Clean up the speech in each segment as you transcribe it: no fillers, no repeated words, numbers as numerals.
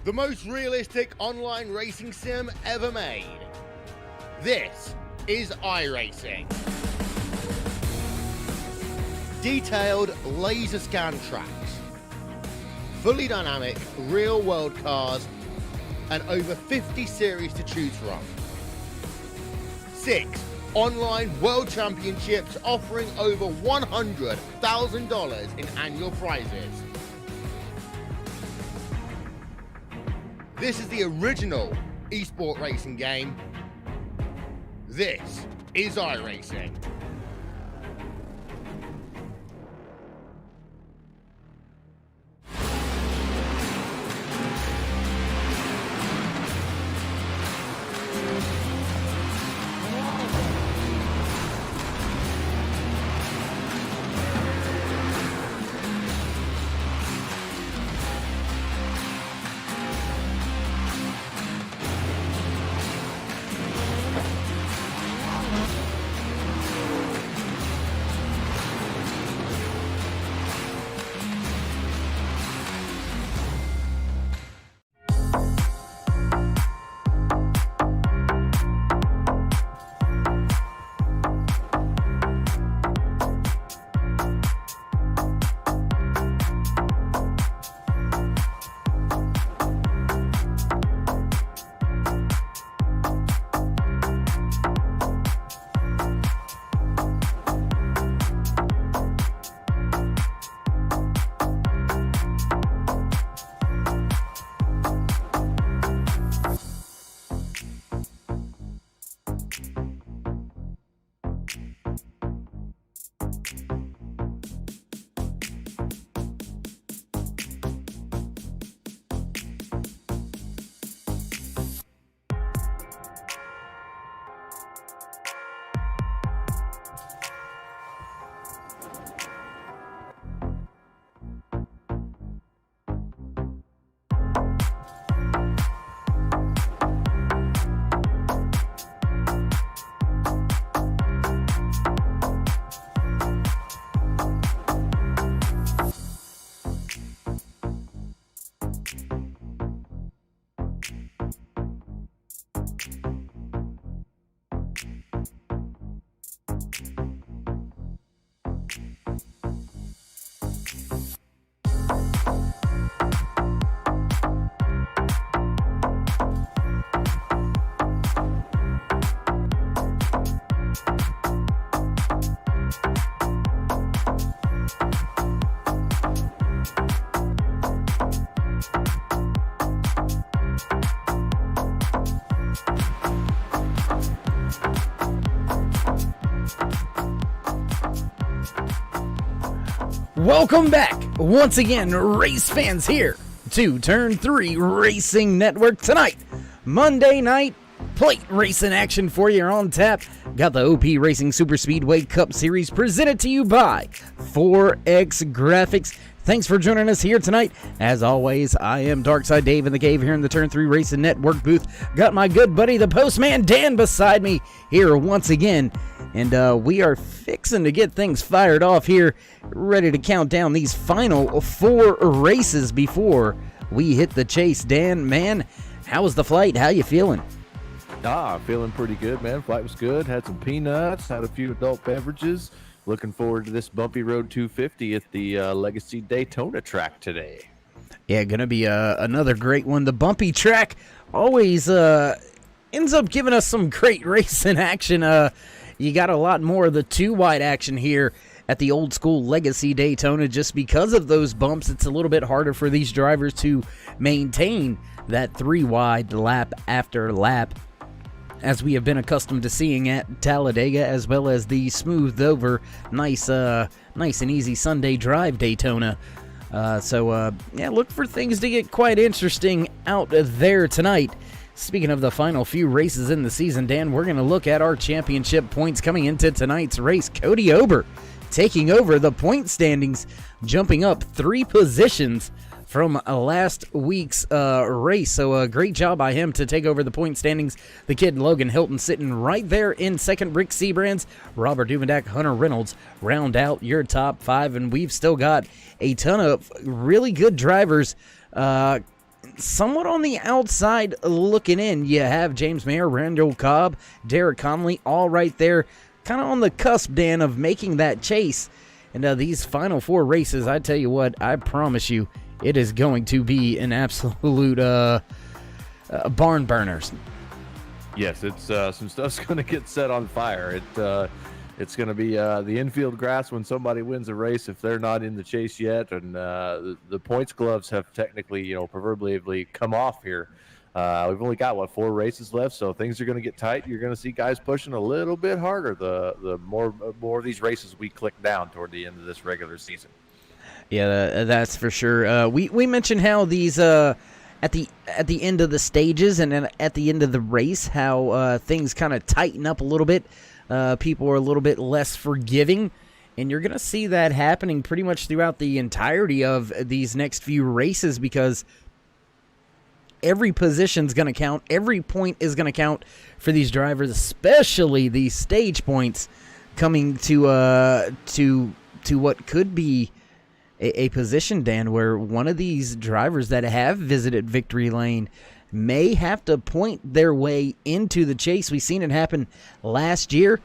the most realistic online racing sim ever made. This is iRacing. Detailed laser scan tracks, fully dynamic real-world cars, and over 50 series to choose from. 6 online world championships offering over $100,000 in annual prizes. This is the original esport racing game. This is iRacing. Welcome back once again, race fans, here to Turn 3 Racing Network. Tonight, Monday night plate racing action for you on tap. Got the OP Racing Super Speedway Cup Series presented to you by 4X Graphics. Thanks for joining us here tonight. As always, I am Darkside Dave in the cave here in the Turn 3 Racing Network booth. Got my good buddy, the postman Dan, beside me here once again. And we are fixing to get things fired off here, ready to count down these final 4 races before we hit the chase. Dan, man, how was the flight? How you feeling? Feeling pretty good, man. Flight was good. Had some peanuts, had a few adult beverages. Looking forward to this bumpy road 250 at the Legacy Daytona track today. Yeah, gonna be another great one. The bumpy track always ends up giving us some great racing action. You got a lot more of the 2-wide action here at the old school Legacy Daytona. Just because of those bumps, it's a little bit harder for these drivers to maintain that 3-wide lap after lap, as we have been accustomed to seeing at Talladega, as well as the smoothed over, nice and easy Sunday drive Daytona. Yeah, look for things to get quite interesting out there tonight. Speaking of the final few races in the season, Dan, we're going to look at our championship points coming into tonight's race. Cody Ober taking over the point standings, jumping up 3 positions from last week's race. So a great job by him to take over the point standings. The kid Logan Hilton sitting right there in second. Rick Seabrands, Robert Duvendak, Hunter Reynolds round out your top 5. And we've still got a ton of really good drivers somewhat on the outside looking in, you have James Mayer, Randall Cobb, Derek Conley, all right there, kind of on the cusp, Dan, of making that chase. And these final 4 races, I tell you what, I promise you, it is going to be an absolute barn burners. Yes, it's some stuff's going to get set on fire. It's going to be the infield grass when somebody wins a race if they're not in the chase yet, and the points gloves have technically, proverbially come off here. We've only got 4 races left, so things are going to get tight. You're going to see guys pushing a little bit harder the more of these races we click down toward the end of this regular season. Yeah, that's for sure. We mentioned how these at the end of the stages and then at the end of the race, how things kind of tighten up a little bit. People are a little bit less forgiving, and you're going to see that happening pretty much throughout the entirety of these next few races, because every position's going to count. Every point is going to count for these drivers, especially these stage points coming to what could be a position, Dan, where one of these drivers that have visited victory lane may have to point their way into the chase. We've seen it happen last year.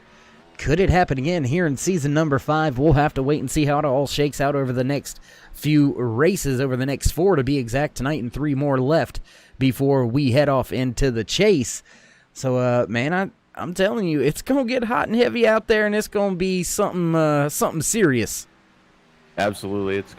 Could it happen again here in season number 5? We'll have to wait and see how it all shakes out over the next few races, over the next 4 to be exact tonight, and 3 more left before we head off into the chase. So, man, I'm telling you, it's going to get hot and heavy out there, and it's going to be something serious. Absolutely, it's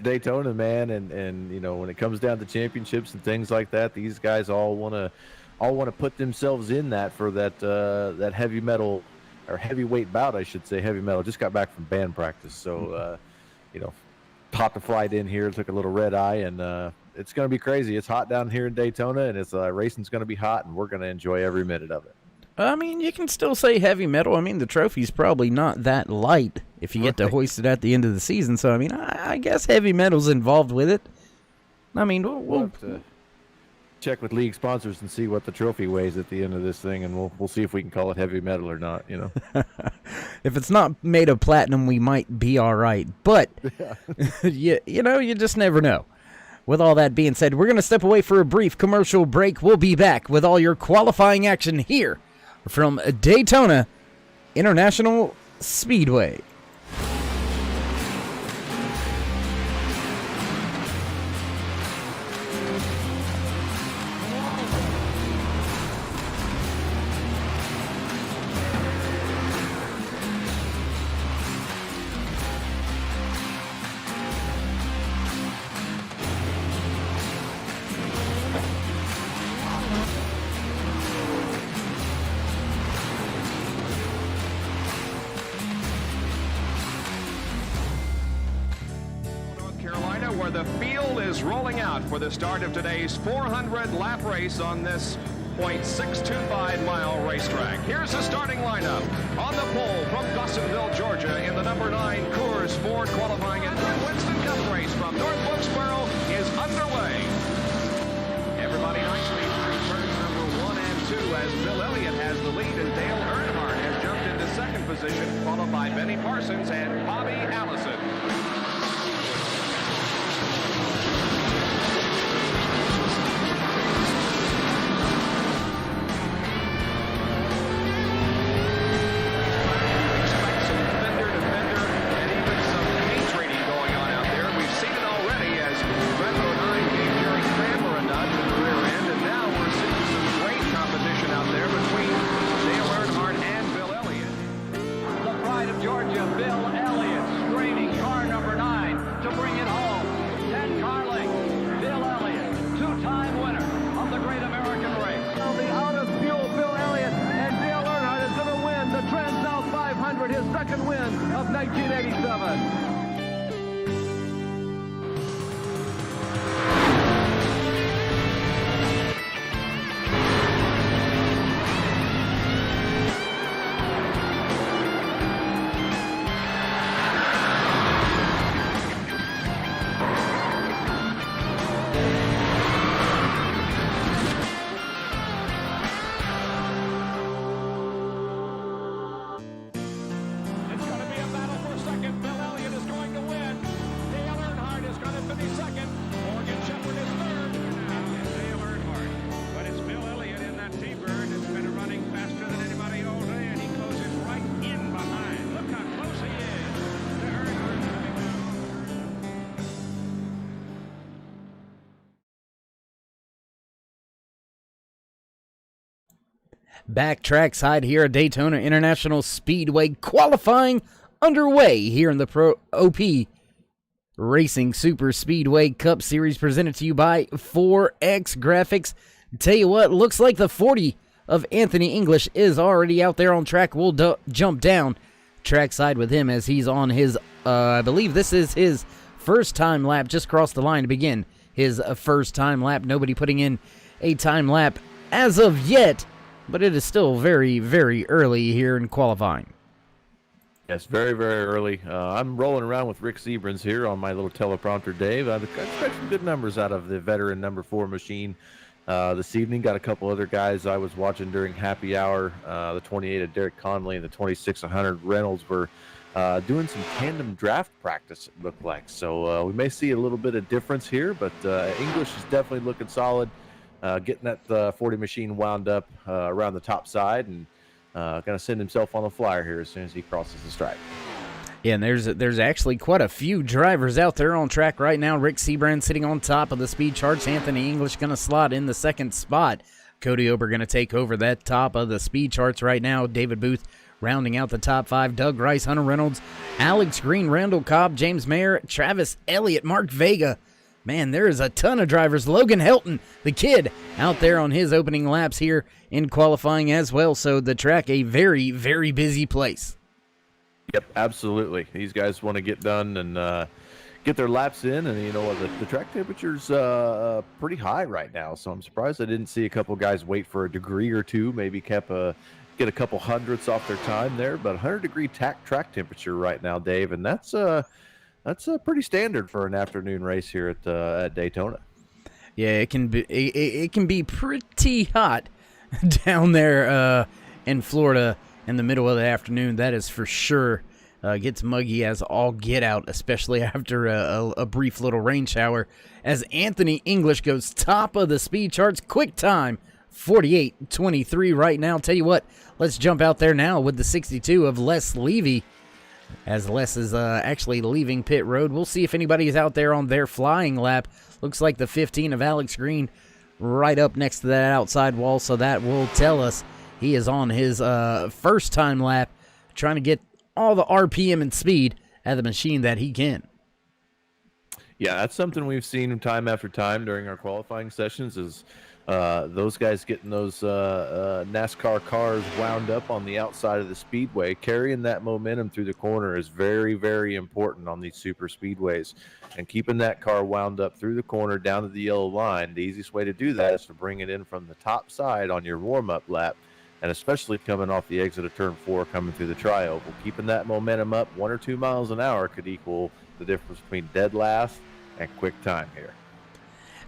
Daytona, man, and when it comes down to championships and things like that, these guys all want to put themselves in that for that heavy metal or heavyweight bout, I should say. Heavy metal just got back from band practice, so caught the flight in here, took a little red eye, and it's going to be crazy. It's hot down here in Daytona, and it's racing's going to be hot, and we're going to enjoy every minute of it. I mean, you can still say heavy metal. I mean, the trophy's probably not that light if you get to hoist it at the end of the season. So, I mean, I guess heavy metal's involved with it. I mean, we'll have to check with league sponsors and see what the trophy weighs at the end of this thing, and we'll see if we can call it heavy metal or not, If it's not made of platinum, we might be all right. But, you just never know. With all that being said, we're going to step away for a brief commercial break. We'll be back with all your qualifying action here from Daytona International Speedway. Where the field is rolling out for the start of today's 400-lap race on this .625-mile racetrack. Here's the starting lineup. On the pole from Dawsonville, Georgia, in the number 9 Coors Ford qualifying and Winston Cup race from North Wilkesboro is underway. Everybody nicely through turns number 1 and 2 as Bill Elliott has the lead and Dale Earnhardt has jumped into second position, followed by Benny Parsons and Bobby Allison. His second win of 1987. It's going to be a battle for second. Bill Elliott is going back trackside here at Daytona International Speedway. Qualifying underway here in the Pro OP Racing Super Speedway Cup Series, presented to you by 4X Graphics. Tell you what, looks like the 40 of Anthony English is already out there on track. We'll jump down trackside with him as he's on his, I believe this is his first time lap, just crossed the line to begin his first time lap. Nobody putting in a time lap as of yet, but it is still very, very early here in qualifying. Yes, very, very early. I'm rolling around with Rick Seabrans here on my little teleprompter, Dave. I expect some good numbers out of the veteran number 4 machine this evening. Got a couple other guys I was watching during happy hour. The 28 of Derek Conley and the 2600 Reynolds were doing some tandem draft practice, it looked like. So we may see a little bit of difference here, but English is definitely looking solid. Getting that 40 machine wound up around the top side, and going to send himself on the flyer here as soon as he crosses the stripe. Yeah, and there's actually quite a few drivers out there on track right now. Rick Seabrand sitting on top of the speed charts. Anthony English going to slot in the second spot. Cody Ober going to take over that top of the speed charts right now. David Booth rounding out the top 5. Doug Rice, Hunter Reynolds, Alex Green, Randall Cobb, James Mayer, Travis Elliott, Mark Vega. Man, there is a ton of drivers. Logan Helton, the kid, out there on his opening laps here in qualifying as well. So the track, a very, very busy place. Yep, absolutely. These guys want to get done and get their laps in. And, you know, the track temperature's pretty high right now. So I'm surprised I didn't see a couple guys wait for a degree or two, maybe get a couple hundredths off their time there. But 100-degree track temperature right now, Dave, and that's pretty standard for an afternoon race here at Daytona. Yeah, it can be pretty hot down there in Florida in the middle of the afternoon. That is for sure. Gets muggy as all get out, especially after a brief little rain shower. As Anthony English goes top of the speed charts, quick time 48:23 right now. Tell you what, let's jump out there now with the 62 of Les Levy. As Les is actually leaving pit road. We'll see if anybody is out there on their flying lap. Looks like the 15 of Alex Green right up next to that outside wall, so that will tell us he is on his first time lap, trying to get all the RPM and speed out of the machine that he can. Yeah, that's something we've seen time after time during our qualifying sessions is those guys getting those NASCAR cars wound up on the outside of the speedway. Carrying that momentum through the corner is very, very important on these super speedways. And keeping that car wound up through the corner down to the yellow line, the easiest way to do that is to bring it in from the top side on your warm-up lap, and especially coming off the exit of turn 4 coming through the tri-oval. Keeping that momentum up 1 or 2 miles an hour could equal the difference between dead last and quick time here.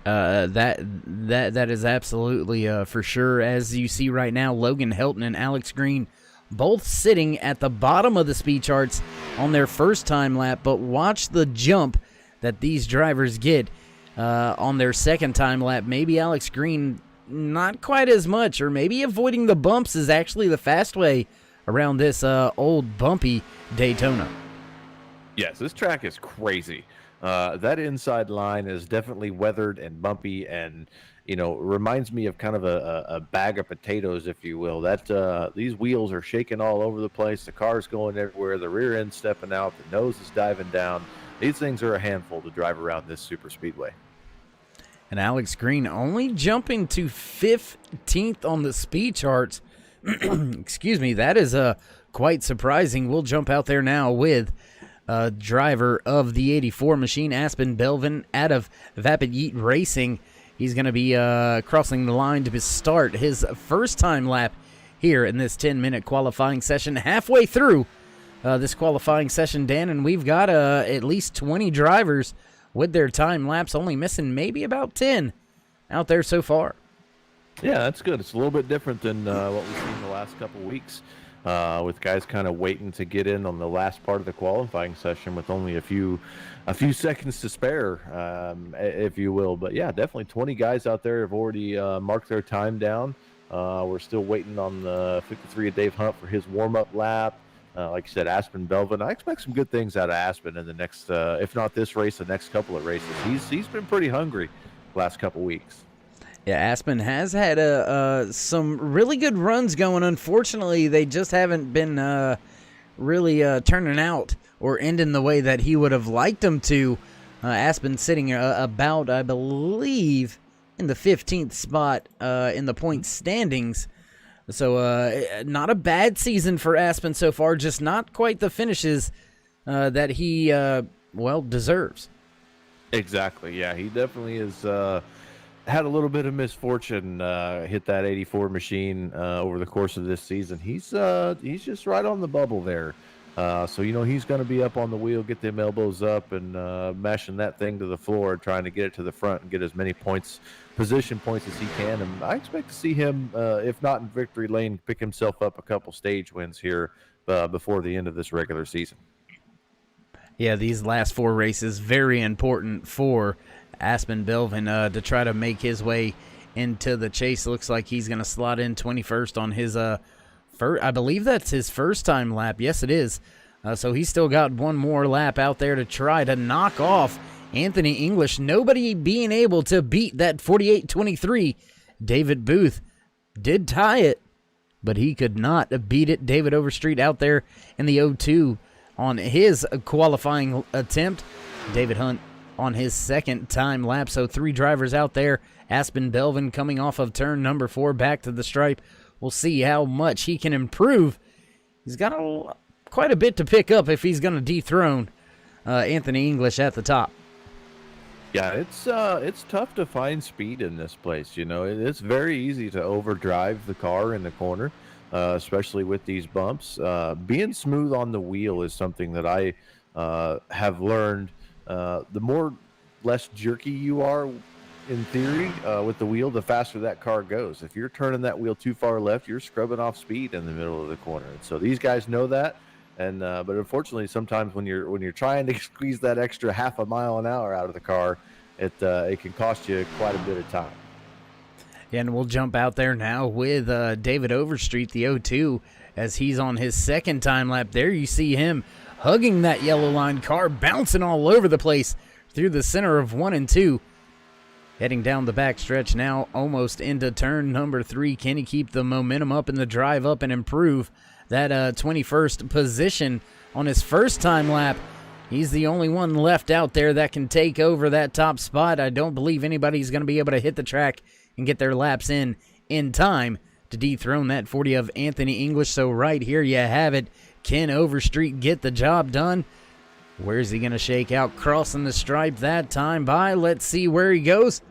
That is absolutely for sure. As you see right now, Logan Helton and Alex Green both sitting at the bottom of the speed charts on their first time lap, but watch the jump that these drivers get on their second time lap. Maybe Alex Green not quite as much, or maybe avoiding the bumps is actually the fast way around this old bumpy Daytona. Yes, this track is crazy. That inside line is definitely weathered and bumpy, and reminds me of kind of a bag of potatoes, if you will. That these wheels are shaking all over the place. The car's going everywhere. The rear end stepping out. The nose is diving down. These things are a handful to drive around this super speedway. And Alex Green only jumping to 15th on the speed charts. Excuse me. That is quite surprising. We'll jump out there now with driver of the 84 machine, Aspen Belvin, out of Vapid Yeet Racing. He's going to be crossing the line to start his first time lap here in this 10-minute qualifying session. Halfway through this qualifying session, Dan, and we've got at least 20 drivers with their time laps, only missing maybe about 10 out there so far. Yeah, that's good. It's a little bit different than what we've seen the last couple of weeks. With guys kind of waiting to get in on the last part of the qualifying session with only a few seconds to spare, if you will. But yeah, definitely 20 guys out there have already marked their time down. We're still waiting on the 53 of Dave Hunt for his warm-up lap. Like you said, Aspen Belvin. I expect some good things out of Aspen in the next, if not this race, the next couple of races. He's been pretty hungry the last couple weeks. Yeah, Aspen has had some really good runs going. Unfortunately, they just haven't been really turning out or ending the way that he would have liked them to. Aspen sitting about, I believe, in the 15th spot in the point standings. So not a bad season for Aspen so far, just not quite the finishes that he, deserves. Exactly. Yeah, he definitely has had a little bit of misfortune hit that 84 machine over the course of this season. He's just right on the bubble there. So, he's going to be up on the wheel, get them elbows up and mashing that thing to the floor, trying to get it to the front and get as many position points as he can. And I expect to see him, if not in victory lane, pick himself up a couple stage wins here before the end of this regular season. Yeah, these last 4 races, very important for Aspen Belvin to try to make his way into the chase. Looks like he's going to slot in 21st on his first, I believe that's his first time lap. Yes, it is. So he's still got one more lap out there to try to knock off Anthony English. Nobody being able to beat that 48-23. David Booth did tie it, but he could not beat it. David Overstreet out there in the 0-2 on his qualifying attempt. David Hunt on his second time lap. So 3 drivers out there. Aspen Belvin coming off of turn number 4 back to the stripe. We'll see how much he can improve. He's got quite a bit to pick up if he's going to dethrone Anthony English at the top. Yeah, it's tough to find speed in this place. It's very easy to overdrive the car in the corner. Especially with these bumps. Being smooth on the wheel is something that I have learned. The less jerky you are, in theory, with the wheel, the faster that car goes. If you're turning that wheel too far left, you're scrubbing off speed in the middle of the corner. And so these guys know that. And but unfortunately, sometimes when you're trying to squeeze that extra half a mile an hour out of the car, it can cost you quite a bit of time. And we'll jump out there now with David Overstreet, the 0-2, as he's on his second time lap. There you see him hugging that yellow line car, bouncing all over the place through the center of 1 and 2. Heading down the back stretch now, almost into turn number 3. Can he keep the momentum up and the drive up and improve that 21st position on his first time lap? He's the only one left out there that can take over that top spot. I don't believe anybody's going to be able to hit the track and get their laps in time to dethrone that 40 of Anthony English. So right here you have it. Can Overstreet get the job done? Where's he going to shake out? Crossing the stripe that time by. Let's see where he goes.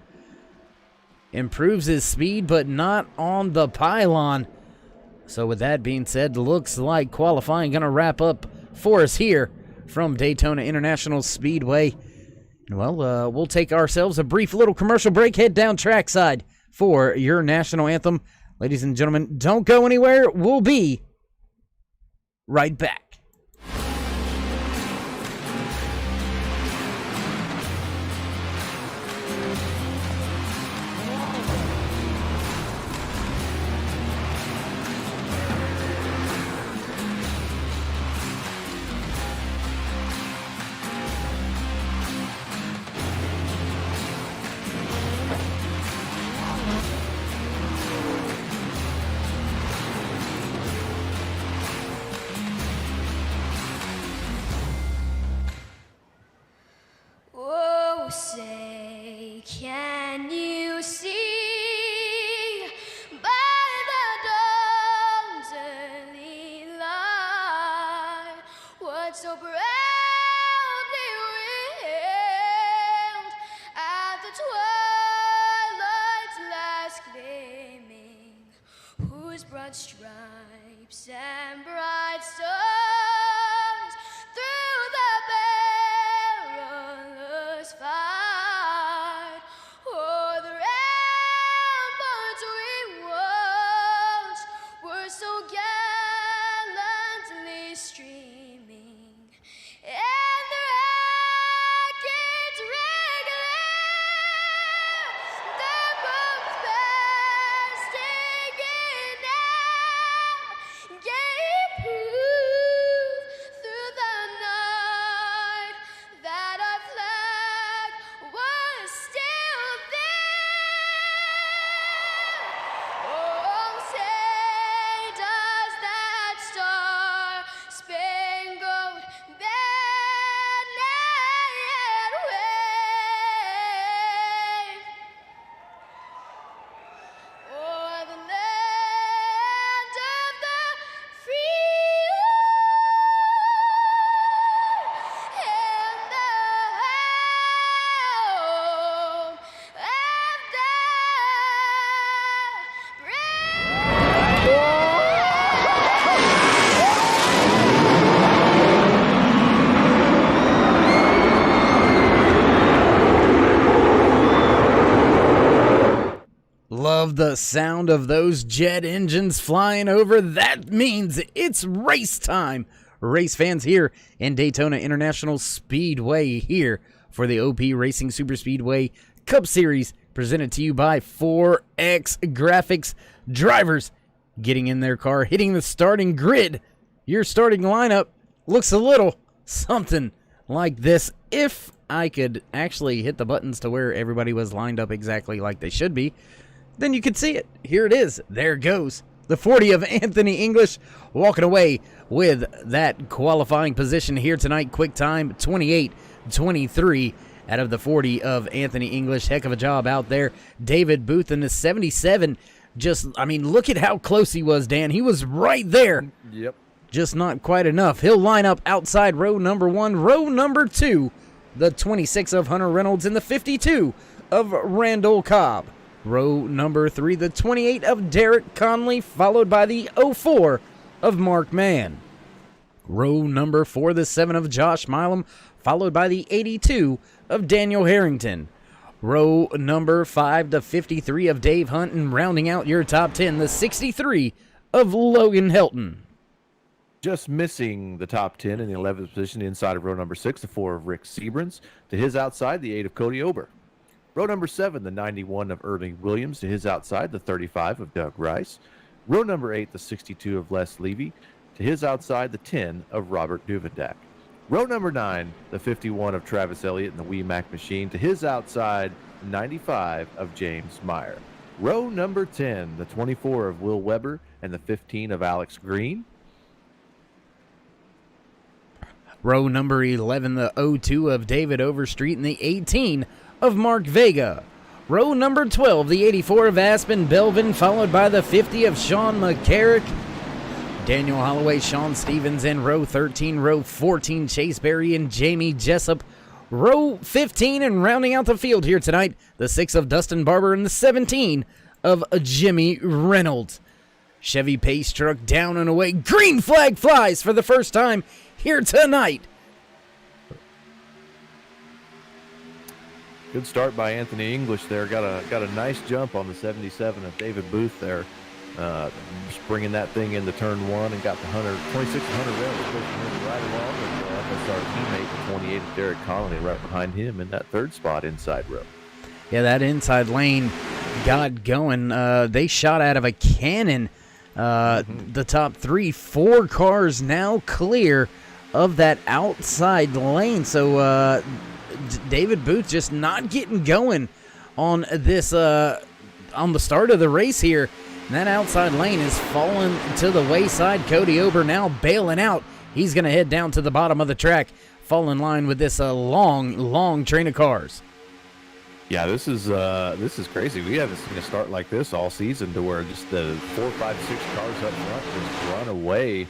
Improves his speed, but not on the pylon. So with that being said, looks like qualifying going to wrap up for us here from Daytona International Speedway. Well, we'll take ourselves a brief little commercial break, head down trackside for your national anthem. Ladies and gentlemen, don't go anywhere. We'll be right back. Oh, say, can you see by the dawn's early light what so proudly wailed at the twilight's last gleaming, whose broad stripes and bright stars through the perilous fight o'er the ramparts we watched were so gallantly streaming, and the rockets regular, the bombs bursting in air, gave the sound of those jet engines flying over, that means it's race time. Race fans here in Daytona International Speedway here for the OP Racing Super Speedway Cup Series presented to you by 4X Graphics. Drivers getting in their car, hitting the starting grid. Your starting lineup looks a little something like this. If I could actually hit the buttons to where everybody was lined up exactly like they should be, then you could see it. Here it is. There goes the 40 of Anthony English walking away with that qualifying position here tonight. Quick time 28:23 out of the 40 of Anthony English. Heck of a job out there. David Booth in the 77. Look at how close he was, Dan. He was right there. Yep. Just not quite enough. He'll line up outside row number 1. Row number 2, the 26 of Hunter Reynolds and the 52 of Randall Cobb. Row number 3, the 28 of Derek Conley, followed by the 04 of Mark Mann. Row number 4, the 7 of Josh Milam, followed by the 82 of Daniel Harrington. Row number 5, the 53 of Dave Hunt, and rounding out your top 10, the 63 of Logan Helton. Just missing the top 10 in the 11th position inside of row number 6, the 4 of Rick Seabrans. To his outside, the 8 of Cody Ober. Row number 7, the 91 of Irving Williams. To his outside, the 35 of Doug Rice. Row number 8, the 62 of Les Levy. To his outside, the 10 of Robert Duvendak. Row number 9, the 51 of Travis Elliott and the Wee Mac Machine. To his outside, 95 of James Meyer. Row number 10, the 24 of Will Weber and the 15 of Alex Green. Row number 11, the 02 of David Overstreet and the 18 of Mark Vega. Row number 12, the 84 of Aspen Belvin, followed by the 50 of Sean McCarrick. Daniel Holloway, Sean Stevens in row 13. Row 14, Chase Berry and Jamie Jessup. Row 15, and rounding out the field here tonight, the 6 of Dustin Barber and the 17 of Jimmy Reynolds. Chevy Pace truck down and away. Green flag flies for the first time here tonight. Good start by Anthony English there. Got a nice jump on the 77 of David Booth there. Just bringing that thing into turn 1 and got the 26 Hunter Reynolds pushing right along with FSR teammate, the 28 of Derek Conley right behind him in that third spot inside row. Yeah, that inside lane got going. They shot out of a cannon. The top 4 cars now clear of that outside lane. So David Booth just not getting going on this on the start of the race here. And that outside lane is falling to the wayside. Cody Ober now bailing out. He's going to head down to the bottom of the track, fall in line with this long train of cars. Yeah, this is crazy. We haven't seen a start like this all season, to where just the 4, 5, 6 cars up front just run away.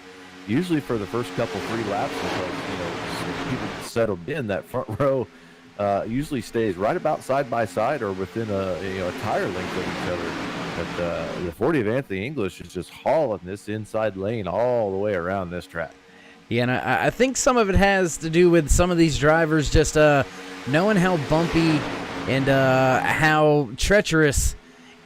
Usually for the first couple 3 laps, until people settled in, that front row usually stays right about side by side or within a tire length of each other. But the 40 of Anthony English is just hauling this inside lane all the way around this track. Yeah, and I think some of it has to do with some of these drivers just knowing how bumpy and how treacherous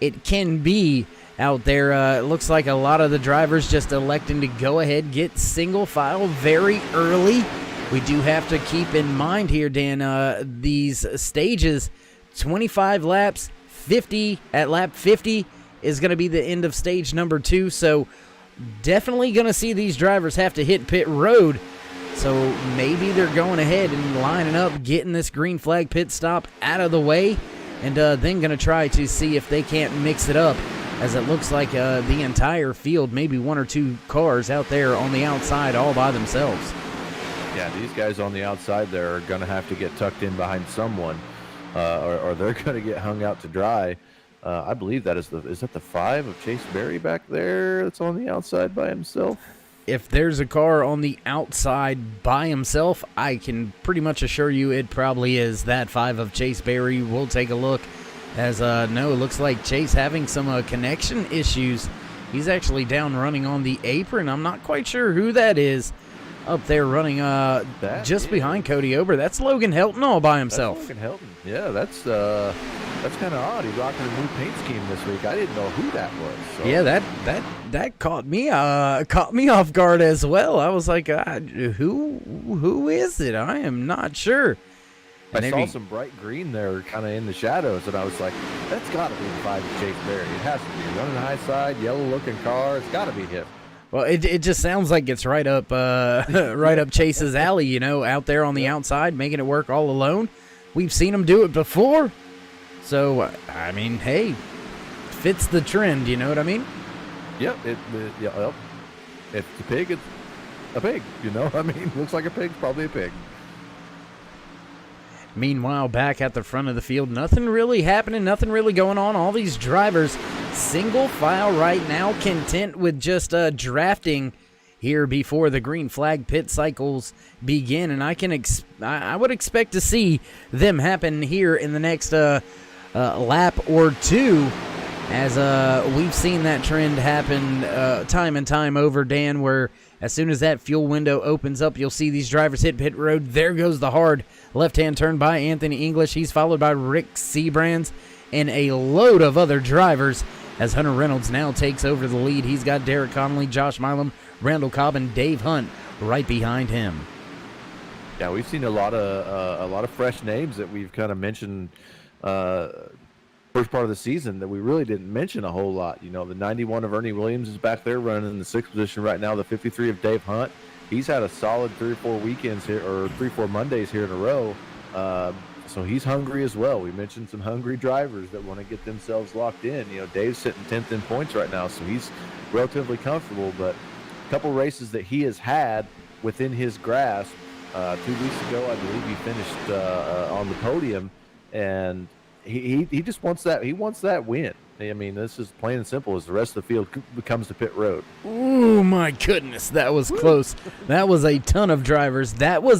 it can be out there. It looks like a lot of the drivers just electing to go ahead, get single file very early. We do have to keep in mind here, Dan, these stages, 25 laps, 50 at lap 50 is going to be the end of stage number 2. So definitely going to see these drivers have to hit pit road. So maybe they're going ahead and lining up, getting this green flag pit stop out of the way, and then going to try to see if they can't mix it up, as it looks like the entire field, maybe 1 or 2 cars out there on the outside all by themselves. Yeah, these guys on the outside there are going to have to get tucked in behind someone, or they're going to get hung out to dry. I believe that is that the 5 of Chase Berry back there that's on the outside by himself? If there's a car on the outside by himself, I can pretty much assure you it probably is that 5 of Chase Berry. We'll take a look, as no, it looks like Chase having some connection issues. He's actually down running on the apron. I'm not quite sure who that is. up there running just behind Cody Ober. That's Logan Helton all by himself. That's Logan Helton. Yeah, that's kind of odd. He's rocking a new paint scheme this week. I didn't know who that was. So. Yeah, that caught me off guard as well. I was like, who is it? I am not sure. I saw some bright green there kind of in the shadows, and I was like, that's got to be the 5 of Chase Berry. It has to be. Running the high side, yellow-looking car. It's got to be him. Well, it just sounds like it's right up right up Chase's alley, out there on the outside, making it work all alone. We've seen him do it before. So, I mean, hey, fits the trend, you know what I mean? Yep. If it's a pig, it's a pig, I mean, looks like a pig, probably a pig. Meanwhile, back at the front of the field, nothing really happening, nothing really going on. All these drivers single file right now, content with just drafting here before the green flag pit cycles begin. And I would expect to see them happen here in the next lap or two, as we've seen that trend happen time and time over, Dan, where as soon as that fuel window opens up, you'll see these drivers hit pit road. There goes the hard left-hand turn by Anthony English. He's followed by Rick Seabrands and a load of other drivers as Hunter Reynolds now takes over the lead. He's got Derek Connolly, Josh Milam, Randall Cobb, and Dave Hunt right behind him. Yeah, we've seen a lot of fresh names that we've kind of mentioned first part of the season that we really didn't mention a whole lot. The 91 of Ernie Williams is back there running in the 6th position right now. The 53 of Dave Hunt. He's had a solid 3 or 4 weekends here, or 3 or 4 Mondays here in a row. So he's hungry as well. We mentioned some hungry drivers that want to get themselves locked in. Dave's sitting 10th in points right now, so he's relatively comfortable. But a couple races that he has had within his grasp. 2 weeks ago, I believe he finished on the podium, and he just wants that. He wants that win. I mean, this is plain and simple. As the rest of the field becomes the pit road. Ooh, my goodness, that was close. That was a ton of drivers. That was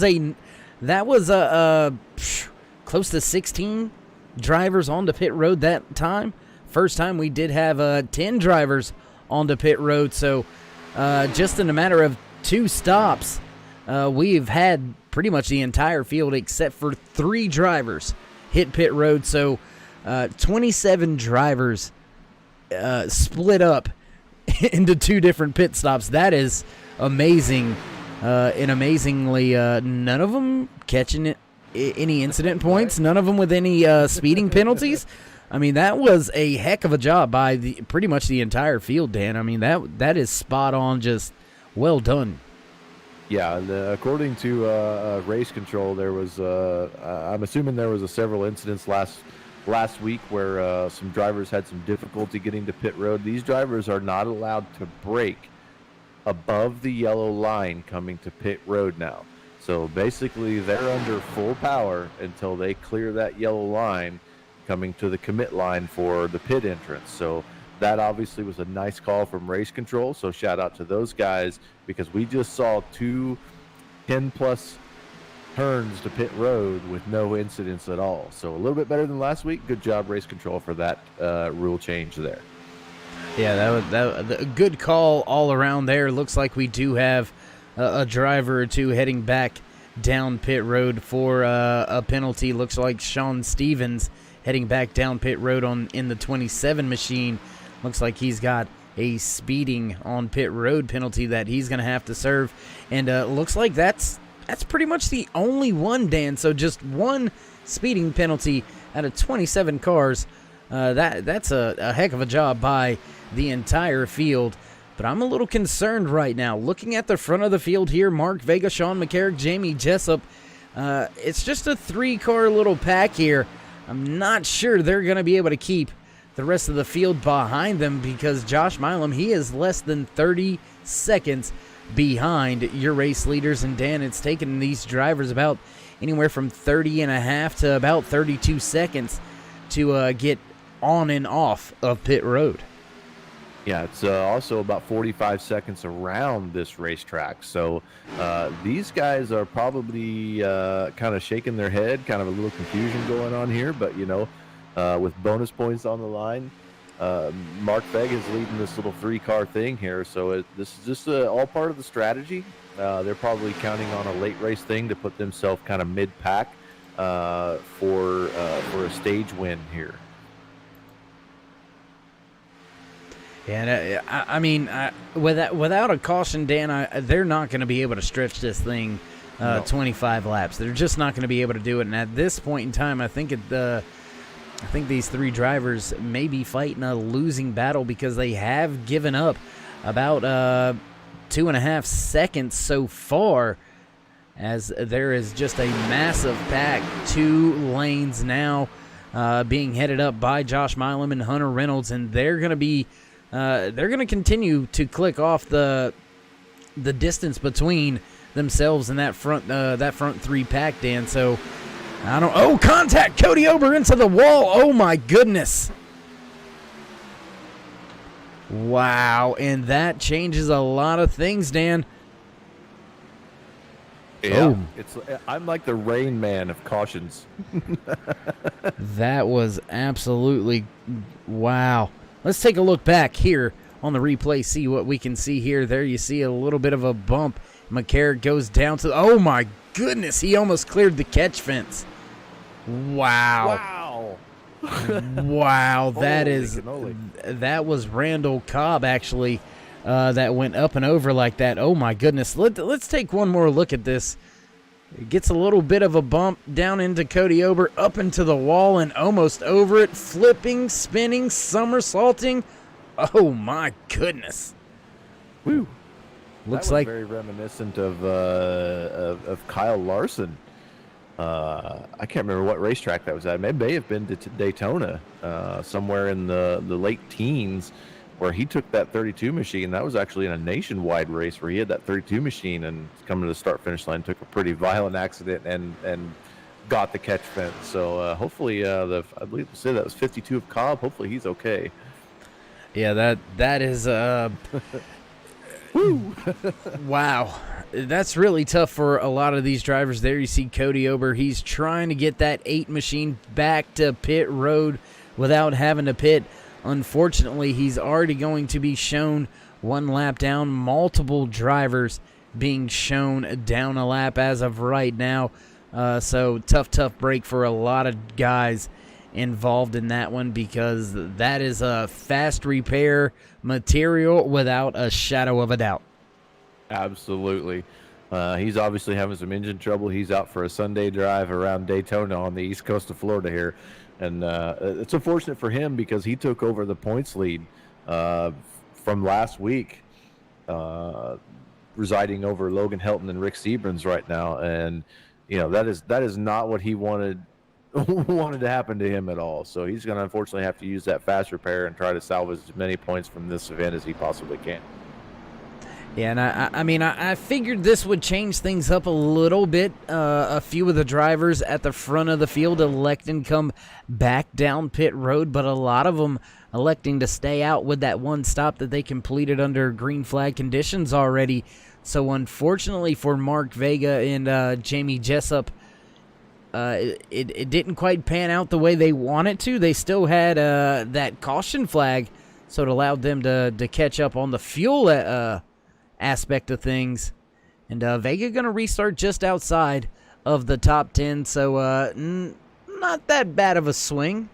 close to 16 drivers on the pit road that time. First time we did have 10 drivers on the pit road. So just in a matter of 2 stops, we've had pretty much the entire field except for 3 drivers hit pit road. So 27 drivers split up into 2 different pit stops. That is amazing. And amazingly, none of them catching any incident points, none of them with any speeding penalties. I mean, that was a heck of a job by pretty much the entire field, Dan. I mean, that is spot on, just well done. Yeah, according to race control, there was I'm assuming there was several incidents last week where some drivers had some difficulty getting to pit road. These drivers are not allowed to brake above the yellow line coming to pit road now. So basically, they're under full power until they clear that yellow line coming to the commit line for the pit entrance. So that obviously was a nice call from race control. So shout out to those guys, because we just saw 2 10-plus turns to pit road with no incidents at all. So a little bit better than last week. Good job, race control, for that rule change there. Yeah, that was a good call all around there. Looks like we do have a driver or 2 heading back down pit road for a penalty. Looks like Sean Stevens heading back down pit road in the 27 machine. Looks like he's got a speeding on pit road penalty that he's going to have to serve. And looks like that's pretty much the only one, Dan. So just 1 speeding penalty out of 27 cars. That's a heck of a job by the entire field. But I'm a little concerned right now. Looking at the front of the field here, Mark Vega, Sean McCarrick, Jamie Jessup, it's just a 3-car little pack here. I'm not sure they're going to be able to keep the rest of the field behind them, because Josh Milam, he is less than 30 seconds behind your race leaders. And Dan, it's taken these drivers about anywhere from 30 and a half to about 32 seconds to get on and off of pit road. Yeah, it's also about 45 seconds around this racetrack. So these guys are probably kind of shaking their head, kind of a little confusion going on here. But, with bonus points on the line, Mark Vega is leading this little 3-car thing here. So this is just all part of the strategy. They're probably counting on a late race thing to put themselves kind of mid-pack for a stage win here. And I mean, without a caution, Dan, they're not going to be able to stretch this thing 25 laps. They're just not going to be able to do it. And at this point in time, I think these three drivers may be fighting a losing battle because they have given up about 2.5 seconds so far, as there is just a massive pack. 2 lanes now being headed up by Josh Milam and Hunter Reynolds, and they're going to continue to click off the distance between themselves and that front 3 pack, Dan. So I don't. Oh, contact! Cody Ober into the wall. Oh my goodness! Wow, and that changes a lot of things, Dan. Yeah, I'm like the Rain Man of cautions. That was absolutely wow. Let's take a look back here on the replay, see what we can see here. There you see a little bit of a bump. McCarrick goes down to, oh my goodness, he almost cleared the catch fence. Wow. Wow, that was Randall Cobb actually that went up and over like that. Oh my goodness. Let's take one more look at this. It gets a little bit of a bump down into Cody Ober, up into the wall and almost over it, flipping, spinning, somersaulting. Oh my goodness. Woo. Looks that was like very reminiscent of Kyle Larson. I can't remember what racetrack that was at. It may have been to Daytona, somewhere in the late teens, where he took that 32 machine. That was actually in a nationwide race where he had that 32 machine and coming to the start-finish line, took a pretty violent accident and got the catch fence. So hopefully, I believe you said that was 52 of Cobb. Hopefully he's okay. Yeah, that is woo. Wow. That's really tough for a lot of these drivers. There you see Cody Ober. He's trying to get that 8 machine back to pit road without having to pit. Unfortunately, he's already going to be shown 1 lap down. Multiple drivers being shown down a lap as of right now. So tough break for a lot of guys involved in that one, because that is a fast repair material without a shadow of a doubt. Absolutely. He's obviously having some engine trouble. He's out for a Sunday drive around Daytona on the east coast of Florida here. And it's unfortunate for him because he took over the points lead from last week, residing over Logan Helton and Rick Seabrans right now. And, that is not what he wanted to happen to him at all. So he's going to unfortunately have to use that fast repair and try to salvage as many points from this event as he possibly can. Yeah, and I figured this would change things up a little bit. A few of the drivers at the front of the field electing come back down pit road, but a lot of them electing to stay out with that 1 stop that they completed under green flag conditions already. So unfortunately for Mark Vega and Jamie Jessup, it didn't quite pan out the way they wanted to. They still had that caution flag, so it allowed them to catch up on the fuel aspect of things. And Vega going to restart just outside of the top 10, so not that bad of a swing.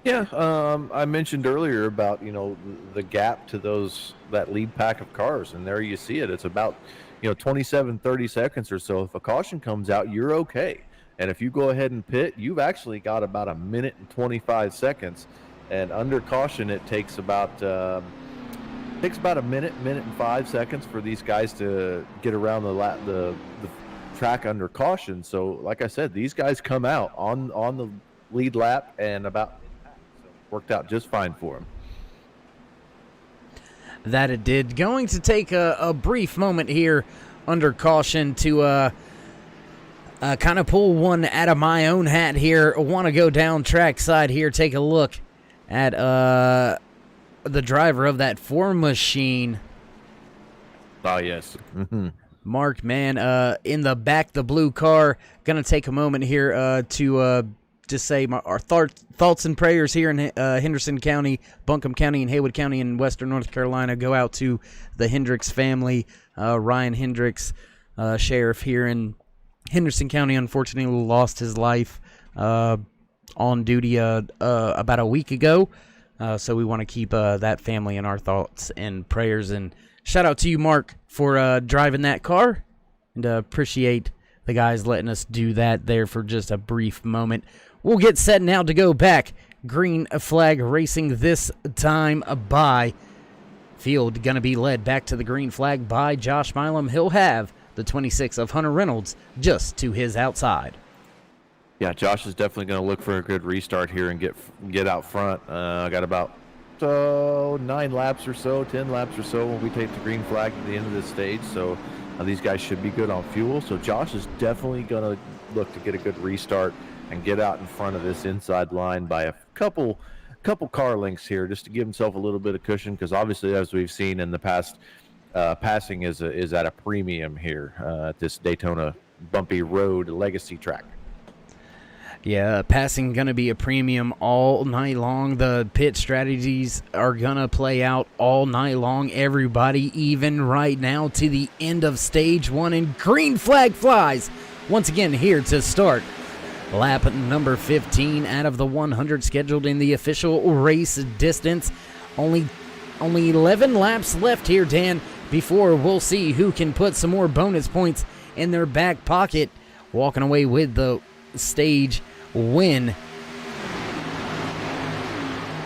Yeah, I mentioned earlier about, the gap to that lead pack of cars, and there you see it. It's about, 27, 30 seconds or so. If a caution comes out, you're okay. And if you go ahead and pit, you've actually got about 1 minute and 25 seconds. And under caution, it takes about a minute and 5 seconds for these guys to get around the track under caution. So, like I said, these guys come out on the lead lap and about worked out just fine for them. That it did. Going to take a brief moment here under caution to kind of pull one out of my own hat here. I want to go down trackside here, take a look at the driver of that 4 machine. Oh, yes. Mm-hmm. Mark, man, in the back, the blue car. Going to take a moment here to just say our thoughts and prayers here in Henderson County, Buncombe County, and Haywood County in western North Carolina go out to the Hendricks family. Ryan Hendricks, sheriff here in Henderson County, unfortunately lost his life on duty about a week ago. So we want to keep that family in our thoughts and prayers. And shout out to you, Mark, for driving that car. And appreciate the guys letting us do that there for just a brief moment. We'll get set now to go back. Green flag racing this time by field. Going to be led back to the green flag by Josh Milam. He'll have the 26 of Hunter Reynolds just to his outside. Yeah, Josh is definitely going to look for a good restart here and get out front. I got about 9 laps or so, 10 laps or so when we take the green flag at the end of this stage. So these guys should be good on fuel. So Josh is definitely going to look to get a good restart and get out in front of this inside line by a couple car lengths here, just to give himself a little bit of cushion, because obviously, as we've seen in the past, passing is at a premium here at this Daytona bumpy road legacy track. Yeah, passing going to be a premium all night long. The pit strategies are going to play out all night long. Everybody, even right now, to the end of stage 1, and green flag flies once again here to start lap number 15 out of the 100 scheduled in the official race distance. Only 11 laps left here, Dan, before we'll see who can put some more bonus points in their back pocket, walking away with the stage win.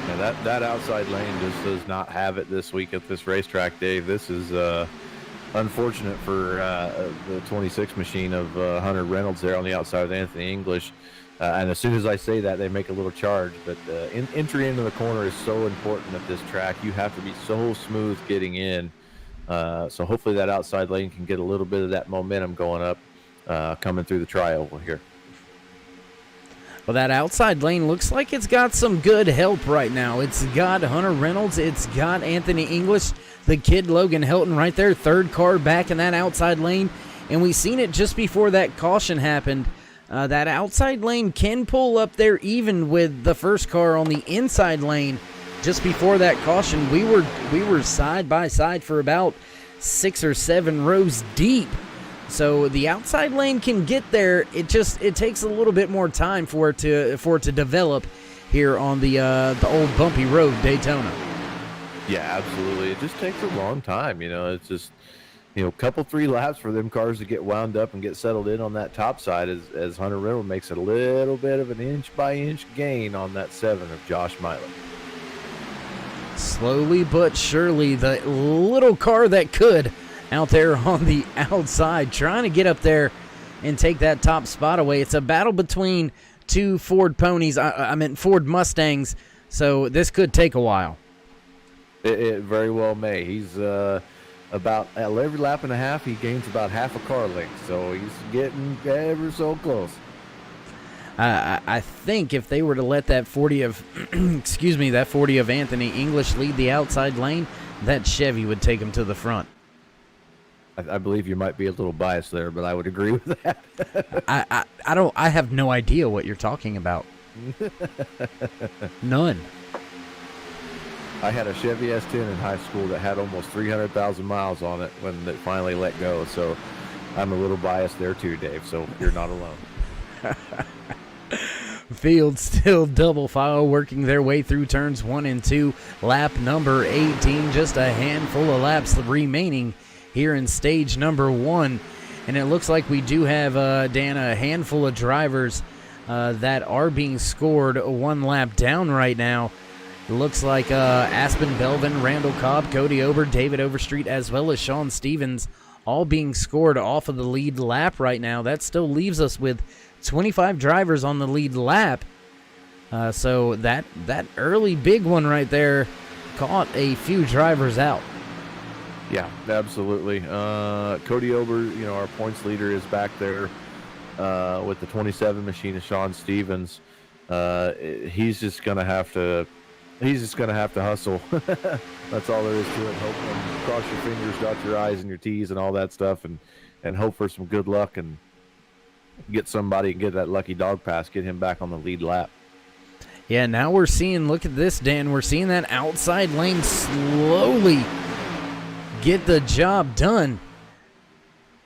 Yeah, that outside lane just does not have it this week at this racetrack, Dave. This is unfortunate for the 26 machine of Hunter Reynolds there on the outside of Anthony English. And as soon as I say that, they make a little charge. But entry into the corner is so important at this track. You have to be so smooth getting in. So hopefully that outside lane can get a little bit of that momentum going up coming through the tri-oval here. Well, that outside lane looks like it's got some good help right now. It's got Hunter Reynolds. It's got Anthony English, the kid Logan Helton right there, third car back in that outside lane. And we seen it just before that caution happened. That outside lane can pull up there even with the first car on the inside lane. Just before that caution, we were side by side for about 6 or 7 rows deep. So the outside lane can get there. It takes a little bit more time for it to develop here on the old bumpy road Daytona. Yeah, absolutely. It just takes a long time. It's just a couple 3 laps for them cars to get wound up and get settled in on that top side as Hunter Reynolds makes it a little bit of an inch by inch gain on that 7 of Josh Milam. Slowly but surely, the little car that could out there on the outside trying to get up there and take that top spot away. It's a battle between 2 Ford ponies. I meant Ford Mustangs, so this could take a while. It very well may. He's about at every lap and a half, he gains about half a car length, so he's getting ever so close. I think if they were to let that 40 of that 40 of Anthony English lead the outside lane, that Chevy would take him to the front. I believe you might be a little biased there, but I would agree with that. I have no idea what you're talking about. None. I had a Chevy S10 in high school that had almost 300,000 miles on it when it finally let go, so I'm a little biased there too, Dave, so you're not alone. Field still double file, working their way through turns 1 and 2. Lap number 18, just a handful of laps remaining here in stage number 1. And it looks like we do have, Dan, a handful of drivers that are being scored 1 lap down right now. It looks like Aspen Belvin, Randall Cobb, Cody Ober, David Overstreet, as well as Sean Stevens, all being scored off of the lead lap right now. That still leaves us with 25 drivers on the lead lap. So that early big one right there caught a few drivers out. Yeah, absolutely. Cody Ober, our points leader, is back there with the 27 machine of Sean Stevens. He's just gonna have to hustle. That's all there is to it. Hope and cross your fingers, dot your I's and your T's and all that stuff, and hope for some good luck. And get somebody and get that lucky dog pass, get him back on the lead lap. Yeah, now we're seeing, look at this, Dan. We're seeing that outside lane slowly get the job done.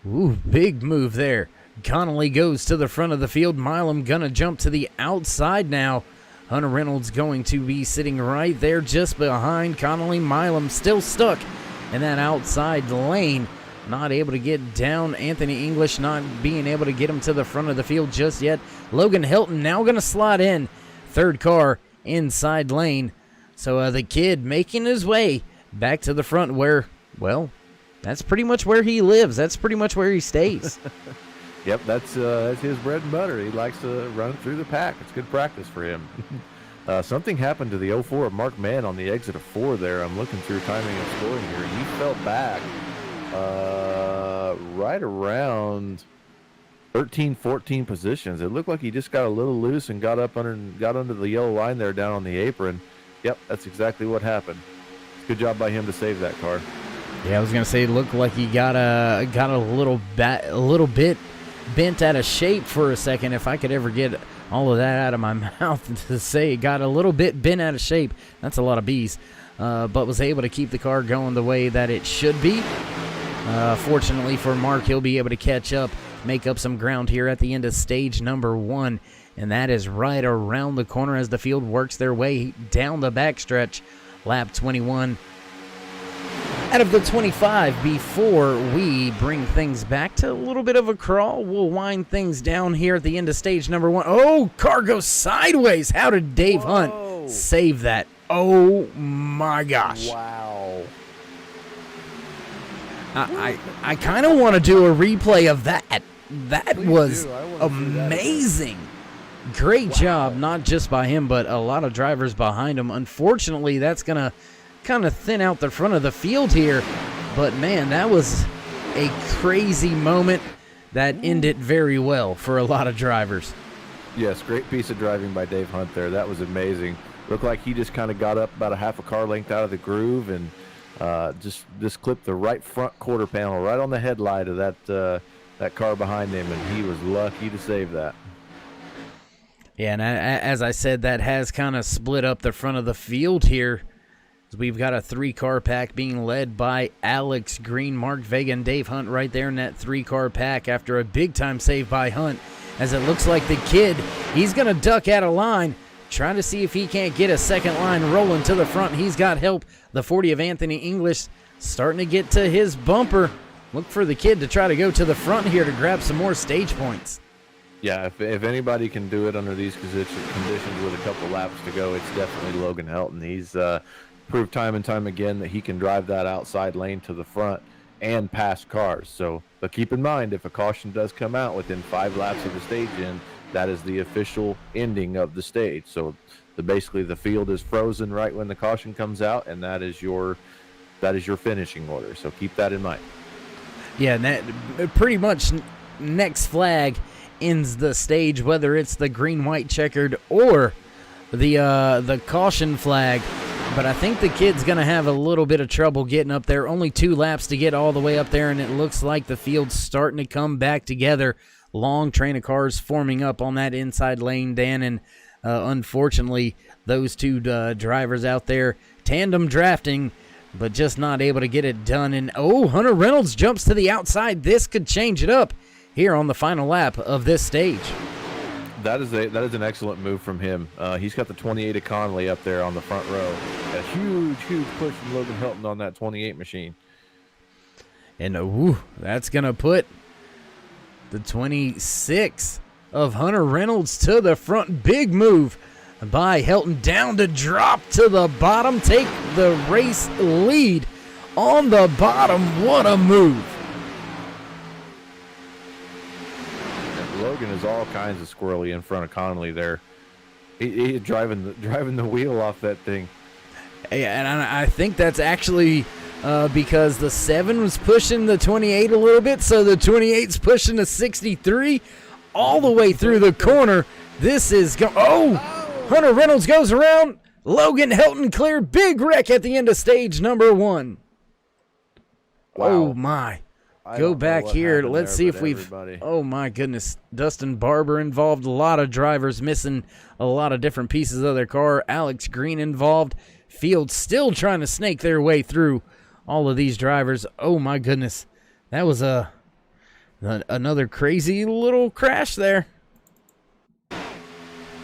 Ooh, big move there. Connolly goes to the front of the field. Milam gonna jump to the outside now. Hunter Reynolds going to be sitting right there just behind Connolly. Milam still stuck in that outside lane. Not able to get down. Anthony English not being able to get him to the front of the field just yet. Logan Hilton now going to slide in. Third car inside lane. So the kid making his way back to the front where, well, that's pretty much where he lives. That's pretty much where he stays. Yep, that's his bread and butter. He likes to run through the pack. It's good practice for him. Something happened to the 04 of Mark Mann on the exit of 4 there. I'm looking through timing and scoring here. He fell back right around 13, 14 positions. It looked like he just got a little loose and got under the yellow line there down on the apron. Yep, that's exactly what happened. Good job by him to save that car. Yeah, I was gonna say it looked like he got a little bit bent out of shape for a second. If I could ever get all of that out of my mouth to say it got a little bit bent out of shape. That's a lot of B's. But was able to keep the car going the way that it should be. Fortunately for Mark, he'll be able to catch up, make up some ground here at the end of stage number 1. And that is right around the corner as the field works their way down the backstretch. Lap 21 out of the 25. Before we bring things back to a little bit of a crawl, we'll wind things down here at the end of stage number 1. Oh, car goes sideways. How did Dave Hunt save that? Oh, my gosh. Wow. I kind of want to do a replay of that. That was amazing. Great job, not just by him, but a lot of drivers behind him. Unfortunately, that's going to kind of thin out the front of the field here. But, man, that was a crazy moment that ended very well for a lot of drivers. Yes, great piece of driving by Dave Hunt there. That was amazing. Looked like he just kind of got up about a half a car length out of the groove and just clipped the right front quarter panel right on the headlight of that car behind him, and he was lucky to save that. Yeah, and as I said, that has kind of split up the front of the field here. We've got a 3-car pack being led by Alex Green, Mark Vega, and Dave Hunt right there in that 3-car pack after a big-time save by Hunt, as it looks like the kid, he's going to duck out of line, trying to see if he can't get a second line rolling to the front. He's got help. The 40 of Anthony English starting to get to his bumper. Look for the kid to try to go to the front here to grab some more stage points. Yeah, if anybody can do it under these conditions with a couple laps to go, it's definitely Logan Helton. He's proved time and time again that he can drive that outside lane to the front and pass cars. So, but keep in mind, if a caution does come out within 5 laps of the stage end, that is the official ending of the stage. So basically the field is frozen right when the caution comes out, and that is your finishing order. So keep that in mind. Yeah, and that pretty much next flag ends the stage, whether it's the green, white checkered or the caution flag. But I think the kid's going to have a little bit of trouble getting up there. Only 2 laps to get all the way up there, and it looks like the field's starting to come back together. Long train of cars forming up on that inside lane, Dan, and unfortunately, those 2 drivers out there tandem drafting, but just not able to get it done. And, Hunter Reynolds jumps to the outside. This could change it up here on the final lap of this stage. That is an excellent move from him. He's got the 28 of Conley up there on the front row. A huge push from Logan Helton on that 28 machine. And that's going to put the 26 of Hunter Reynolds to the front. Big move by Helton, down to drop to the bottom, take the race lead on the bottom. What a move. Logan is all kinds of squirrely in front of Conley there. He driving the wheel off that thing. Yeah, and I think that's actually because the 7 was pushing the 28 a little bit, so the 28's pushing the 63 all the way through the corner. This is Hunter Reynolds goes around. Logan Helton clear. Big wreck at the end of stage number 1. Wow. Oh my. I go don't know back what here. happened Let's there, see but if we've. everybody- Oh my goodness, Dustin Barber involved. A lot of drivers missing a lot of different pieces of their car. Alex Green involved. Field still trying to snake their way through all of these drivers. Oh my goodness, that was another crazy little crash there.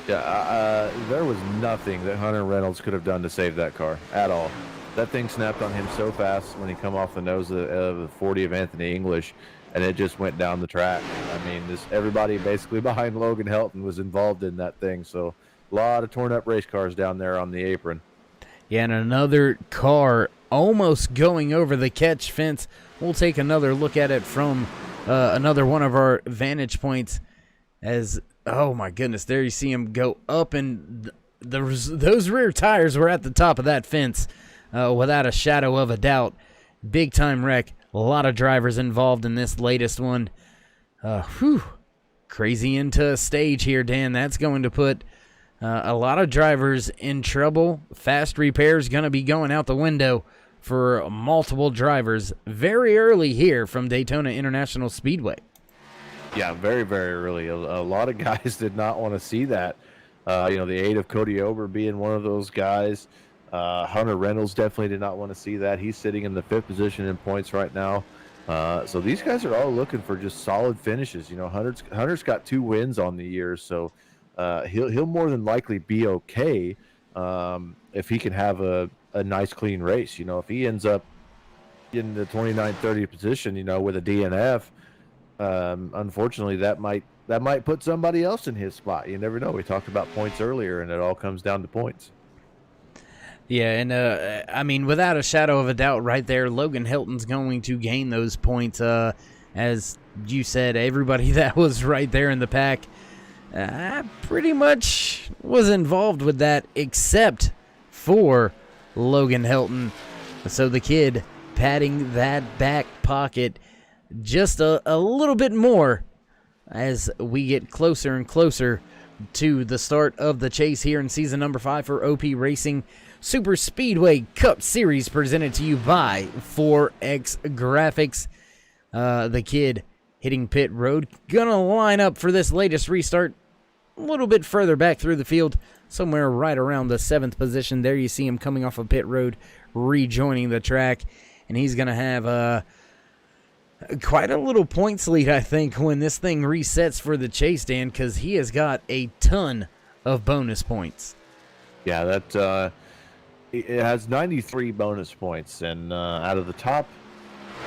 Yeah, there was nothing that Hunter Reynolds could have done to save that car at all. That thing snapped on him so fast when he come off the nose of the 40 of Anthony English, and it just went down the track. I mean, everybody basically behind Logan Helton was involved in that thing, so a lot of torn up race cars down there on the apron. Yeah, and another car almost going over the catch fence. We'll take another look at it from another one of our vantage points as, oh my goodness, there you see him go up, and those rear tires were at the top of that fence without a shadow of a doubt. Big time wreck. A lot of drivers involved in this latest one. Crazy into stage here, Dan. That's going to put a lot of drivers in trouble. Fast repairs going to be going out the window for multiple drivers very early here from Daytona International Speedway. Yeah, very, very early. A lot of guys did not want to see that. The aid of Cody Ober being one of those guys. Hunter Reynolds definitely did not want to see that. He's sitting in the 5th position in points right now. So these guys are all looking for just solid finishes. Hunter's got 2 wins on the year, so he'll more than likely be okay if he can have a nice clean race. If he ends up in the 29-30 position, with a DNF, unfortunately that might put somebody else in his spot. You never know. We talked about points earlier, and it all comes down to points. Yeah, and I mean, without a shadow of a doubt right there, Logan Hilton's going to gain those points. As you said, everybody that was right there in the pack pretty much was involved with that except for Logan Hilton. So the kid padding that back pocket just a little bit more as we get closer and closer to the start of the chase here in season number 5 for OP Racing Super Speedway Cup Series, presented to you by 4X Graphics. The kid hitting pit road, gonna line up for this latest restart a little bit further back through the field, somewhere right around the 7th position. There you see him coming off of pit road, rejoining the track, and he's gonna have quite a little points lead, I think, when this thing resets for the chase, Dan, because he has got a ton of bonus points. Yeah, that it has 93 bonus points, and out of the top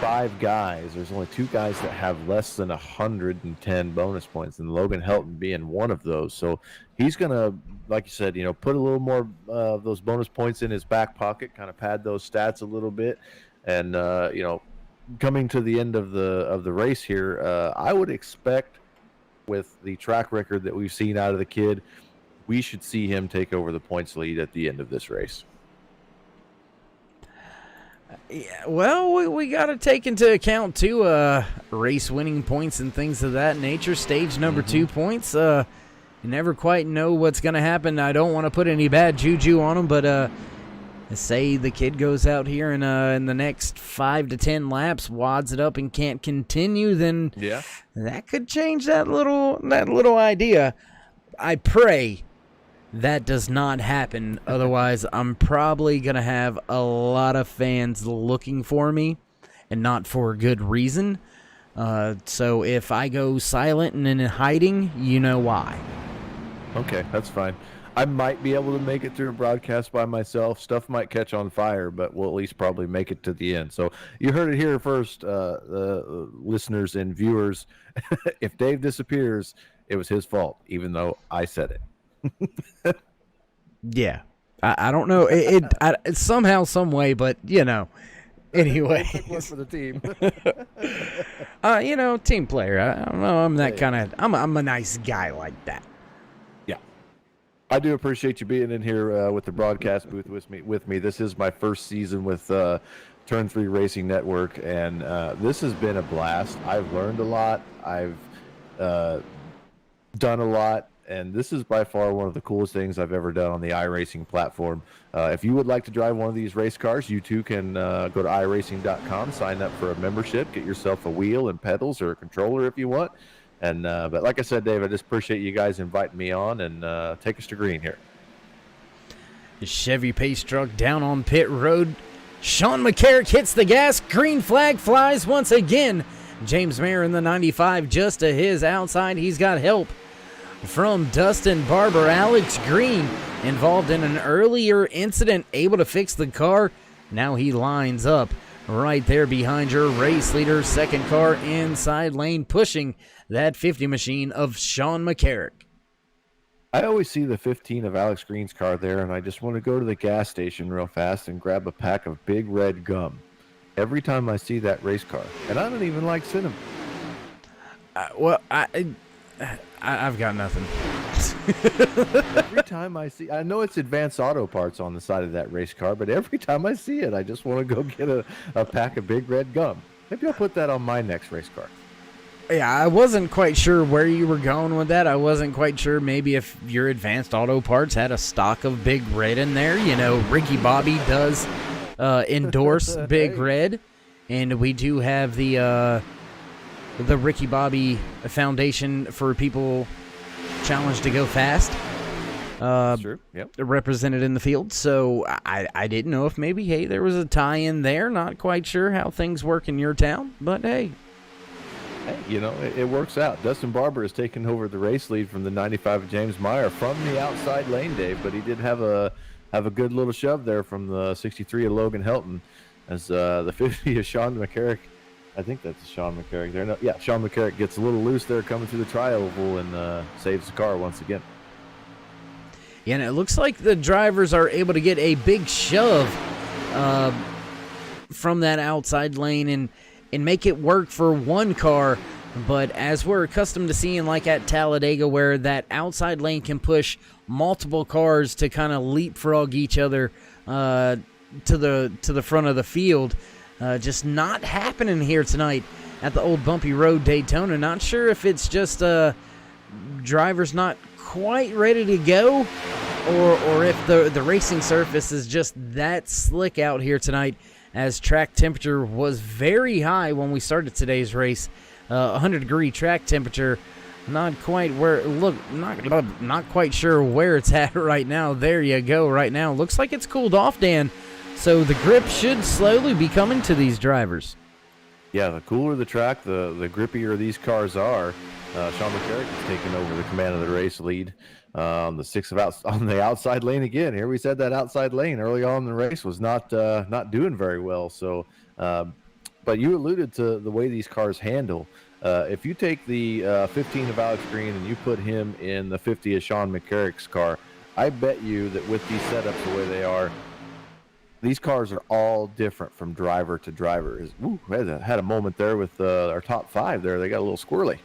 5 guys, there's only 2 guys that have less than 110 bonus points, and Logan Helton being one of those. So he's gonna, like you said, put a little more of those bonus points in his back pocket, kind of pad those stats a little bit, and coming to the end of the race here, I would expect, with the track record that we've seen out of the kid, we should see him take over the points lead at the end of this race. Yeah, well, we got to take into account, too, race winning points and things of that nature. Stage number 2 points. You never quite know what's going to happen. I don't want to put any bad juju on him, but say the kid goes out here in the next 5 to 10 laps, wads it up and can't continue, then Yeah, that could change that little idea. I pray that does not happen. Otherwise, I'm probably going to have a lot of fans looking for me, and not for good reason. So if I go silent and in hiding, you know why. okay, that's fine. I might be able to make it through a broadcast by myself. Stuff might catch on fire, but we'll at least probably make it to the end. So you heard it here first, listeners and viewers. If Dave disappears, it was his fault, even though I said it. Yeah. I don't know. It's somehow, some way, but, anyway. One for the team. Team player. I don't know. I'm that kind of, I'm a nice guy like that. Yeah. I do appreciate you being in here with the broadcast booth with me. This is my first season with Turn 3 Racing Network, and this has been a blast. I've learned a lot. I've done a lot, and this is by far one of the coolest things I've ever done on the iRacing platform. If you would like to drive one of these race cars, you too can go to iRacing.com, sign up for a membership, get yourself a wheel and pedals or a controller if you want. And but like I said, Dave, I just appreciate you guys inviting me on, and take us to green here. The Chevy pace truck down on pit road. Sean McCarrick hits the gas. Green flag flies once again. James Mayer in the 95 just to his outside. He's got help from Dustin Barber. Alex Green involved in an earlier incident, able to fix the car. Now he lines up right there behind your race leader. Second car inside lane, pushing that 50 machine of Sean McCarrick. I always see the 15 of Alex Green's car there, and I just want to go to the gas station real fast and grab a pack of Big Red gum. Every time I see that race car, and I don't even like cinnamon. I've got nothing. Every time I see, I know it's Advanced Auto Parts on the side of that race car, but every time I see it, I just want to go get a pack of Big Red gum. Maybe I'll put that on my next race car. Yeah, I wasn't quite sure where you were going with that. I wasn't quite sure maybe if your Advanced Auto Parts had a stock of Big Red in there. You know, Ricky Bobby does endorse Big Red, and we do have the Ricky Bobby Foundation for People Challenge to Go Fast. True. Yep. Represented in the field. So I didn't know if maybe, hey, there was a tie-in there. Not quite sure how things work in your town, but hey. Hey, you know, it works out. Dustin Barber has taken over the race lead from the 95 of James Meyer from the outside lane, Dave, but he did have a good little shove there from the 63 of Logan Helton as the 50 of Sean McCarrick. I think that's Sean McCarrick there. No, yeah, Sean McCarrick gets a little loose there coming through the tri-oval and saves the car once again. Yeah, and it looks like the drivers are able to get a big shove from that outside lane and make it work for one car. But as we're accustomed to seeing, like at Talladega, where that outside lane can push multiple cars to kind of leapfrog each other to the front of the field, just not happening here tonight at the old bumpy road Daytona. Not sure if it's just drivers not quite ready to go, or if the racing surface is just that slick out here tonight, as track temperature was very high when we started today's race. 100-degree track temperature, not quite sure where it's at right now. There you go. Right now, looks like it's cooled off, Dan. So the grip should slowly be coming to these drivers. Yeah, the cooler the track, the grippier these cars are. Sean McCarrick has taken over the command of the race lead on the outside lane again. Here we said that outside lane early on in the race was not doing very well. So, but you alluded to the way these cars handle. If you take the 15 of Alex Green and you put him in the 50 of Sean McCarrick's car, I bet you that with these setups the way they are, these cars are all different from driver to driver. Had a moment there with our top five there. They got a little squirrely.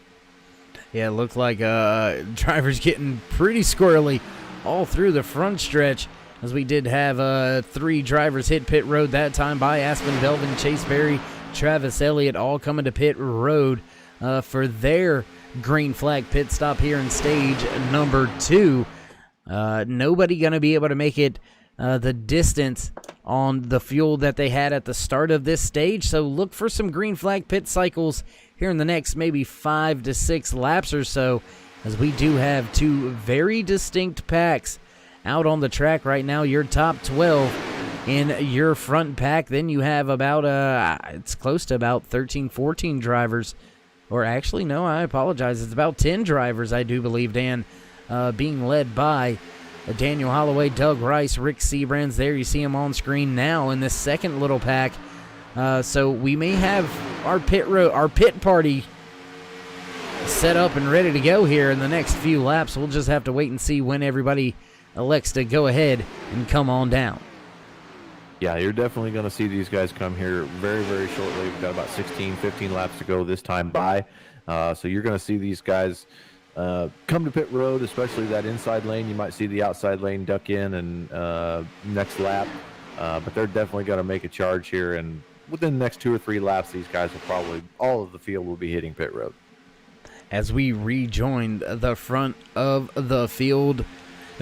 Yeah, it looked like drivers getting pretty squirrely all through the front stretch, as we did have 3 drivers hit pit road that time by Aspen Belvin, Chase Berry, Travis Elliott, all coming to pit road for their green flag pit stop here in stage number 2. Nobody going to be able to make it the distance on the fuel that they had at the start of this stage, so look for some green flag pit cycles here in the next maybe 5 to 6 laps or so, as we do have 2 very distinct packs out on the track right now. Your top 12 in your front pack. Then you have about, it's close to about 13, 14 drivers. Or actually, no, I apologize. It's about 10 drivers, I do believe, Dan, being led by Daniel Holloway, Doug Rice, Rick Seabrands. There you see him on screen now in this second little pack. So we may have our pit party set up and ready to go here in the next few laps. We'll just have to wait and see when everybody elects to go ahead and come on down. Yeah, you're definitely going to see these guys come here very, very shortly. We've got about 16, 15 laps to go this time by. So you're going to see these guys come to pit road, especially that inside lane. You might see the outside lane duck in and next lap. But they're definitely going to make a charge here. And within the next 2 or 3 laps, these guys will probably, all of the field will be hitting pit road. as we rejoin the front of the field.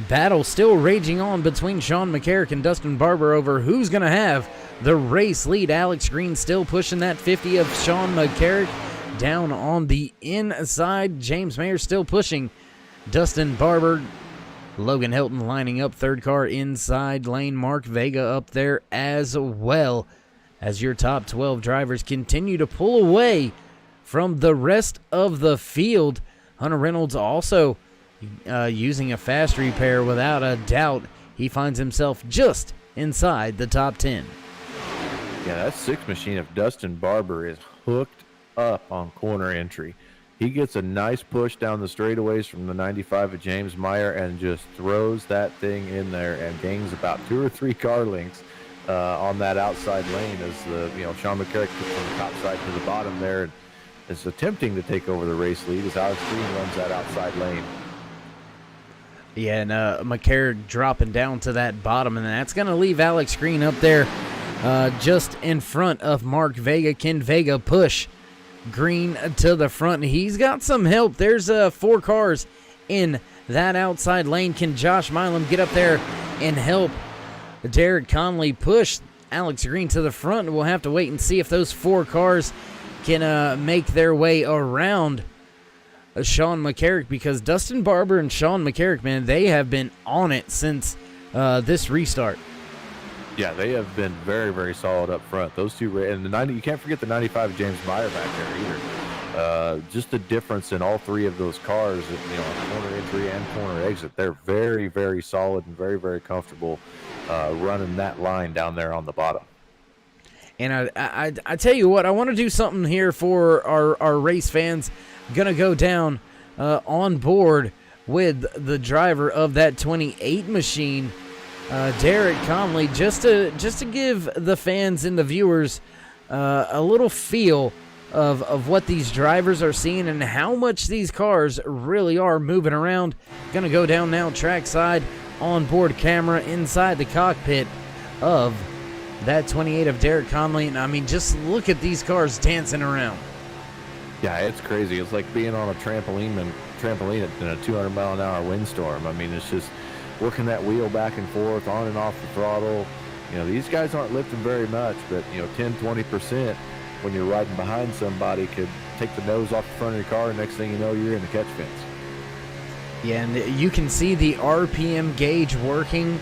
Battle still raging on between Sean McCarrick and Dustin Barber over who's going to have the race lead. Alex Green still pushing that 50 of Sean McCarrick down on the inside. James Mayer still pushing Dustin Barber. Logan Hilton lining up third car inside lane. Mark Vega up there as well, as your top 12 drivers continue to pull away from the rest of the field. Hunter Reynolds also using a fast repair without a doubt. He finds himself just inside the top 10. Yeah, that 6 machine of Dustin Barber is hooked up on corner entry. He gets a nice push down the straightaways from the 95 of James Meyer and just throws that thing in there and gains about 2 or 3 car lengths on that outside lane as Sean McCarrick gets from the top side to the bottom there and is attempting to take over the race lead as Alex Green runs that outside lane. Yeah, and McCarrick dropping down to that bottom, and that's going to leave Alex Green up there just in front of Mark Vega. Can Vega push Green to the front? He's got some help. There's 4 cars in that outside lane. Can Josh Milam get up there and help Derek Conley push Alex Green to the front? We'll have to wait and see if those 4 cars can make their way around Sean McCarrick, because Dustin Barber and Sean McCarrick, man, they have been on it since this restart. Yeah, they have been very, very solid up front. Those two, and the 90, you can't forget the 95 James Meyer back there either. Just the difference in all 3 of those cars, corner entry and corner exit. They're very, very solid and very, very comfortable running that line down there on the bottom. And I tell you what, I want to do something here for our race fans. Gonna go down on board with the driver of that 28 machine, Derek Conley, just to give the fans and the viewers a little feel of what these drivers are seeing and how much these cars really are moving around. Gonna go down now trackside, on board camera inside the cockpit of that 28 of Derek Conley, and I mean, just look at these cars dancing around. Yeah, it's crazy. It's like being on a trampoline in a 200-mile-an-hour windstorm. I mean, it's just working that wheel back and forth, on and off the throttle. These guys aren't lifting very much, but 10, 20% when you're riding behind somebody could take the nose off the front of your car, and next thing you know, you're in the catch fence. Yeah, and you can see the RPM gauge working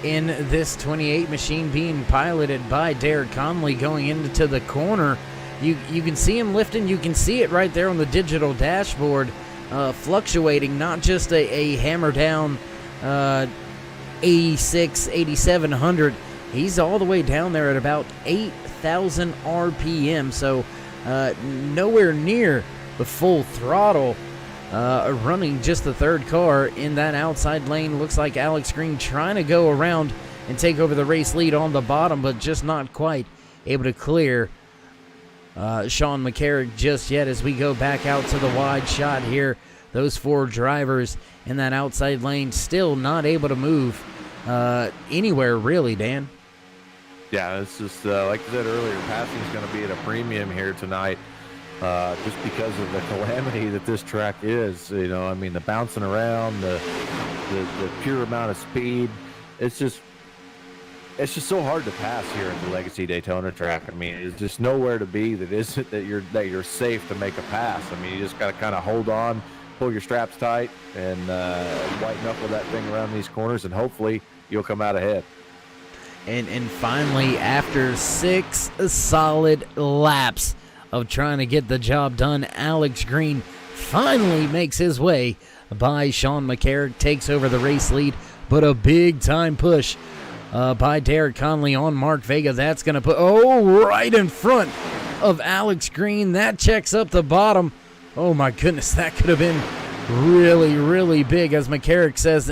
in this 28 machine being piloted by Derek Conley going into the corner. You can see him lifting. You can see it right there on the digital dashboard, fluctuating, not just a hammer down 86, 8700. He's all the way down there at about 8,000 RPM, so nowhere near the full throttle. Running just the 3rd car in that outside lane. Looks like Alex Green trying to go around and take over the race lead on the bottom, but just not quite able to clear Sean McCarrick just yet. As we go back out to the wide shot here, those 4 drivers in that outside lane still not able to move anywhere really, Dan. Yeah, it's just like I said earlier, passing is going to be at a premium here tonight, just because of the calamity that this track is. The bouncing around, the pure amount of speed. It's just so hard to pass here at the Legacy Daytona track. I mean, there's just nowhere to be that you're safe to make a pass. I mean, you just got to kind of hold on, pull your straps tight, and white knuckle that thing around these corners, and hopefully you'll come out ahead. And finally, after 6 solid laps of trying to get the job done, Alex Green finally makes his way by Sean McCarrick, takes over the race lead, but a big-time push by Derek Conley on Mark Vega. That's going to put, right in front of Alex Green. That checks up the bottom. Oh, my goodness, that could have been really, really big, as McCarrick says,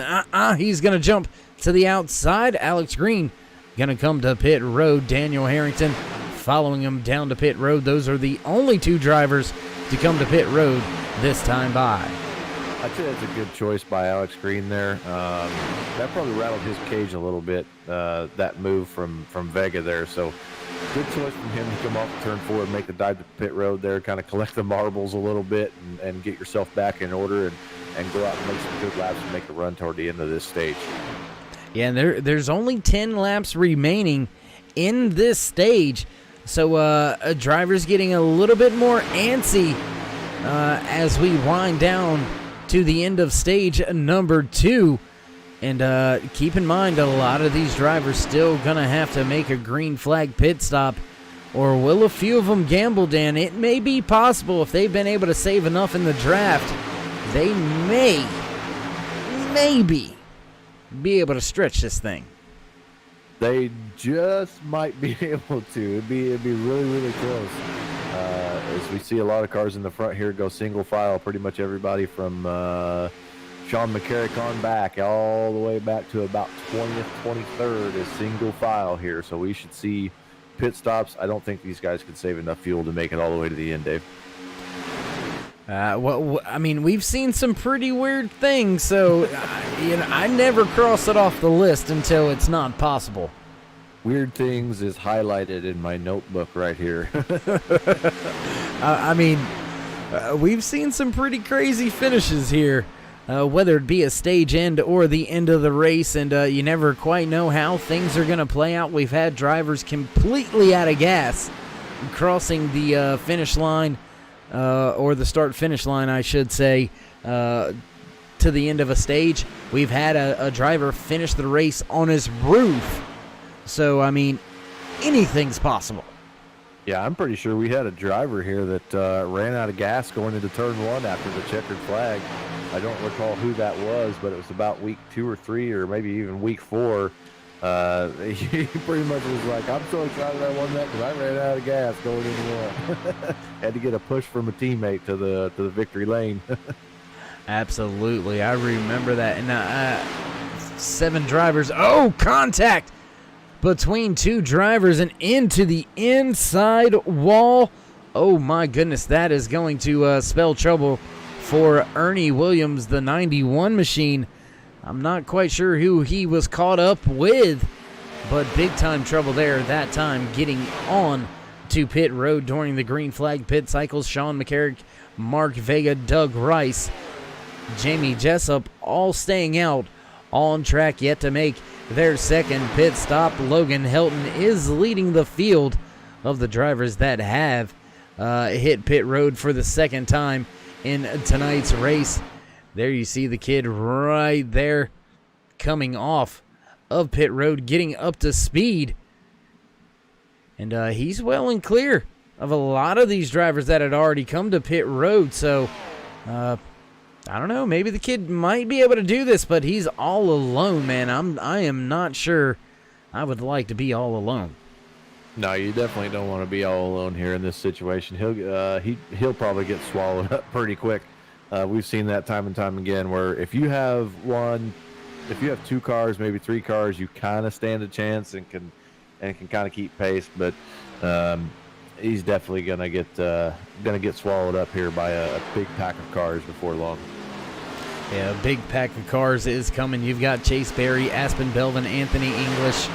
he's going to jump to the outside. Alex Green going to come to pit road. Daniel Harrington following him down to pit road. Those are the only 2 drivers to come to pit road this time by. I'd say that's a good choice by Alex Green there. That probably rattled his cage a little bit, that move from Vega there. So good choice from him to come off the turn 4 and make the dive to pit road there, kind of collect the marbles a little bit and get yourself back in order and go out and make some good laps and make a run toward the end of this stage. Yeah, and there's only 10 laps remaining in this stage, so a driver's getting a little bit more antsy as we wind down to the end of stage number 2. And keep in mind, a lot of these drivers still going to have to make a green flag pit stop. Or will a few of them gamble, Dan? It may be possible if they've been able to save enough in the draft, they maybe be able to stretch this thing. They just might be able to. It'd be really, really close. As we see a lot of cars in the front here go single file, pretty much everybody from Sean McCarrick on back, all the way back to about 20th, 23rd is single file here. So we should see pit stops. I don't think these guys could save enough fuel to make it all the way to the end, Dave. Well, I mean, we've seen some pretty weird things, so I never cross it off the list until it's not possible. Weird things is highlighted in my notebook right here. We've seen some pretty crazy finishes here, whether it be a stage end or the end of the race, and you never quite know how things are going to play out. We've had drivers completely out of gas crossing the finish line, or the start-finish line, I should say, to the end of a stage. We've had a driver finish the race on his roof. So, I mean, anything's possible. Yeah, I'm pretty sure we had a driver here that ran out of gas going into turn 1 after the checkered flag. I don't recall who that was, but it was about week 2 or 3 or maybe even week 4. He pretty much was like, I'm so excited I won that because I ran out of gas going into one. Had to get a push from a teammate to the victory lane. Absolutely. I remember that. And 7 drivers. Oh, contact between 2 drivers and into the inside wall. Oh, my goodness. That is going to spell trouble for Ernie Williams, the 91 machine. I'm not quite sure who he was caught up with, but big-time trouble there that time getting on to pit road during the green flag pit cycles. Sean McCarrick, Mark Vega, Doug Rice, Jamie Jessup all staying out on track, yet to make their second pit stop. Logan Helton is leading the field of the drivers that have hit pit road for the second time in tonight's race. There you see the kid right there coming off of pit road, getting up to speed. And he's well and clear of a lot of these drivers that had already come to pit road. So, I don't know, maybe the kid might be able to do this, but he's all alone, man. I am not sure I would like to be all alone. No, you definitely don't want to be all alone here in this situation. He'll probably get swallowed up pretty quick. We've seen that time and time again where if you have 2 cars, maybe 3 cars, you kind of stand a chance and can kind of keep pace. But he's definitely gonna get swallowed up here by a big pack of cars before long. Yeah, a big pack of cars is coming. You've got Chase Berry, Aspen Belvin, Anthony English,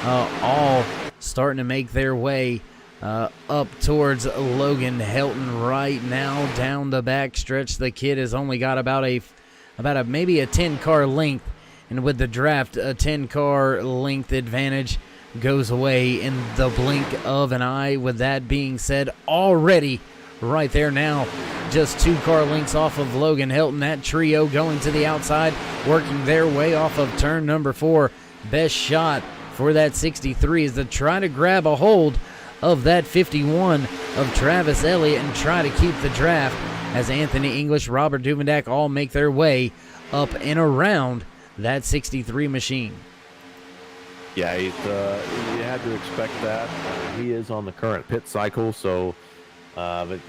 all starting to make their way up towards Logan Helton right now down the back stretch. The kid has only got about a maybe a 10-car length, and with the draft, a 10-car length advantage goes away in the blink of an eye. With that being said, already right there now, just 2-car lengths off of Logan Helton. That trio going to the outside, working their way off of turn number 4. Best shot for that 63 is to try to grab a hold of that 51 of Travis Elliott and try to keep the draft as Anthony English, Robert Duvendak all make their way up and around that 63 machine. Yeah, you had to expect that. He is on the current pit cycle, so but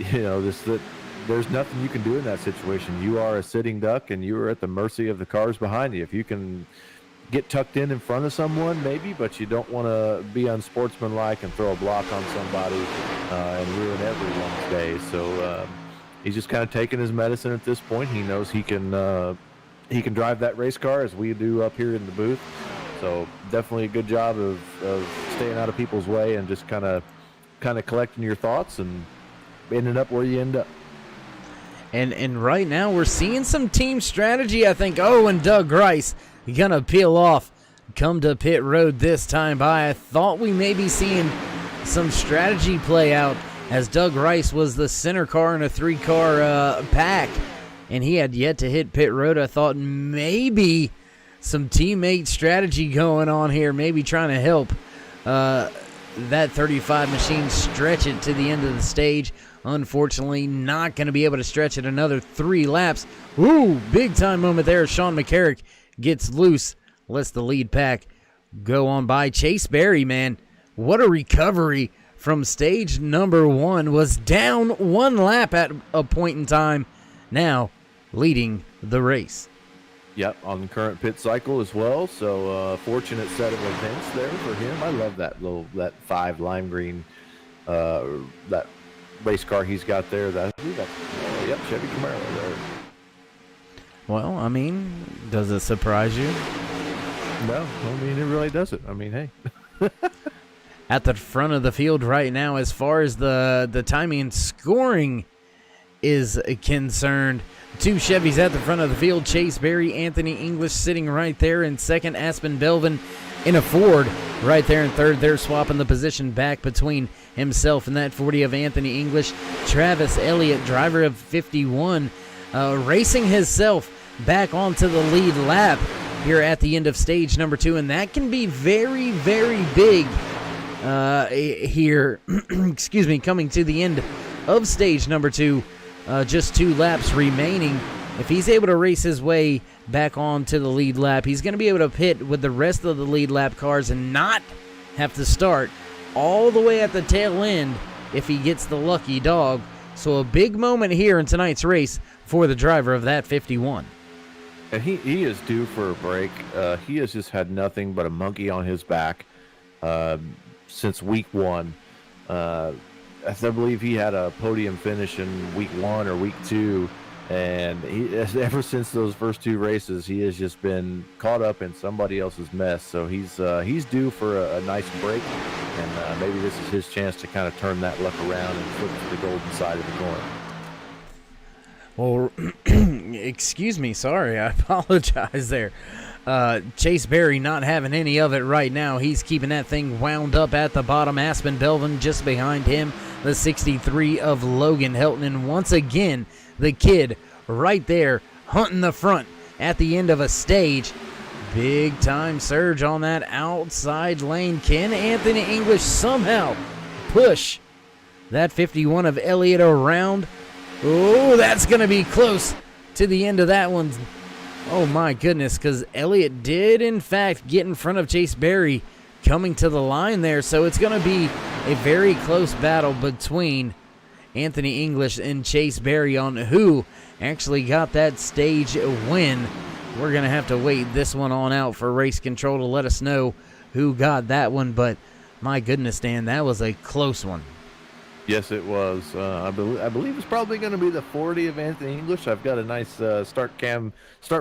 there's nothing you can do in that situation. You are a sitting duck, and you are at the mercy of the cars behind you. If you can get tucked in front of someone, maybe, but you don't want to be unsportsmanlike and throw a block on somebody and ruin everyone's day. So he's just kind of taking his medicine at this point. He knows he can drive that race car as we do up here in the booth. So definitely a good job of staying out of people's way and just kind of kind of collecting your thoughts and ending up where you end up. And right now we're seeing some team strategy, I think. Oh, and Doug Rice gonna peel off, come to pit road this time by. I thought we may be seeing some strategy play out as Doug Rice was the center car in a 3-car pack, and he had yet to hit pit road. I thought maybe some teammate strategy going on here, maybe trying to help that 35 machine stretch it to the end of the stage. Unfortunately, not going to be able to stretch it another 3 laps. Ooh, big time moment there. Sean McCarrick gets loose, lets the lead pack go on by. Chase Berry, man, what a recovery from stage number 1. Was down 1 lap at a point in time, now leading the race. Yep, on the current pit cycle as well. So fortunate set of events there for him. I love that 5 lime green, that race car he's got there. Yep, Chevy Camaro there. Well, I mean, does it surprise you? No, I mean, it really doesn't. I mean, hey. At the front of the field right now, as far as the timing and scoring is concerned, 2 Chevys at the front of the field. Chase Berry, Anthony English sitting right there in second. Aspen Belvin in a Ford right there in third. They're swapping the position back between himself and that 40 of Anthony English. Travis Elliott, driver of 51, racing himself back onto the lead lap here at the end of stage number 2, and that can be very, very big here. Excuse me, coming to the end of stage number 2. Just 2 laps remaining. If he's able to race his way back onto the lead lap, he's going to be able to pit with the rest of the lead lap cars and not have to start all the way at the tail end if he gets the lucky dog. So a big moment here in tonight's race for the driver of that 51. And he is due for a break. He has just had nothing but a monkey on his back since week 1. I believe he had a podium finish in week 1 or week 2, and ever since those first 2 races, he has just been caught up in somebody else's mess. So he's due for a nice break, and maybe this is his chance to kind of turn that luck around and flip to the golden side of the coin. Well, excuse me, sorry, I apologize there. Chase Berry not having any of it right now. He's keeping that thing wound up at the bottom. Aspen Belvin just behind him, the 63 of Logan Helton. And once again, the kid right there hunting the front at the end of a stage. Big time surge on that outside lane. Can Anthony English somehow push that 51 of Elliott around? Oh, that's going to be close to the end of that one. Oh my goodness, because Elliott did in fact get in front of Chase Berry coming to the line there. So it's going to be a very close battle between Anthony English and Chase Berry on who actually got that stage win. We're going to have to wait this one on out for race control to let us know who got that one. But my goodness, Dan, that was a close one. Yes, it was. I believe it's probably going to be the 40 of Anthony English. I've got a nice start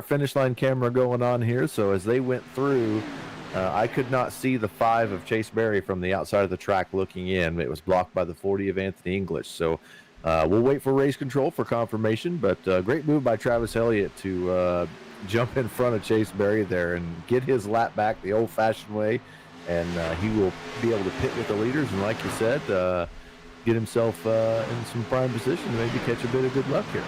finish line camera going on here. So as they went through, I could not see the 5 of Chase Berry from the outside of the track looking in. It was blocked by the 40 of Anthony English. So we'll wait for race control for confirmation. But great move by Travis Elliott to jump in front of Chase Berry there and get his lap back the old-fashioned way. And he will be able to pit with the leaders. And like you said, get himself in some prime position to maybe catch a bit of good luck here.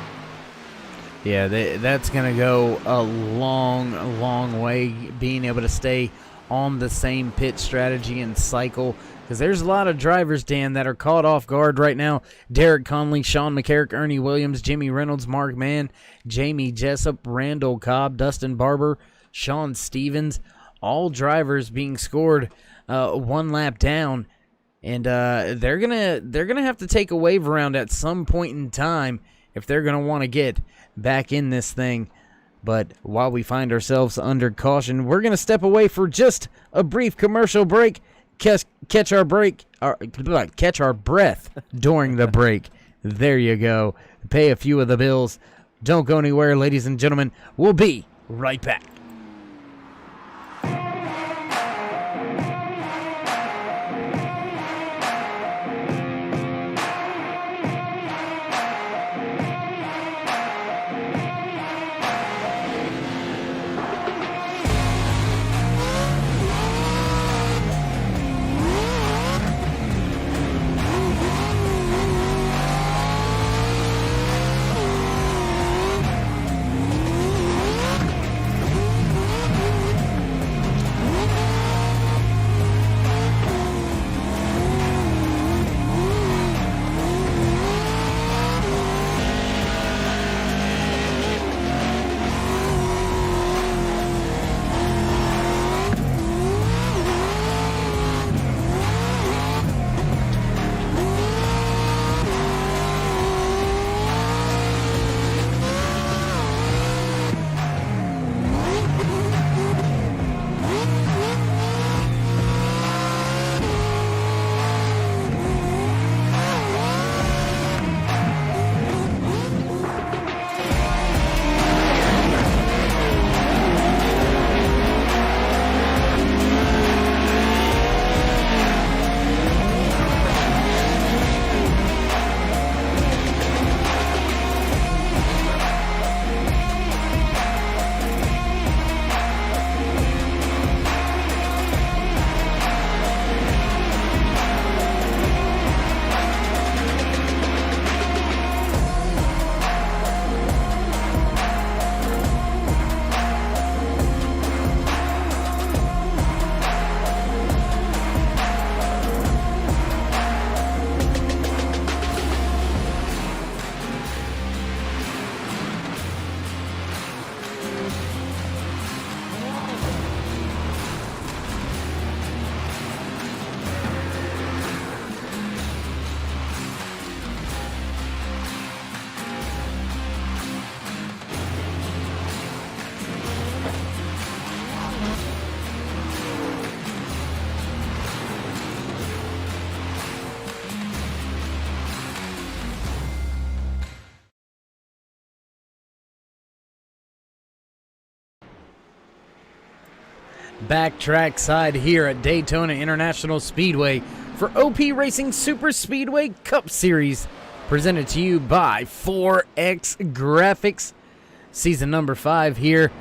Yeah, that's going to go a long, long way, being able to stay on the same pit strategy and cycle, because there's a lot of drivers, Dan, that are caught off guard right now. Derek Conley, Sean McCarrick, Ernie Williams, Jimmy Reynolds, Mark Mann, Jamie Jessup, Randall Cobb, Dustin Barber, Sean Stevens, all drivers being scored 1 lap down. And they're gonna have to take a wave around at some point in time if they're gonna want to get back in this thing. But while we find ourselves under caution, we're gonna step away for just a brief commercial break. Catch our breath during the break. There you go. Pay a few of the bills. Don't go anywhere, ladies and gentlemen. We'll be right back. back track side here at Daytona International Speedway for OP Racing Super Speedway Cup Series, presented to you by 4X Graphics. Season number 5 here,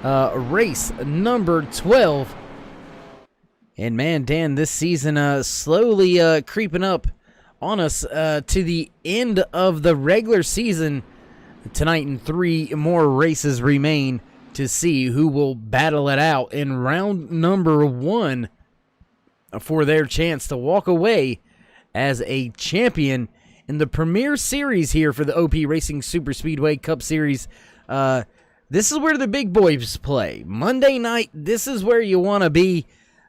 race number 12. And man, Dan, this season slowly creeping up on us to the end of the regular season tonight, and 3 more races remain to see who will battle it out in round number 1 for their chance to walk away as a champion in the Premier Series here for the OP Racing Super Speedway Cup Series. This is where the big boys play. Monday night, this is where you want to be.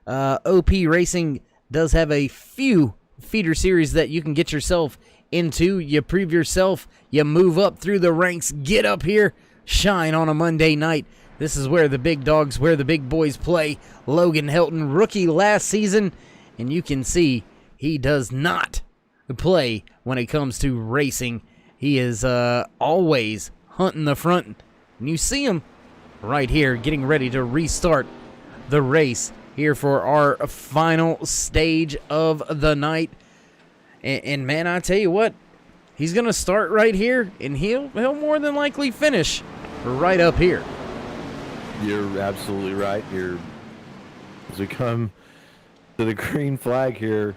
OP Racing does have a few feeder series that you can get yourself into. You prove yourself, you move up through the ranks, get up here, shine on a Monday night. This is where the big dogs, where the big boys play. Logan Helton, rookie last season, and you can see he does not play when it comes to racing. He is always hunting the front, and you see him right here getting ready to restart the race here for our final stage of the night. And man, I tell you what, he's going to start right here, and he'll more than likely finish right up here. You're absolutely right. As we come to the green flag here,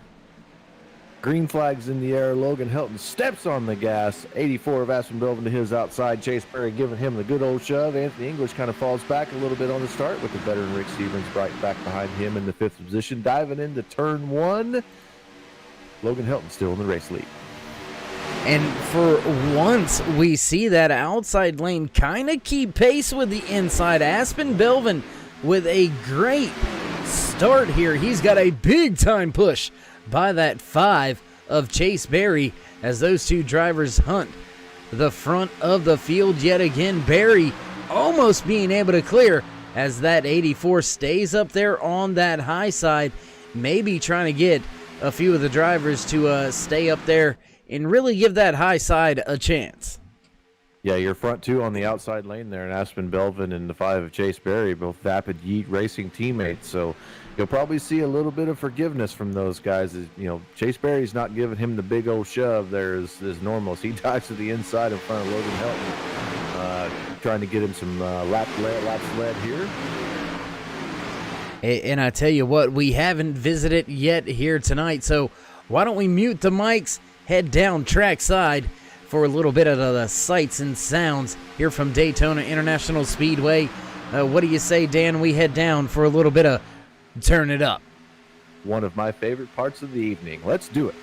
green flag's in the air. Logan Helton steps on the gas. 84 of Aspen Belvin to his outside. Chase Berry giving him the good old shove. Anthony English kind of falls back a little bit on the start, with the veteran Rick Stevens right back behind him in the 5th position. Diving into turn 1. Logan Helton still in the race lead. And for once, we see that outside lane kind of keep pace with the inside. Aspen Belvin with a great start here. He's got a big-time push by that 5 of Chase Berry as those two drivers hunt the front of the field yet again. Berry almost being able to clear as that 84 stays up there on that high side, maybe trying to get a few of the drivers to stay up there and really give that high side a chance. Yeah, your front 2 on the outside lane there, and Aspen Belvin and the 5 of Chase Berry, both Vapid Yeet Racing teammates. So you'll probably see a little bit of forgiveness from those guys. Chase Berry's not giving him the big old shove there as normal. He dives to the inside in front of Logan Helton, trying to get him some laps led here. And I tell you what, we haven't visited yet here tonight, so why don't we mute the mics, head down trackside for a little bit of the sights and sounds here from Daytona International Speedway. What do you say, Dan? We head down for a little bit of turn it up. One of my favorite parts of the evening. Let's do it.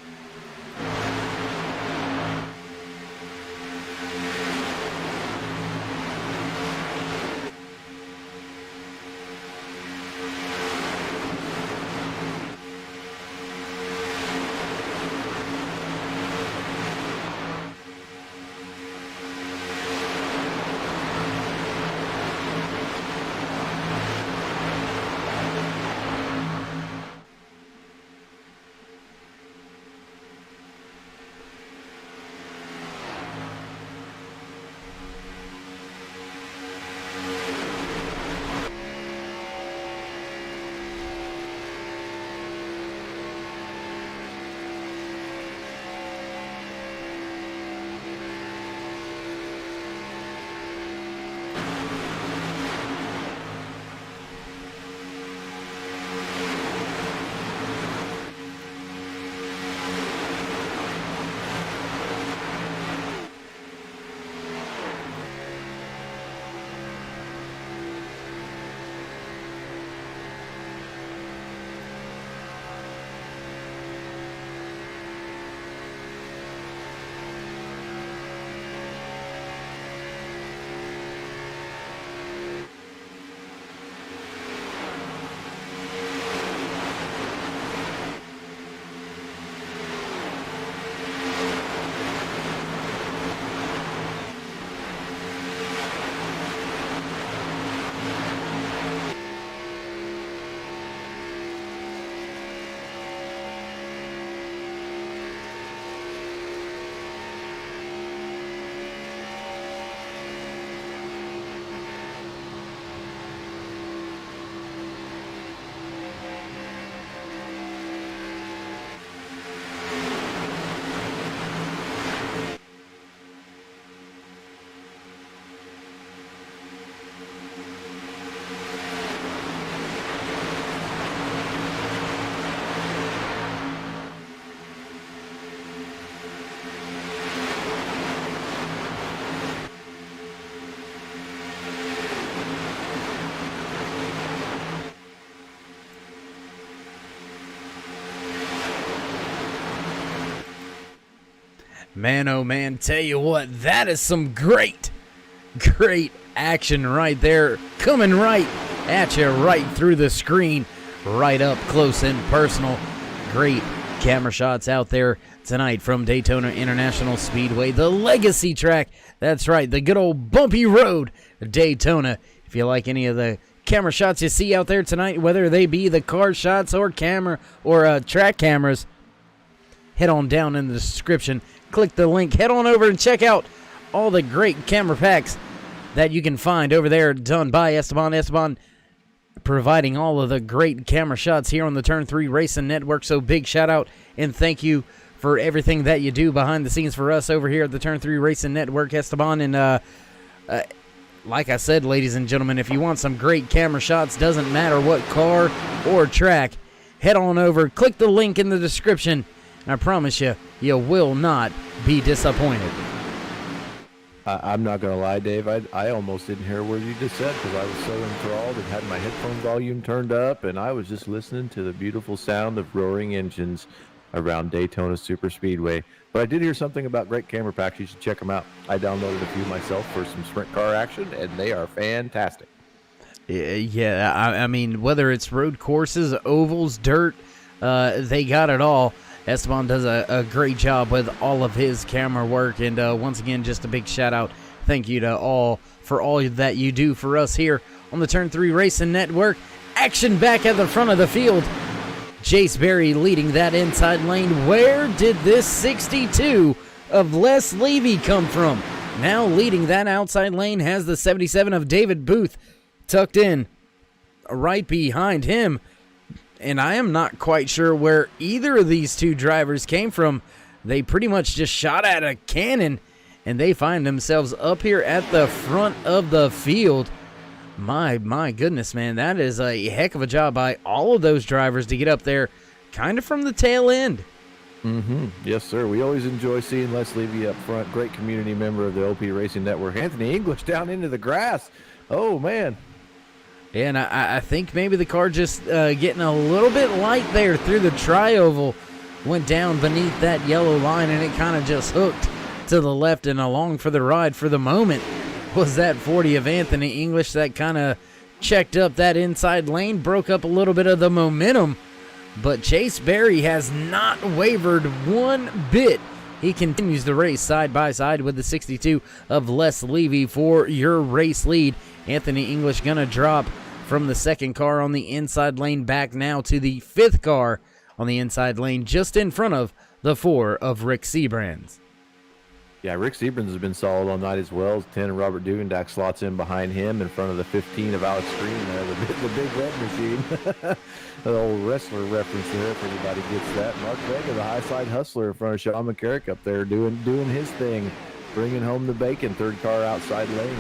Man, oh man, tell you what, that is some great action right there. Coming right at you, right through the screen, right up close and personal. Great camera shots out there tonight from Daytona International Speedway, the legacy track. That's right, the good old bumpy road, Daytona. If you like any of the camera shots you see out there tonight, whether they be the car shots or camera or track cameras, head on down in the description. Click the link. Head on over and check out all the great camera packs that you can find over there done by Esteban. Esteban providing all of the great camera shots here on the Turn 3 Racing Network. So big shout out and thank you for everything that you do behind the scenes for us over here at the Turn 3 Racing Network, Esteban. And like I said, ladies and gentlemen, if you want some great camera shots, doesn't matter what car or track, head on over, click the link in the description, and I promise you, you will not be disappointed. I'm not going to lie, Dave. I almost didn't hear a word you just said because I was so enthralled and had my headphone volume turned up, and I was just listening to the beautiful sound of roaring engines around Daytona Superspeedway. But I did hear something about great camera packs. You should check them out. I downloaded a few myself for some sprint car action, and they are fantastic. Yeah, I mean, whether it's road courses, ovals, dirt, they got it all. Esteban does a great job with all of his camera work, and once again, just a big shout out. Thank you to all for all that you do for us here on the Turn 3 Racing Network. Action back at the front of the field. Chase Berry leading that inside lane. Where did this 62 of Les Levy come from? Now leading that outside lane has the 77 of David Booth tucked in right behind him. And I am not quite sure where either of these two drivers came from. They pretty much just shot at a cannon, and they find themselves up here at the front of the field. My goodness, man, that is a heck of a job by all of those drivers to get up there kind of from the tail end. Mm-hmm. Yes, sir. We always enjoy seeing Les Levy up front. Great community member of the OP Racing Network. Anthony English down into the grass. Oh, man. And I think maybe the car just getting a little bit light there through the tri-oval, went down beneath that yellow line, and it kind of just hooked to the left and along for the ride for the moment. Was that 40 of Anthony English that kind of checked up that inside lane, broke up a little bit of the momentum, but Chase Berry has not wavered one bit. He continues the race side by side with the 62 of Les Levy for your race lead. Anthony English gonna drop from the second car on the inside lane back now to the fifth car on the inside lane, just in front of the 4 of Rick Sebrands. Yeah, Rick Sebrands has been solid all night as well. 10 of Robert Dugendak slots in behind him in front of the 15 of Alex Green there, the big red machine. The old wrestler reference there, if anybody gets that. Mark Vega, the high side hustler in front of Sean McCarrick up there doing his thing, bringing home the bacon. Third car outside lane.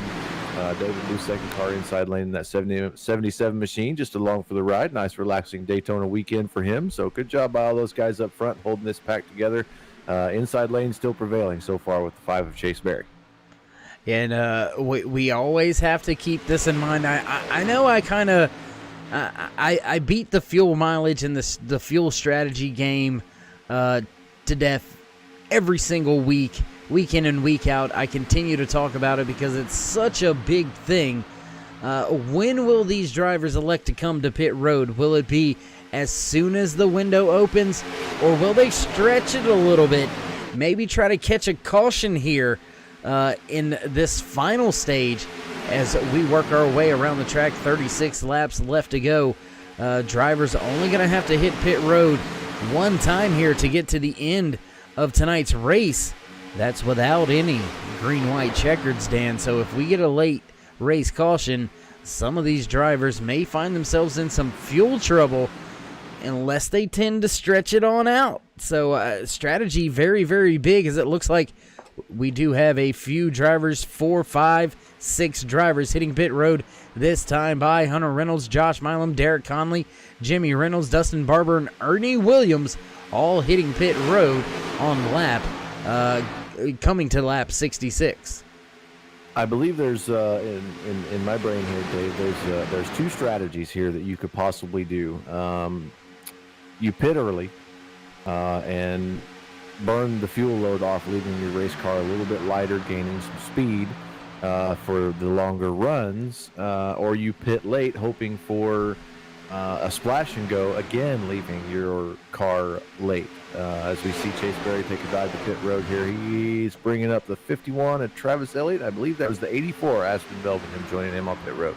David Booth, second car inside lane in that 77 machine, just along for the ride. Nice, relaxing Daytona weekend for him. So good job by all those guys up front holding this pack together. Inside lane still prevailing so far with the 5 of Chase Berry. And we always have to keep this in mind. I know I kind of I beat the fuel mileage and the fuel strategy game to death every single week. Week in and week out, I continue to talk about it because it's such a big thing. When will these drivers elect to come to pit road? Will it be as soon as the window opens, or will they stretch it a little bit? Maybe try to catch a caution here in this final stage as we work our way around the track. 36 laps left to go. Drivers only going to have to hit pit road one time here to get to the end of tonight's race. That's without any green-white checkers, Dan. So if we get a late race caution, some of these drivers may find themselves in some fuel trouble unless they tend to stretch it on out. So strategy very, very big, as it looks like we do have a few drivers, 4, 5, 6 drivers hitting pit road this time by Hunter Reynolds, Josh Milam, Derek Conley, Jimmy Reynolds, Dustin Barber, and Ernie Williams, all hitting pit road on coming to lap 66. I believe there's in my brain here, Dave. There's 2 strategies here that you could possibly do. You pit early, and burn the fuel load off, leaving your race car a little bit lighter, gaining some speed for the longer runs, or you pit late hoping for a splash and go, again leaving your car late. As we see Chase Berry take a dive to pit road here, he's bringing up the 51 at Travis Elliott. I believe that was the 84 Aspen Belvin, him joining him on pit road.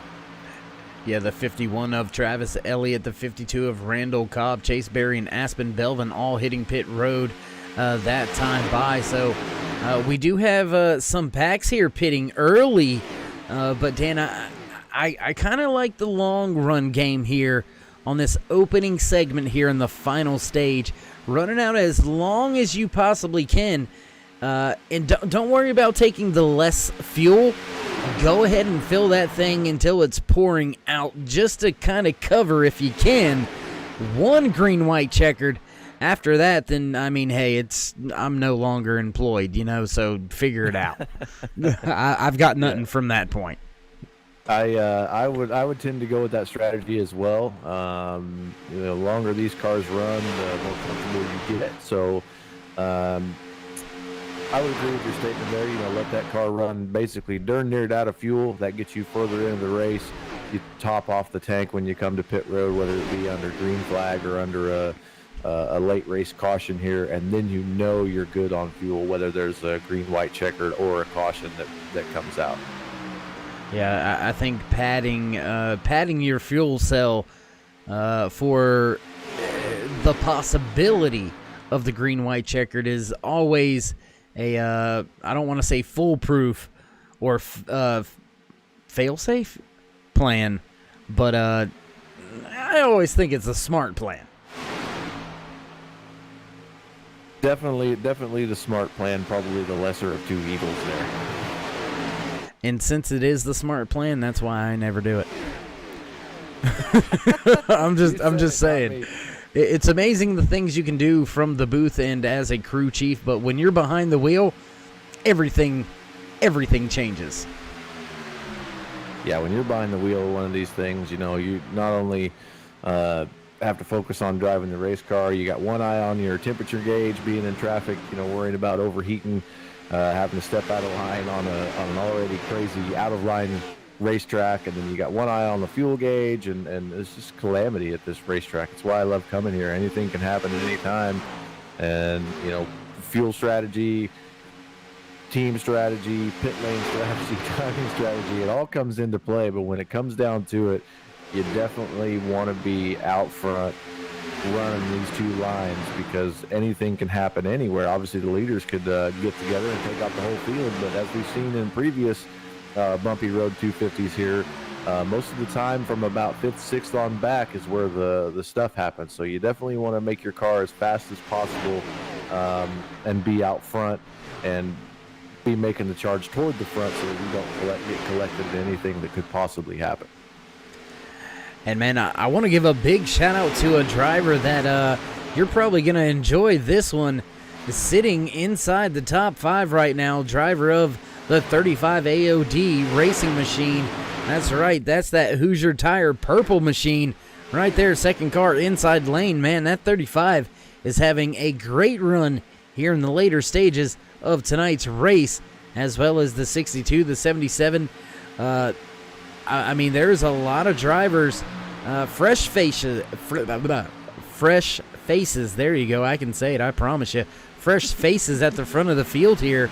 Yeah, the 51 of Travis Elliott, the 52 of Randall Cobb, Chase Berry, and Aspen Belvin all hitting pit road that time by. So we do have some packs here pitting early, but Dan, I kind of like the long run game here on this opening segment here in the final stage. Running out as long as you possibly can. And don't worry about taking the less fuel. Go ahead and fill that thing until it's pouring out, just to kind of cover, if you can, one green-white checkered. After that, then, I mean, hey, I'm no longer employed, so figure it out. I've got nothing from that point. I would tend to go with that strategy as well. The longer these cars run, the more comfortable you get. So I would agree with your statement there. Let that car run basically darn near out of fuel. That gets you further into the race. You top off the tank when you come to pit road, whether it be under green flag or under a late race caution here, and then you're good on fuel, whether there's a green-white checkered or a caution that comes out. Yeah, I think padding your fuel cell for the possibility of the green-white checkered is always a I don't want to say foolproof or fail-safe plan, but I always think it's a smart plan. Definitely the smart plan, probably the lesser of two evils there. And since it is the smart plan, that's why I never do it. I'm just saying. It's amazing the things you can do from the booth and as a crew chief, but when you're behind the wheel, everything changes. Yeah, when you're behind the wheel of one of these things, you not only have to focus on driving the race car, you got one eye on your temperature gauge, being in traffic, worrying about overheating, having to step out of line on an already crazy out of line racetrack, and then you got one eye on the fuel gauge, and it's just calamity at this racetrack. It's why I love coming here. Anything can happen at any time, and fuel strategy, team strategy, pit lane strategy, driving strategy, it all comes into play. But when it comes down to it, you definitely want to be out front running these two lines, because anything can happen anywhere. Obviously the leaders could get together and take out the whole field, but as we've seen in previous bumpy road 250s here, most of the time from about 5th, 6th on back is where the stuff happens. So you definitely want to make your car as fast as possible and be out front and be making the charge toward the front so that you don't get collected in anything that could possibly happen. And man, I want to give a big shout out to a driver that you're probably going to enjoy this one, sitting inside the top 5 right now, driver of the 35 AOD racing machine. That's right, that's that Hoosier Tire purple machine right there, second car inside lane. Man, that 35 is having a great run here in the later stages of tonight's race, as well as the 62, the 77. I mean, there's a lot of drivers, fresh faces. There you go. I can say it. I promise you. Fresh faces at the front of the field here,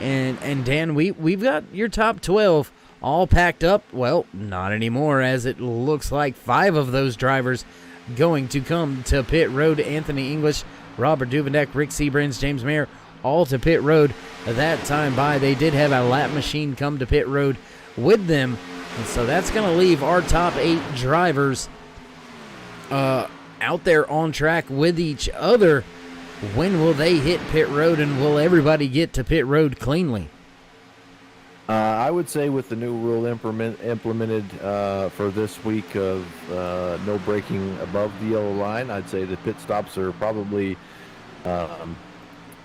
and Dan, we've got your top 12 all packed up. Well, not anymore, as it looks like 5 of those drivers going to come to pit road. Anthony English, Robert Duvendeck, Rick Seabrans, James Mayer, all to pit road that time by. They did have a lap machine come to pit road with them. And so that's going to leave our top 8 drivers out there on track with each other. When will they hit pit road, and will everybody get to pit road cleanly? I would say with the new rule implemented for this week of no braking above the yellow line, I'd say the pit stops are probably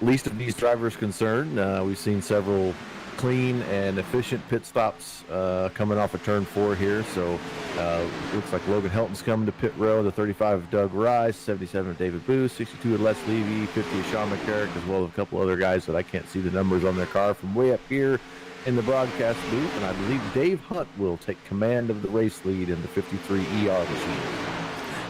least of these drivers concerned. We've seen several clean and efficient pit stops coming off of turn 4 here. So looks like Logan Helton's coming to pit road. The 35 of Doug Rice, 77 of David Booth, 62 of Les Levy, 50 of Sean McCarrick, as well as a couple other guys that I can't see the numbers on their car from way up here in the broadcast booth. And I believe Dave Hunt will take command of the race lead in the 53 ER machine.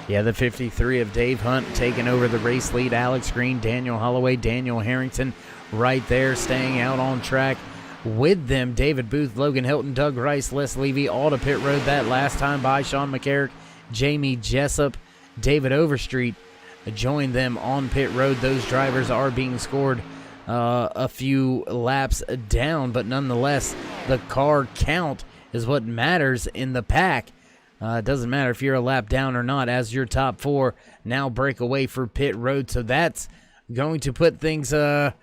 Yeah, the 53 of Dave Hunt taking over the race lead. Alex Green, Daniel Holloway, Daniel Harrington right there staying out on track with them. David Booth, Logan Hilton, Doug Rice, Les Levy, all to pit road that last time by Sean McCarrick, Jamie Jessup, David Overstreet joined them on pit road. Those drivers are being scored a few laps down, but nonetheless, the car count is what matters in the pack. It doesn't matter if you're a lap down or not, as your top 4 now break away for pit road. So that's going to put things, I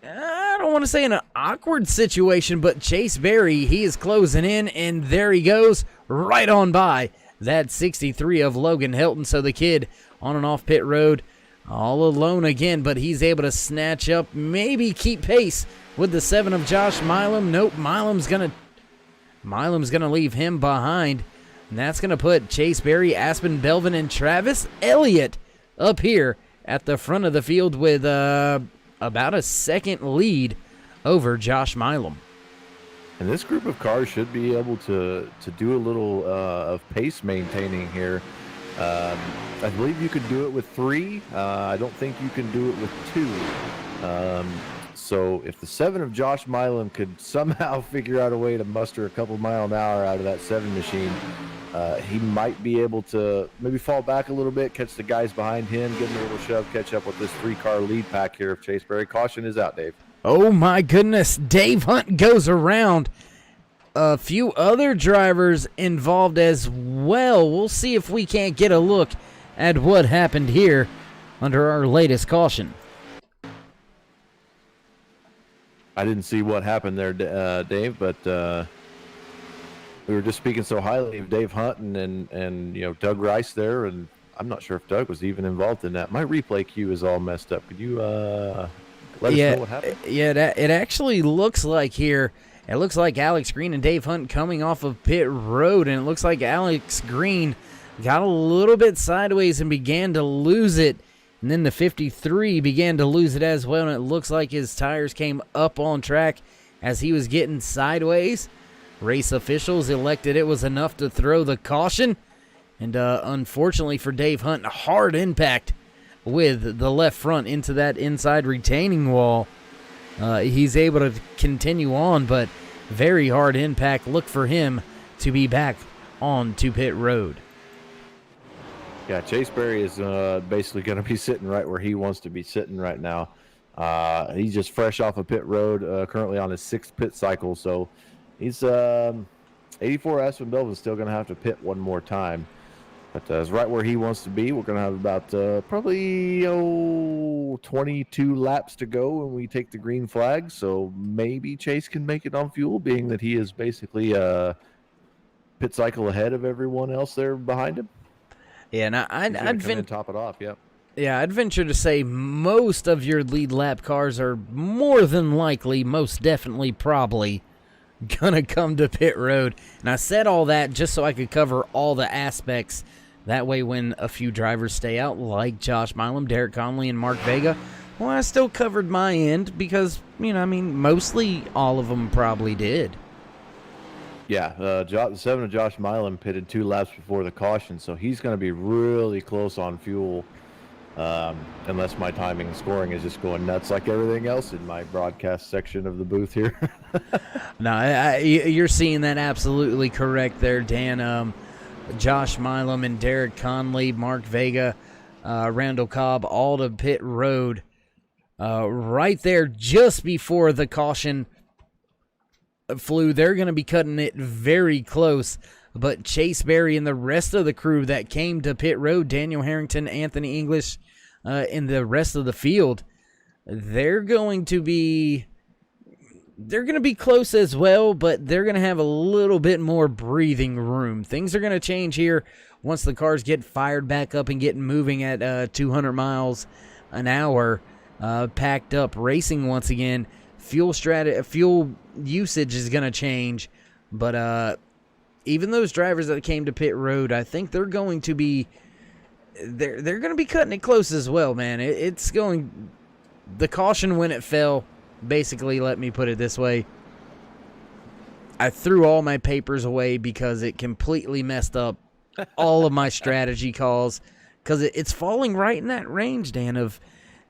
don't want to say in an awkward situation, but Chase Berry, he is closing in, and there he goes, right on by that 63 of Logan Hilton. So the kid on and off pit road, all alone again, but he's able to snatch up, maybe keep pace with the 7 of Josh Milam. Nope, Milam's gonna leave him behind, and that's gonna put Chase Berry, Aspen Belvin, and Travis Elliott up here at the front of the field with about a second lead over Josh Milam. And this group of cars should be able to do a little of pace maintaining here. I believe you could do it with 3. I don't think you can do it with 2. So if the 7 of Josh Milam could somehow figure out a way to muster a couple mile an hour out of that 7 machine, he might be able to maybe fall back a little bit, catch the guys behind him, give him a little shove, catch up with this 3-car lead pack here of Chase Berry. Caution is out, Dave. Oh my goodness, Dave Hunt goes around. A few other drivers involved as well. We'll see if we can't get a look at what happened here under our latest caution. I didn't see what happened there, Dave, but we were just speaking so highly of Dave Hunt and Doug Rice there, and I'm not sure if Doug was even involved in that. My replay queue is all messed up. Could you let us know what happened? Yeah, it actually looks like here, it looks like Alex Green and Dave Hunt coming off of pit road, and it looks like Alex Green got a little bit sideways and began to lose it. And then the 53 began to lose it as well, and it looks like his tires came up on track as he was getting sideways. Race officials elected it was enough to throw the caution, and unfortunately for Dave Hunt, a hard impact with the left front into that inside retaining wall. He's able to continue on, but very hard impact. Look for him to be back on to pit road. Yeah, Chase Berry is basically going to be sitting right where he wants to be sitting right now. He's just fresh off of pit road, currently on his 6th pit cycle. So he's 84 Aspen Belvin still going to have to pit one more time. But it's right where he wants to be. We're going to have about probably 22 laps to go when we take the green flag. So maybe Chase can make it on fuel, being that he is basically pit cycle ahead of everyone else there behind him. Yeah, and I'd top it off. Yep. Yeah, I'd venture to say most of your lead lap cars are more than likely, most definitely, probably gonna come to pit road. And I said all that just so I could cover all the aspects. That way, when a few drivers stay out, like Josh Milam, Derek Conley, and Mark Vega, well, I still covered my end because mostly all of them probably did. Yeah, the 7 of Josh Milam pitted 2 laps before the caution, so he's going to be really close on fuel, unless my timing and scoring is just going nuts like everything else in my broadcast section of the booth here. No, you're seeing that absolutely correct there, Dan. Josh Milam and Derek Conley, Mark Vega, Randall Cobb, all to pit road right there just before the caution flew. They're going to be cutting it very close, but Chase Berry and the rest of the crew that came to pit road, Daniel Harrington, Anthony English, and the rest of the field, they're going to be close as well, but they're going to have a little bit more breathing room. Things are going to change here once the cars get fired back up and get moving at 200 miles an hour, packed up, racing once again. fuel usage is going to change, but even those drivers that came to pit road, I think they're going to be cutting it close as well, man. The caution when it fell, basically, let me put it this way, I threw all my papers away because it completely messed up all of my strategy calls, because it's falling right in that range, Dan, of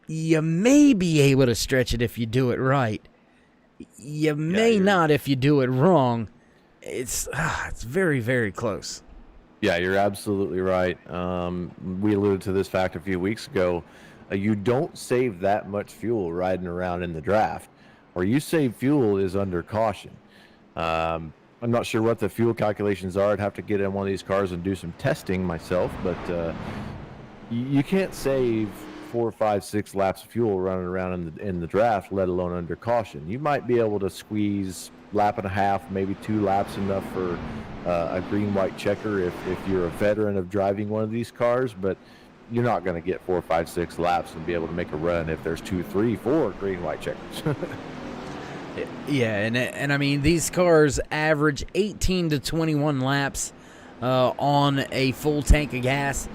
you may be able to stretch it if you do it right. You may not if you do it wrong. It's very, very close. Yeah, you're absolutely right. We alluded to this fact a few weeks ago. You don't save that much fuel riding around in the draft. Where you save fuel is under caution. I'm not sure what the fuel calculations are. I'd have to get in one of these cars and do some testing myself, but you can't save 4, 5, 6 laps of fuel running around in the draft, let alone under caution. You might be able to squeeze lap and a half, maybe 2 laps, enough for a green-white checker if you're a veteran of driving one of these cars, but you're not going to get 4, 5, 6 laps and be able to make a run if there's 2, 3, 4 green-white checkers. Yeah, and I mean, these cars average 18 to 21 laps on a full tank of gas.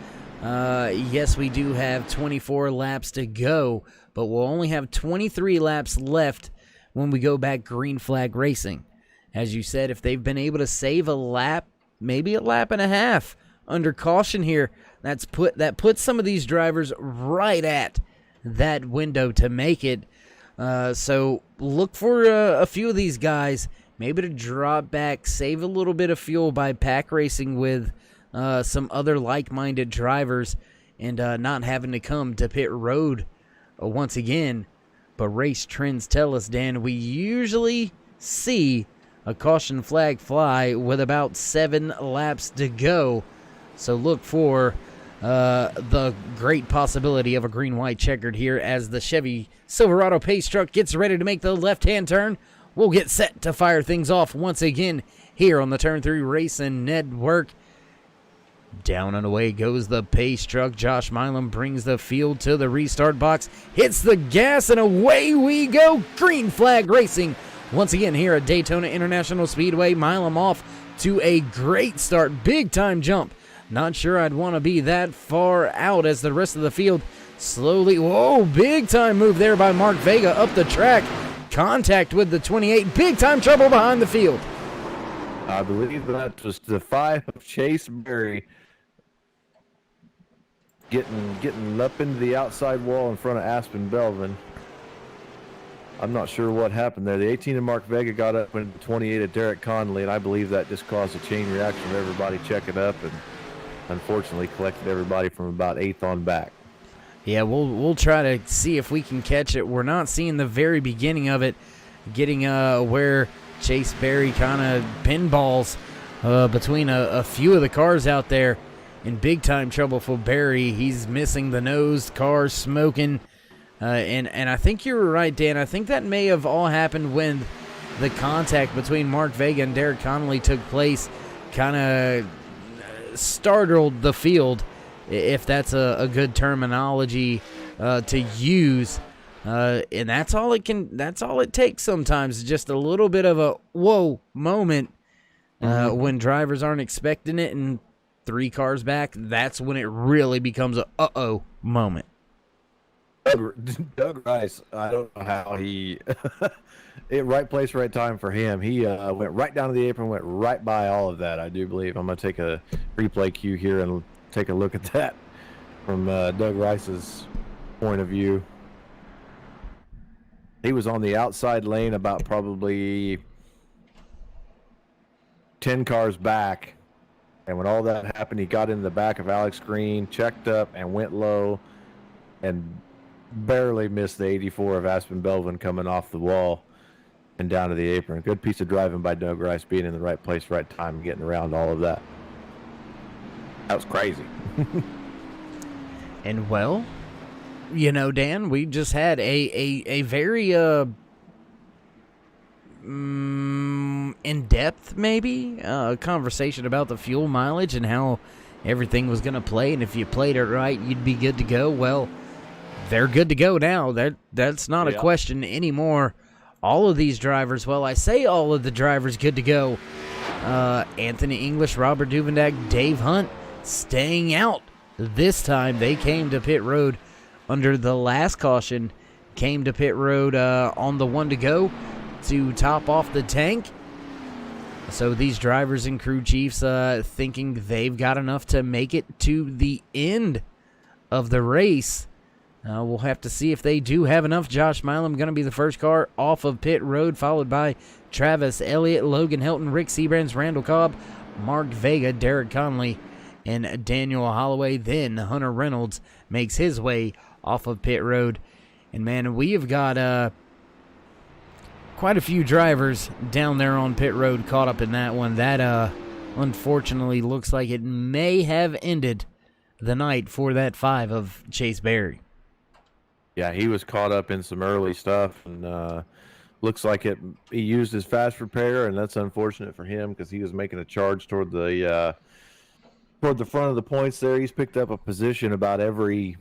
Yes, we do have 24 laps to go, but we'll only have 23 laps left when we go back green flag racing. As you said, if they've been able to save a lap, maybe a lap and a half under caution here, that puts some of these drivers right at that window to make it. So look for a few of these guys maybe to drop back, save a little bit of fuel by pack racing with some other like-minded drivers, and not having to come to pit road once again. But race trends tell us, Dan, we usually see a caution flag fly with about 7 laps to go. So look for the great possibility of a green-white checkered here as the Chevy Silverado pace truck gets ready to make the left-hand turn. We'll get set to fire things off once again here on the Turn 3 Racing Network. Down and away goes the pace truck. Josh Milam brings the field to the restart box, hits the gas, and away we go. Green flag racing once again here at Daytona International Speedway. Milam off to a great start. Big time jump. Not sure I'd want to be that far out as the rest of the field slowly. Whoa, big time move there by Mark Vega up the track. Contact with the 28. Big time trouble behind the field. I believe that was the 5 of Chase Berry getting up into the outside wall in front of Aspen Belvin. I'm not sure what happened there. The 18 of Mark Vega got up when the 28 of Derek Conley, and I believe that just caused a chain reaction of everybody checking up, and unfortunately collected everybody from about 8th on back. Yeah, we'll try to see if we can catch it. We're not seeing the very beginning of it, getting where Chase Berry kind of pinballs between a few of the cars out there. In big time trouble for Berry. He's missing the nose, cars smoking, and I think you were right, Dan. I think that may have all happened when the contact between Mark Vega and Derek Connolly took place. Kind of startled the field, if that's a good terminology to use. And that's all it takes sometimes, just a little bit of a whoa moment when drivers aren't expecting it, and 3 cars back, that's when it really becomes a uh-oh moment. Doug Rice, I don't know how he right place, right time for him. He went right down to the apron, went right by all of that, I do believe. I'm going to take a replay cue here and take a look at that from Doug Rice's point of view. He was on the outside lane about probably 10 cars back. And when all that happened, he got in the back of Alex Green, checked up, and went low, and barely missed the 84 of Aspen Belvin coming off the wall and down to the apron. Good piece of driving by Doug Rice, being in the right place, right time, and getting around all of that. That was crazy. And, well, you know, Dan, we just had a very in-depth, maybe, conversation about the fuel mileage and how everything was going to play, and if you played it right, you'd be good to go. Well, they're good to go now. That's not a question anymore. all of these drivers, well, I say all of the drivers good to go. Anthony English, Robert Duvendag, Dave Hunt staying out. This time they came to pit road under the last caution, came to pit road on the one to go to top off the tank. So these drivers and crew chiefs thinking they've got enough to make it to the end of the race. We'll have to see if they do have enough. Josh Milam going to be the first car off of pit road, followed by Travis Elliott, Logan Helton, Rick Seabrands, Randall Cobb, Mark Vega, Derek Conley, and Daniel Holloway. Then Hunter Reynolds makes his way off of pit road. And, man, we have got quite a few drivers down there on pit road caught up in that one. That, unfortunately, looks like it may have ended the night for that 5 of Chase Berry. Yeah, he was caught up in some early stuff, and looks like he used his fast repair, and that's unfortunate for him because he was making a charge toward the front of the points there. He's picked up a position about every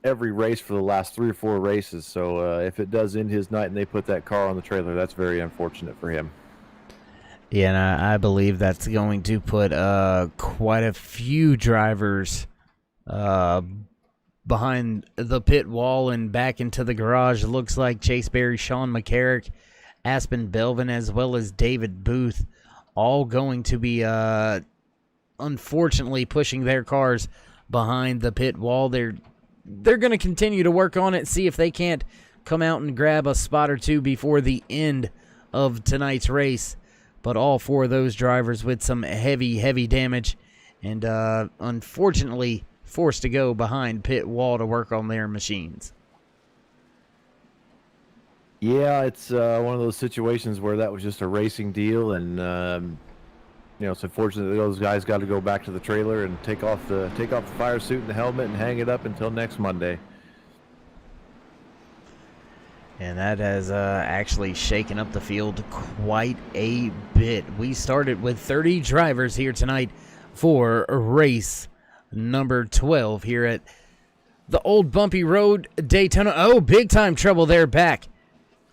race for the last 3 or 4 races. So if it does end his night and they put that car on the trailer, that's very unfortunate for him. Yeah, and I believe that's going to put quite a few drivers behind the pit wall and back into the garage. It looks like Chase Berry, Sean McCarrick, Aspen Belvin, as well as David Booth, all going to be unfortunately pushing their cars behind the pit wall. They're going to continue to work on it, see if they can't come out and grab a spot or two before the end of tonight's race. But all 4 of those drivers with some heavy damage, and unfortunately forced to go behind pit wall to work on their machines. Yeah, it's one of those situations where that was just a racing deal, and it's unfortunate that those guys got to go back to the trailer and take off the fire suit and the helmet and hang it up until next Monday. And that has actually shaken up the field quite a bit. We started with 30 drivers here tonight for race number 12 here at the old bumpy road, Daytona. Oh, big time trouble there back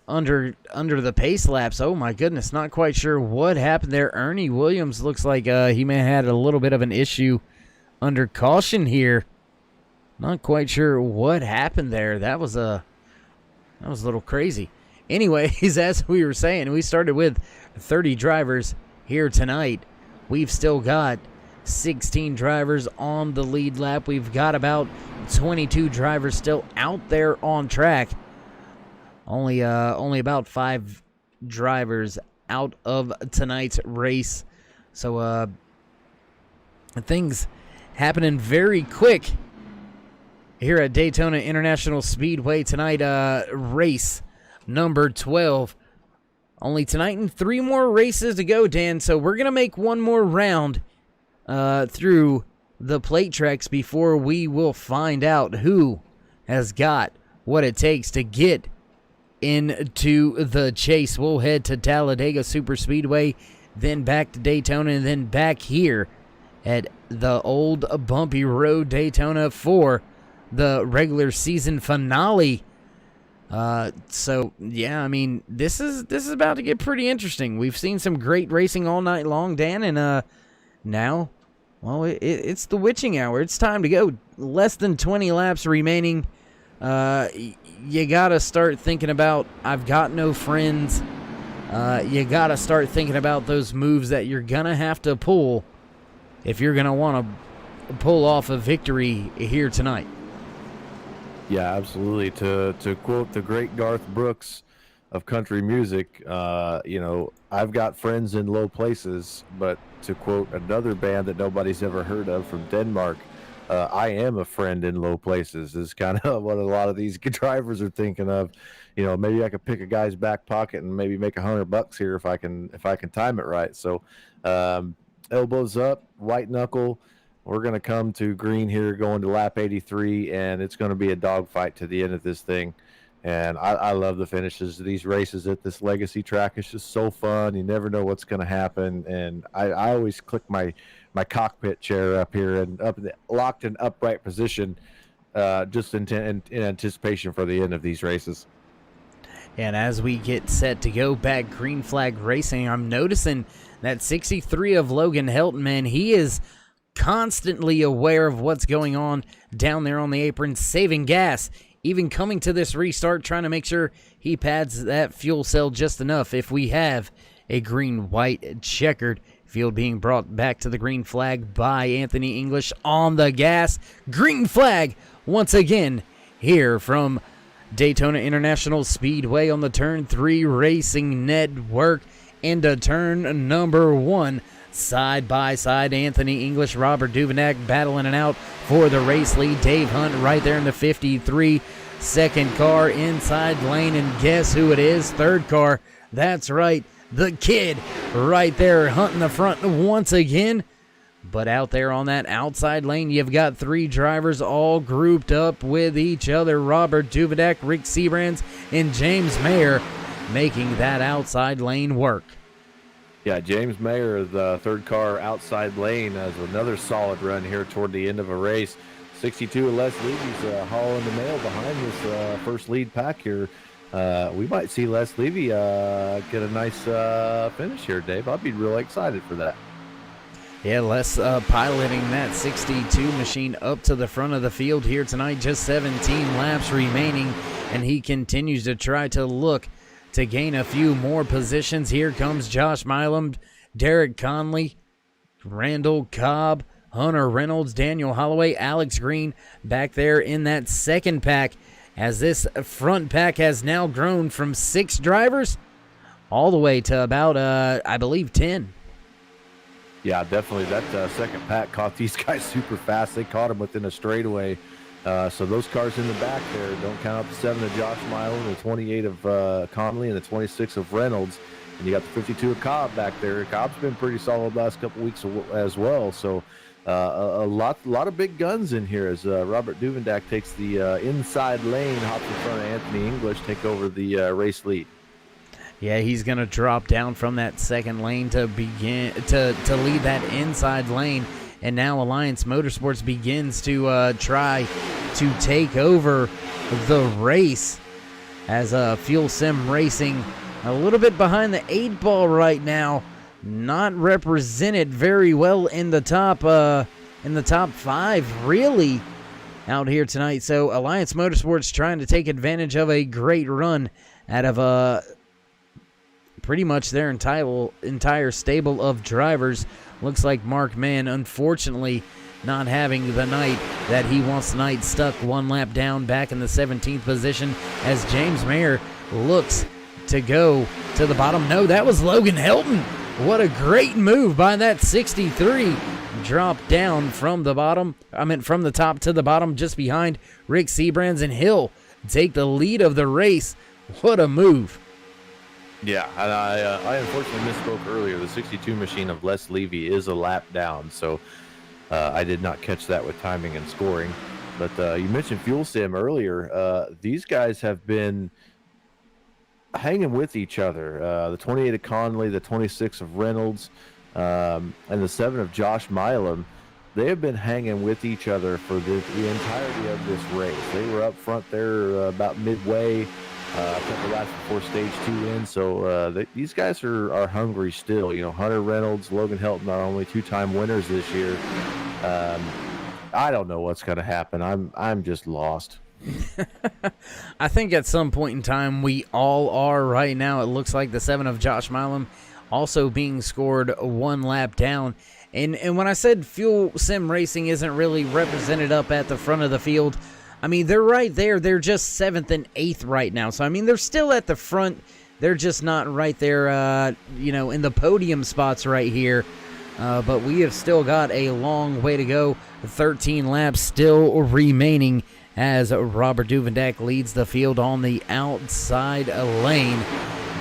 under the pace laps. Oh my goodness, not quite sure what happened there. Ernie Williams looks like he may have had a little bit of an issue under caution here. Not quite sure what happened there. That was a little crazy. Anyways, as we were saying, we started with 30 drivers here tonight. We've still got 16 drivers on the lead lap. We've got about 22 drivers still out there on track. Only about 5 drivers out of tonight's race. So things happening very quick here at Daytona International Speedway tonight. Race number 12. Only tonight and 3 more races to go, Dan. So we're going to make one more round through the plate tracks before we will find out who has got what it takes to get into the chase. We'll head to Talladega Superspeedway, then back to Daytona, and then back here at the old bumpy road Daytona for the regular season finale. So yeah, I mean, this is about to get pretty interesting. We've seen some great racing all night long, Dan, and now, well, it's the witching hour. It's time to go. Less than 20 laps remaining. You gotta start thinking about, I've got no friends. You gotta start thinking about those moves that you're gonna have to pull if you're gonna want to pull off a victory here tonight. Yeah, absolutely. To quote the great Garth Brooks of country music, I've got friends in low places, but to quote another band that nobody's ever heard of from Denmark, I am a friend in low places is kind of what a lot of these drivers are thinking of. Maybe I could pick a guy's back pocket and maybe make $100 here if I can time it right. So elbows up, white knuckle. We're going to come to green here going to lap 83, and it's going to be a dogfight to the end of this thing. And I love the finishes of these races at this legacy track. It's just so fun. You never know what's going to happen. And I always click my cockpit chair up here and locked in upright position just in anticipation for the end of these races. And as we get set to go back green flag racing, I'm noticing that 63 of Logan Helton, man, he is constantly aware of what's going on down there on the apron, saving gas, even coming to this restart, trying to make sure he pads that fuel cell just enough if we have a green-white checkered field being brought back to the green flag by Anthony English on the gas. Green flag once again here from Daytona International Speedway on the Turn 3 Racing Network into turn number 1. Side by side, Anthony English, Robert Duvenak battling it out for the race lead. Dave Hunt right there in the 53. Second car inside lane, and guess who it is? Third car, that's right, the kid right there hunting the front once again. But out there on that outside lane, you've got 3 drivers all grouped up with each other. Robert Duvedak, Rick Seabrands, and James Mayer making that outside lane work. Yeah, James Mayer, the third car outside lane, has another solid run here toward the end of a race. 62 of Les Levy's hauling the mail behind this first lead pack here. We might see Les Levy get a nice finish here, Dave. I'd be really excited for that. Yeah, Les piloting that 62 machine up to the front of the field here tonight. Just 17 laps remaining, and he continues to try to look to gain a few more positions. Here comes Josh Milam, Derek Conley, Randall Cobb, Hunter Reynolds, Daniel Holloway, Alex Green back there in that second pack, as this front pack has now grown from 6 drivers all the way to about, I believe, 10. Yeah, definitely. That second pack caught these guys super fast. They caught them within a straightaway. So those cars in the back there, don't count out the 7 of Josh Milam, the 28 of Conley, and the 26 of Reynolds. And you got the 52 of Cobb back there. Cobb's been pretty solid last couple weeks as well. So a lot of big guns in here as Robert Duvendak takes the inside lane, hops in front of Anthony English, take over the race lead. Yeah, he's going to drop down from that second lane to begin to lead that inside lane. And now Alliance Motorsports begins to try to take over the race as Fuel Sim Racing a little bit behind the 8 ball right now. Not represented very well in the top 5 really out here tonight. So Alliance Motorsports trying to take advantage of a great run out of pretty much their entire stable of drivers. Looks like Mark Mann, unfortunately, not having the night that he wants tonight, stuck 1 lap down back in the 17th position as James Mayer looks to go to the bottom. No, that was Logan Helton. What a great move by that 63. Dropped down from the top to the bottom, just behind Rick Seabrands, and Hill take the lead of the race. What a move. Yeah, and I unfortunately misspoke earlier. The 62 machine of Les Levy is a lap down, so I did not catch that with timing and scoring. But you mentioned Fuel Sim earlier. These guys have been hanging with each other. The 28 of Conley, the 26 of Reynolds, and the 7 of Josh Milam. They have been hanging with each other for the entirety of this race. They were up front there about midway. A couple laps before stage 2 in, so these guys are hungry still. You know, Hunter Reynolds, Logan Helton are only 2-time winners this year. I don't know what's going to happen. I'm just lost. I think at some point in time we all are right now. It looks like the 7 of Josh Milam also being scored 1 lap down. And when I said Fuel Sim Racing isn't really represented up at the front of the field, I mean, they're right there. They're just 7th and 8th right now. So, I mean, they're still at the front. They're just not right there, in the podium spots right here. But we have still got a long way to go. 13 laps still remaining as Robert Duvendak leads the field on the outside lane.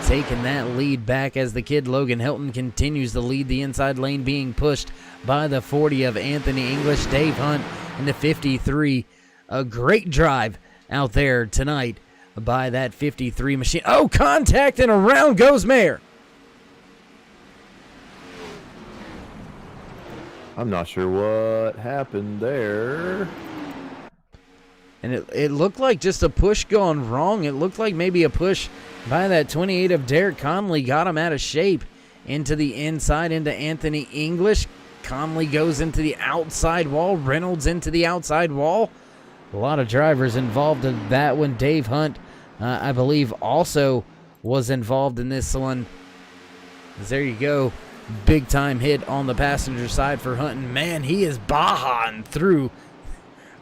Taking that lead back as the kid Logan Helton continues to lead the inside lane, being pushed by the 40 of Anthony English. Dave Hunt in the 53. A great drive out there tonight by that 53 machine. Oh, contact, and around goes Mayer. I'm not sure what happened there. And it looked like just a push gone wrong. It looked like maybe a push by that 28 of Derek Conley got him out of shape into the inside, into Anthony English. Conley goes into the outside wall. Reynolds into the outside wall. A lot of drivers involved in that one. Dave Hunt, I believe, also was involved in this one. There you go. Big time hit on the passenger side for Hunt. And man, he is bahaing through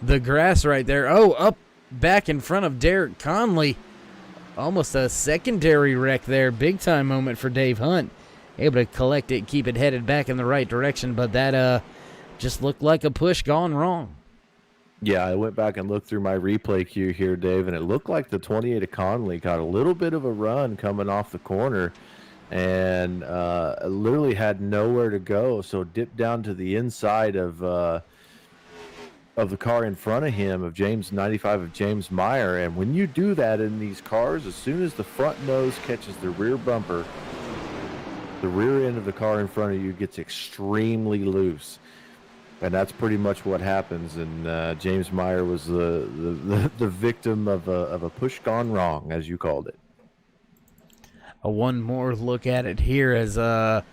the grass right there. Oh, up back in front of Derek Conley. Almost a secondary wreck there. Big time moment for Dave Hunt. Able to collect it, keep it headed back in the right direction, but that just looked like a push gone wrong. Yeah, I went back and looked through my replay queue here, Dave, and it looked like the 28 of Conley got a little bit of a run coming off the corner and literally had nowhere to go, so dipped down to the inside of the car in front of him, of James 95 of James Meyer. And when you do that in these cars, as soon as the front nose catches the rear bumper, the rear end of the car in front of you gets extremely loose, and that's pretty much what happens. And James Meyer was the victim of a push gone wrong, as you called it. One more look at it here as a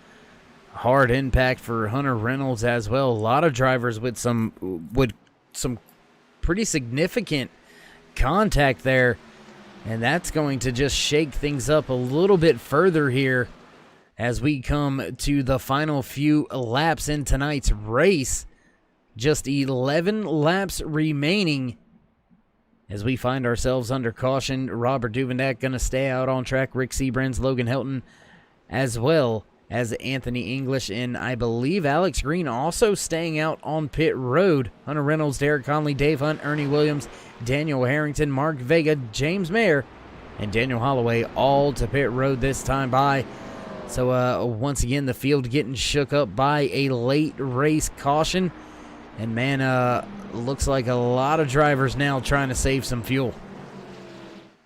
hard impact for Hunter Reynolds as well. A lot of drivers with some pretty significant contact there, and that's going to just shake things up a little bit further here as we come to the final few laps in tonight's race. Just 11 laps remaining as we find ourselves under caution. Robert Duvendak going to stay out on track. Rick Seabrands, Logan Helton, as well as Anthony English, and I believe Alex Green also staying out on pit road. Hunter Reynolds, Derek Conley, Dave Hunt, Ernie Williams, Daniel Harrington, Mark Vega, James Mayer, and Daniel Holloway all to pit road this time by. So once again, the field getting shook up by a late race caution. And man, looks like a lot of drivers now trying to save some fuel.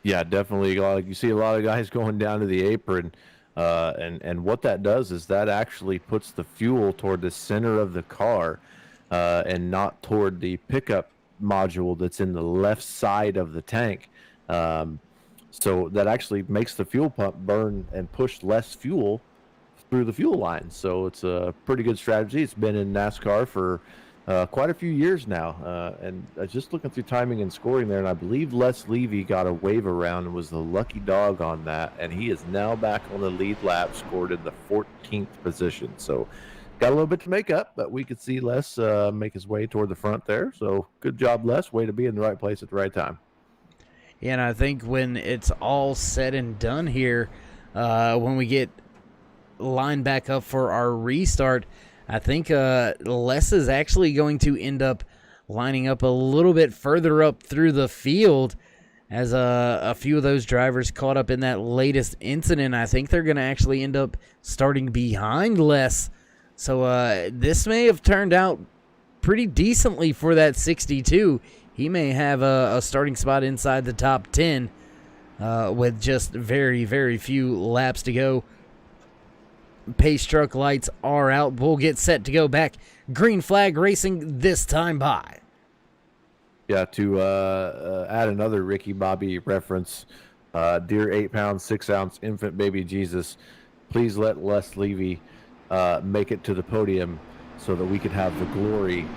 Yeah, definitely. You see a lot of guys going down to the apron. And what that does is that actually puts the fuel toward the center of the car and not toward the pickup module that's in the left side of the tank. So that actually makes the fuel pump burn and push less fuel through the fuel line. So it's a pretty good strategy. It's been in NASCAR for quite a few years now. And just looking through timing and scoring there, and I believe Les Levy got a wave around and was the lucky dog on that. And he is now back on the lead lap, scored in the 14th position. So got a little bit to make up, but we could see Les make his way toward the front there. So good job, Les. Way to be in the right place at the right time. Yeah, and I think when it's all said and done here, when we get lined back up for our restart, I think Les is actually going to end up lining up a little bit further up through the field as a few of those drivers caught up in that latest incident. I think they're going to actually end up starting behind Les. So this may have turned out pretty decently for that 62. He may have a starting spot inside the top 10 with just very, very few laps to go. Pace truck lights are out. We'll get set to go back. Green flag racing this time by. Yeah, to add another Ricky Bobby reference, dear 8-pound, 6-ounce infant baby Jesus, please let Les Levy make it to the podium so that we can have the glory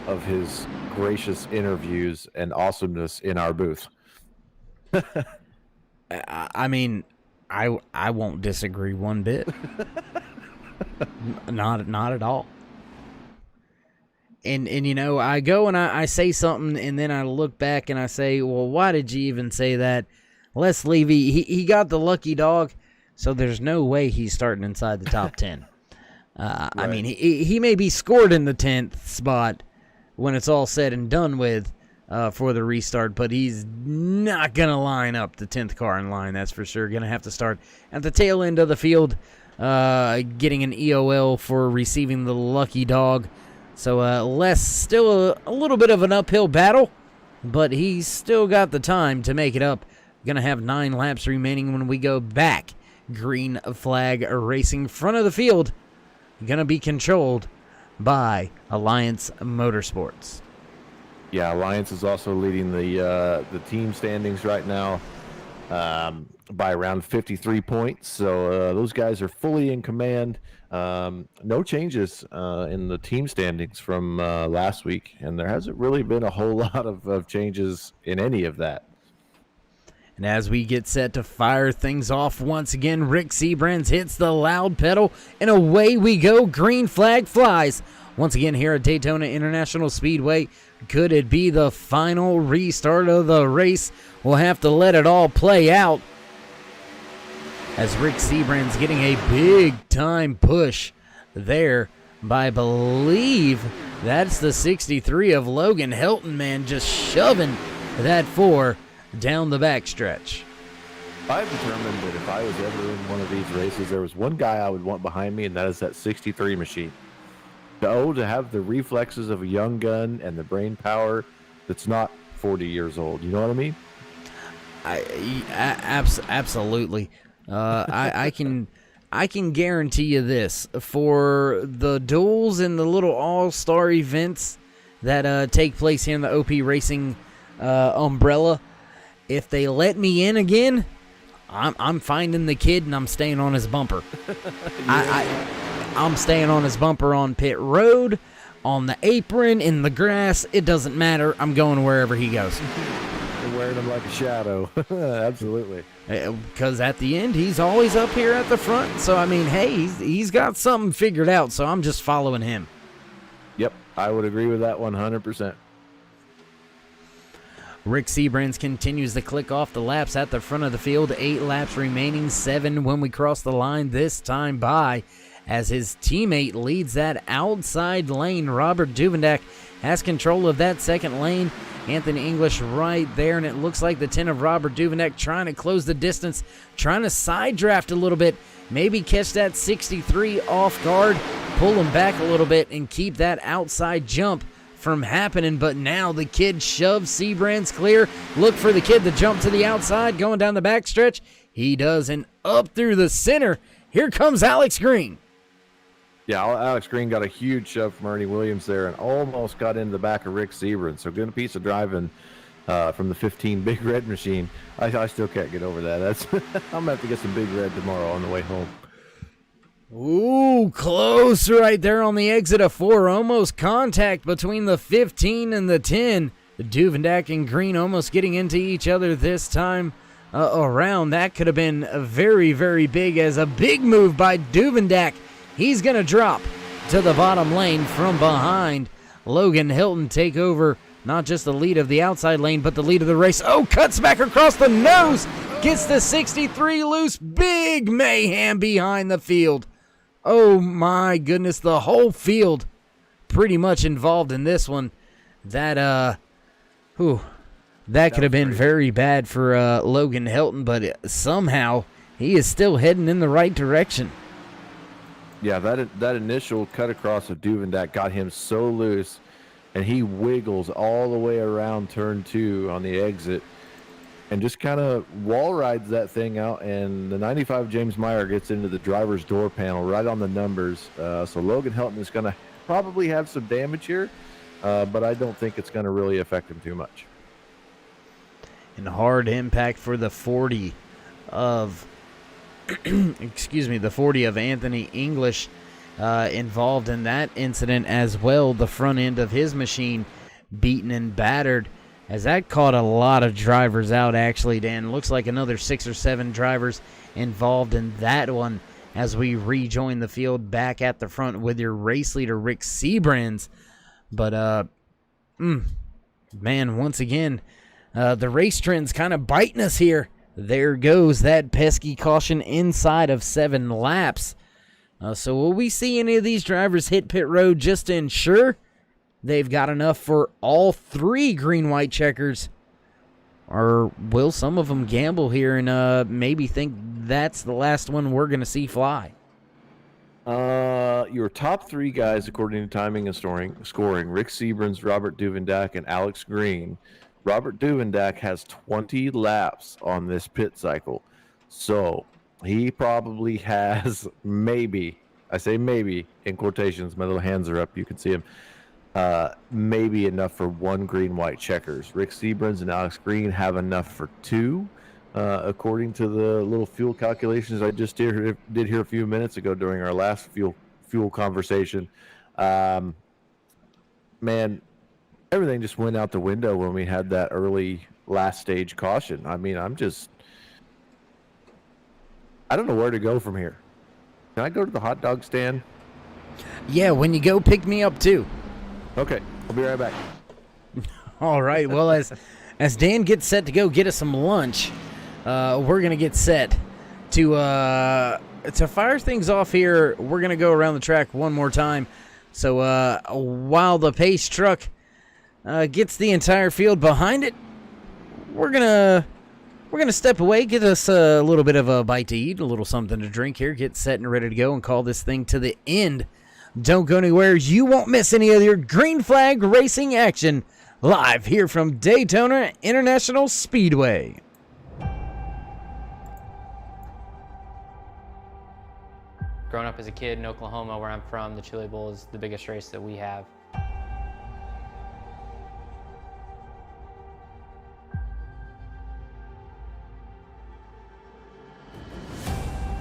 of his gracious interviews and awesomeness in our booth. I mean, I won't disagree one bit. Not at all. And you know, I go and I say something, and then I look back and I say, well, why did you even say that? Les Levy, he got the lucky dog, so there's no way he's starting inside the top 10. Right. I mean, he may be scored in the 10th spot when it's all said and done with for the restart, but he's not going to line up the 10th car in line, that's for sure. Going to have to start at the tail end of the field, getting an EOL for receiving the lucky dog. So Les, still a little bit of an uphill battle, but he's still got the time to make it up. Going to have 9 laps remaining when we go back. Green flag racing, front of the field, going to be controlled by Alliance Motorsports. Yeah, Alliance is also leading the team standings right now by around 53 points. So those guys are fully in command. No changes in the team standings from last week, and there hasn't really been a whole lot of changes in any of that. And as we get set to fire things off once again, Rick Seabrands hits the loud pedal, and away we go. Green flag flies. Once again here at Daytona International Speedway. Could it be the final restart of the race? We'll have to let it all play out. As Rick Seabrands getting a big-time push there by, I believe, that's the 63 of Logan Helton, man, just shoving that 4 down the backstretch. I've determined that if I was ever in one of these races, there was one guy I would want behind me, and that is that 63 machine. To have the reflexes of a young gun and the brain power that's not 40 years old. You know what I mean? Absolutely. I can guarantee you this. For the duels and the little all-star events that take place here in the OP Racing umbrella, if they let me in again, I'm finding the kid and I'm staying on his bumper. I'm staying on his bumper on pit road, on the apron, in the grass. It doesn't matter. I'm going wherever he goes. You're wearing him like a shadow. Absolutely. Because at the end, he's always up here at the front. So, I mean, hey, he's got something figured out, so I'm just following him. Yep, I would agree with that 100%. Rick Seabrands continues to click off the laps at the front of the field. 8 laps remaining, 7 when we cross the line this time by, as his teammate leads that outside lane. Robert Duvendak has control of that second lane. Anthony English right there, and it looks like the 10 of Robert Duvendak trying to close the distance, trying to side draft a little bit, maybe catch that 63 off guard, pull him back a little bit, and keep that outside jump from happening. But now the kid shoves Seabrands clear. Look for the kid to jump to the outside, going down the backstretch. He does, and up through the center. Here comes Alex Green. Yeah, Alex Green got a huge shove from Ernie Williams there and almost got into the back of Rick Seabrands. So good piece of driving from the 15 Big Red machine. I still can't get over that. I'm going to have to get some Big Red tomorrow on the way home. Ooh, close right there on the exit of 4. Almost contact between the 15 and the 10. Duvendak and Green almost getting into each other this time around. That could have been very, very big, as a big move by Duvendak. He's going to drop to the bottom lane from behind. Logan Hilton take over not just the lead of the outside lane, but the lead of the race. Oh, cuts back across the nose. Gets the 63 loose. Big mayhem behind the field. Oh, my goodness. The whole field pretty much involved in this one. That could have been very bad for Logan Hilton, but somehow he is still heading in the right direction. Yeah, that initial cut across of Duvendak got him so loose, and he wiggles all the way around turn 2 on the exit and just kind of wall rides that thing out, and the 95 James Meyer gets into the driver's door panel right on the numbers. So Logan Helton is going to probably have some damage here, but I don't think it's going to really affect him too much. And hard impact for the 40 of the 40 of Anthony English involved in that incident as well. The front end of his machine beaten and battered, as that caught a lot of drivers out, actually, Dan. Looks like another 6 or 7 drivers involved in that one, as we rejoin the field back at the front with your race leader, Rick Seabrands. But, man, once again, the race trend's kind of biting us here. There goes that pesky caution inside of 7 laps. So will we see any of these drivers hit pit road just to ensure they've got enough for all 3 green-white checkers? Or will some of them gamble here and maybe think that's the last one we're going to see fly? Your top 3 guys, according to timing and scoring, Rick Seabrands, Robert Duvendak, and Alex Green. Robert Duvendak has 20 laps on this pit cycle. So he probably has maybe, I say maybe in quotations, my little hands are up, you can see him, maybe enough for 1 green-white checkers. Rick Seabrans and Alex Green have enough for 2, according to the little fuel calculations I just did here a few minutes ago during our last fuel conversation. Man, everything just went out the window when we had that early last stage caution. I mean, I don't know where to go from here. Can I go to the hot dog stand? Yeah, when you go, pick me up too. Okay, I'll be right back. All right. Well, as Dan gets set to go get us some lunch, we're gonna get set to fire things off here. We're gonna go around the track one more time. So while the pace truck gets the entire field behind it, we're gonna step away, get us a little bit of a bite to eat, a little something to drink here, get set and ready to go, and call this thing to the end. Don't go anywhere. You won't miss any of your green flag racing action live here from Daytona International Speedway. Growing up as a kid in Oklahoma, where I'm from, the Chili Bowl is the biggest race that we have.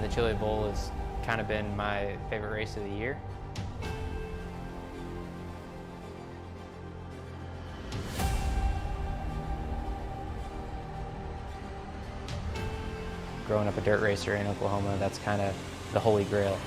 The Chili Bowl has kind of been my favorite race of the year. Growing up a dirt racer in Oklahoma, that's kind of the holy grail.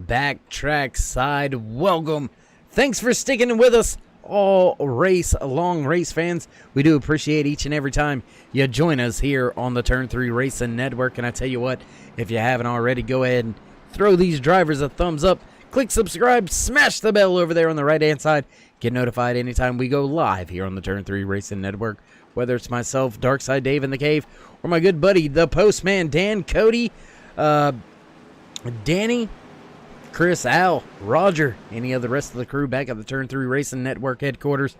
Backtrack side welcome. Thanks for sticking with us all long race fans. We do appreciate each and every time you join us here on the Turn 3 Racing Network. And I tell you what, if you haven't already, go ahead and throw these drivers a thumbs up. Click subscribe, smash the bell over there on the right hand side. Get notified anytime we go live here on the Turn 3 Racing Network. Whether it's myself, Darkside Dave in the Cave, or my good buddy, the Postman, Dan, Cody, Danny, Chris, Al, Roger, any of the rest of the crew back at the Turn 3 Racing Network headquarters.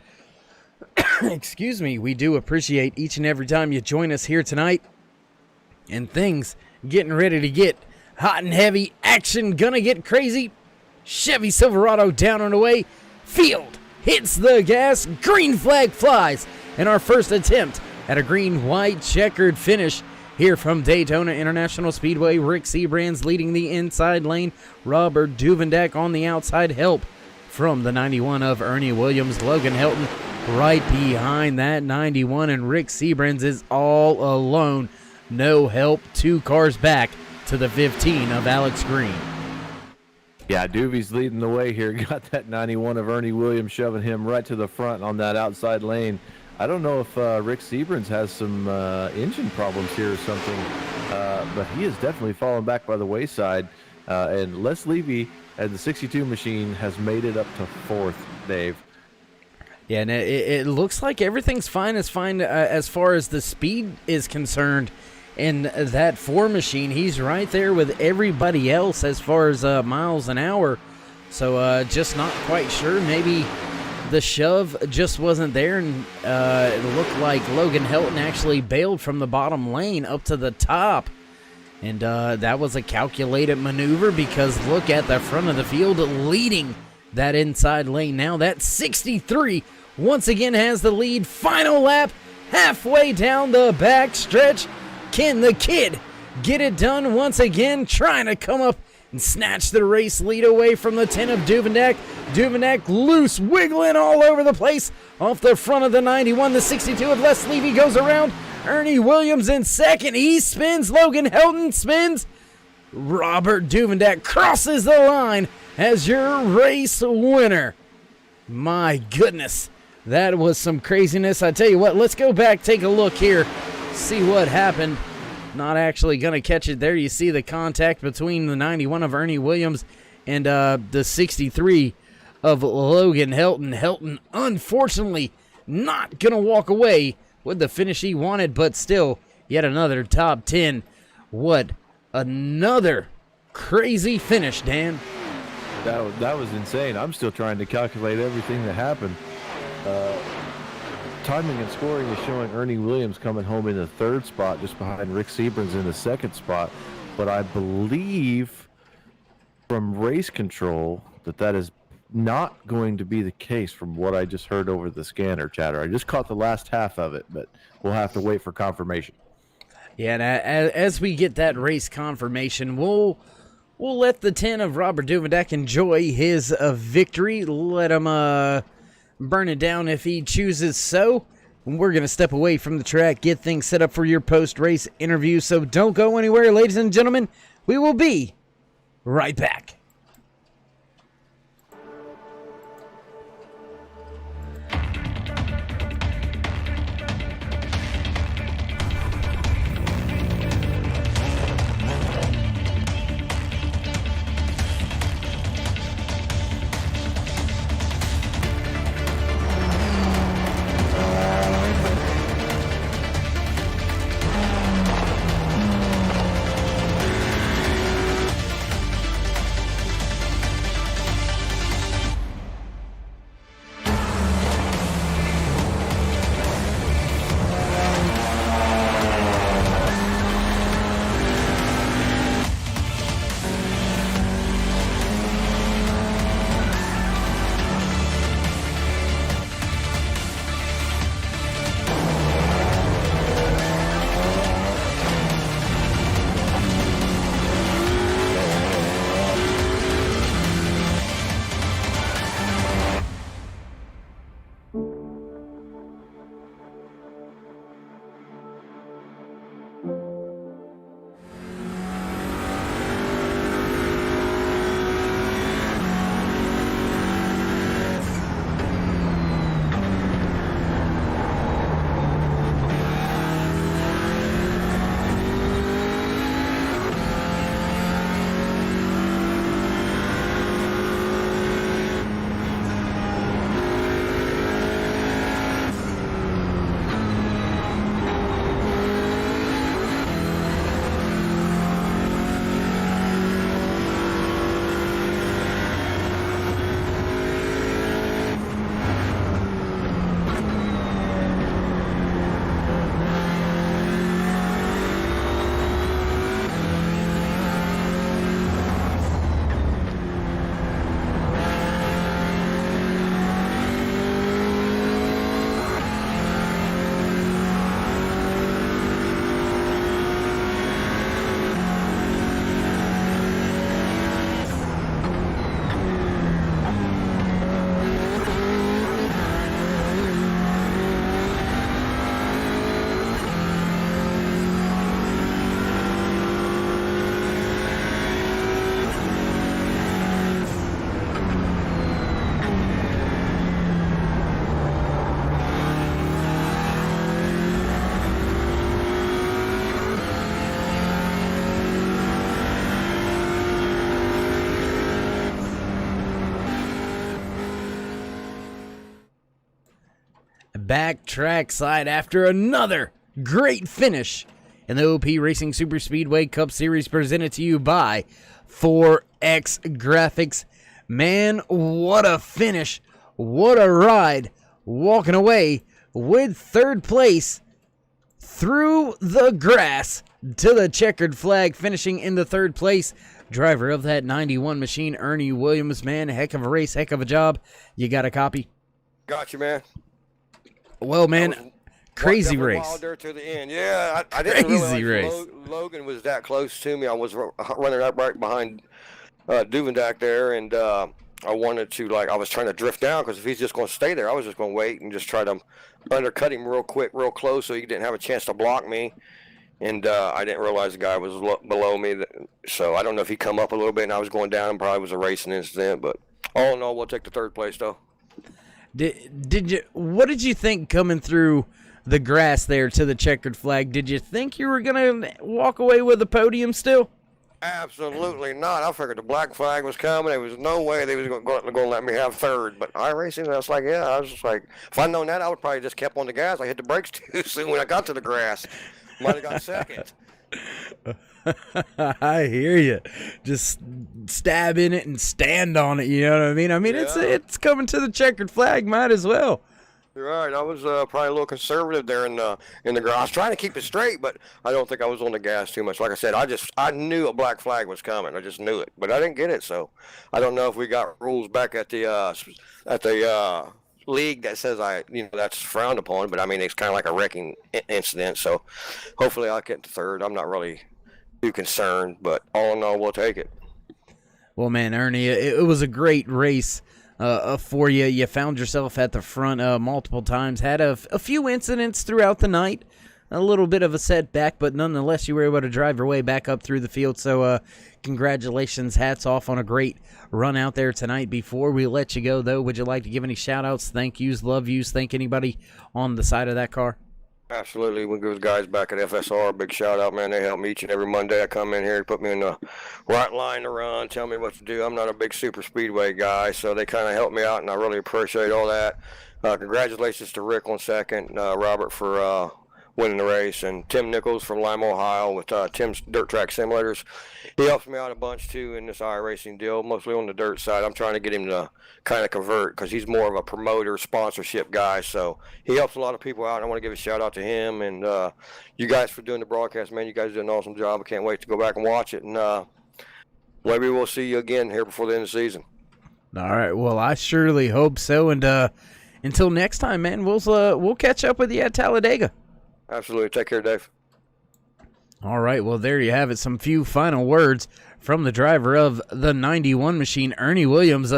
Excuse me, we do appreciate each and every time you join us here tonight. And things getting ready to get hot and heavy. Action gonna get crazy. Chevy Silverado down and away. Field hits the gas. Green flag flies. And our first attempt at a green-white checkered finish here from Daytona International Speedway. Rick Seabrans leading the inside lane. Robert Duvendak on the outside. Help from the 91 of Ernie Williams. Logan Helton right behind that 91. And Rick Seabrans is all alone. No help. 2 cars back to the 15 of Alex Green. Yeah, Doobie's leading the way here. Got that 91 of Ernie Williams shoving him right to the front on that outside lane. I don't know if Rick Seabrans has some engine problems here or something, but he is definitely fallen back by the wayside. And Les Levy at the 62 machine has made it up to 4th, Dave. Yeah, and it looks like everything's fine as far as the speed is concerned. In that 4 machine, he's right there with everybody else as far as miles an hour. So just not quite sure. Maybe the shove just wasn't there, and it looked like Logan Helton actually bailed from the bottom lane up to the top. And that was a calculated maneuver, because look at the front of the field leading that inside lane now. That 63 once again has the lead. Final lap, halfway down the back stretch. Can the kid get it done once again, trying to come up and snatch the race lead away from the 10 of Duvendak. Duvendak loose, wiggling all over the place off the front of the 91. The 62 of Les Levy goes around. Ernie Williams in second. He spins. Logan Helton spins. Robert Duvendak crosses the line as your race winner. My goodness, that was some craziness. I tell you what, let's go back, take a look here, see what happened. Not actually going to catch it there. You see the contact between the 91 of Ernie Williams and the 63 of Logan Helton. Helton, unfortunately, not going to walk away with the finish he wanted, but still, yet another top 10. What another crazy finish, Dan. That was insane. I'm still trying to calculate everything that happened. Timing and scoring is showing Ernie Williams coming home in the third spot, just behind Rick Seabrans in the second spot. But I believe from race control that is not going to be the case from what I just heard over the scanner chatter. I just caught the last half of it, but we'll have to wait for confirmation. Yeah, and as we get that race confirmation, we'll let the 10 of Robert Duvendak enjoy his victory. Let him burn it down if he chooses so. We're going to step away from the track, get things set up for your post-race interview, so don't go anywhere, ladies and gentlemen. We will be right back. Back trackside after another great finish in the OP Racing Super Speedway Cup Series, presented to you by 4X Graphics. Man, what a finish. What a ride. Walking away with third place through the grass to the checkered flag, finishing in the third place. Driver of that 91 machine, Ernie Williams. Man, heck of a race, heck of a job. You got a copy? Got you, man. Well, man, That was crazy definitely race. wild there to the end. Yeah, I didn't Crazy realize race. Logan was that close to me. I was running up right behind Duvendak there, and I wanted to, I was trying to drift down because if he's just going to stay there, I was just going to wait and just try to undercut him real quick, real close, so he didn't have a chance to block me. And I didn't realize the guy was below me, so I don't know if he come up a little bit and I was going down. Probably was a racing incident, but all in all, we'll take the third place though. Did you? What did you think coming through the grass there to the checkered flag? Did you think you were gonna walk away with the podium still? Absolutely not. I figured the black flag was coming. There was no way they was going to let me have third. But iRacing, I was like, yeah. I was just like, if I'd known that, I would probably just kept on the gas. I hit the brakes too soon when I got to the grass. Might have got second. I hear you. Just stab in it and stand on it. You know what I mean? It's coming to the checkered flag. Might as well. You're right. I was probably a little conservative there in the grass. I was trying to keep it straight, but I don't think I was on the gas too much. Like I said, I knew a black flag was coming. I just knew it, but I didn't get it. So I don't know if we got rules back at the league that says that's frowned upon. But I mean, it's kind of like a wrecking incident. So hopefully I'll get to third. I'm not really too concerned, but all in all, we'll take it. Well, man, Ernie, it was a great race. For you. You found yourself at the front multiple times, had a few incidents throughout the night, a little bit of a setback, but nonetheless you were able to drive your way back up through the field, so congratulations, hats off on a great run out there tonight. Before we let you go, though, would you like to give any shout-outs, thank yous, love yous, thank anybody on the side of that car? Absolutely. We give the guys back at FSR a big shout out, man. They help me each and every Monday. I come in here and put me in the right line to run, tell me what to do. I'm not a big super speedway guy, so they kind of help me out, and I really appreciate all that. Congratulations to Rick on second, Robert for winning the race, and Tim Nichols from Lima, Ohio with Tim's Dirt Track Simulators. He helps me out a bunch too in this iRacing deal, mostly on the dirt side. I'm trying to get him to kind of convert because he's more of a promoter, sponsorship guy. So he helps a lot of people out, and I want to give a shout out to him and you guys for doing the broadcast, man. You guys did an awesome job. I can't wait to go back and watch it, and maybe we'll see you again here before the end of the season. All right, well, I surely hope so, and until next time, man, we'll catch up with you at Talladega. Absolutely. Take care, Dave. All right, well, there you have it. Some few final words from the driver of the 91 machine, Ernie Williams.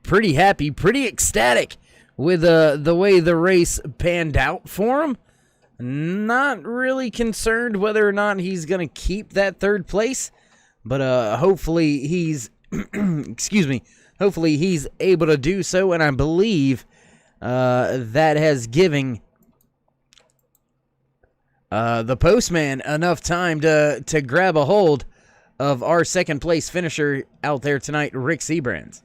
Pretty happy, pretty ecstatic with the way the race panned out for him. Not really concerned whether or not he's going to keep that third place, but hopefully he's, excuse me, hopefully he's able to do so, and I believe that has given the postman enough time to grab a hold of our second place finisher out there tonight, Rick Sebrands.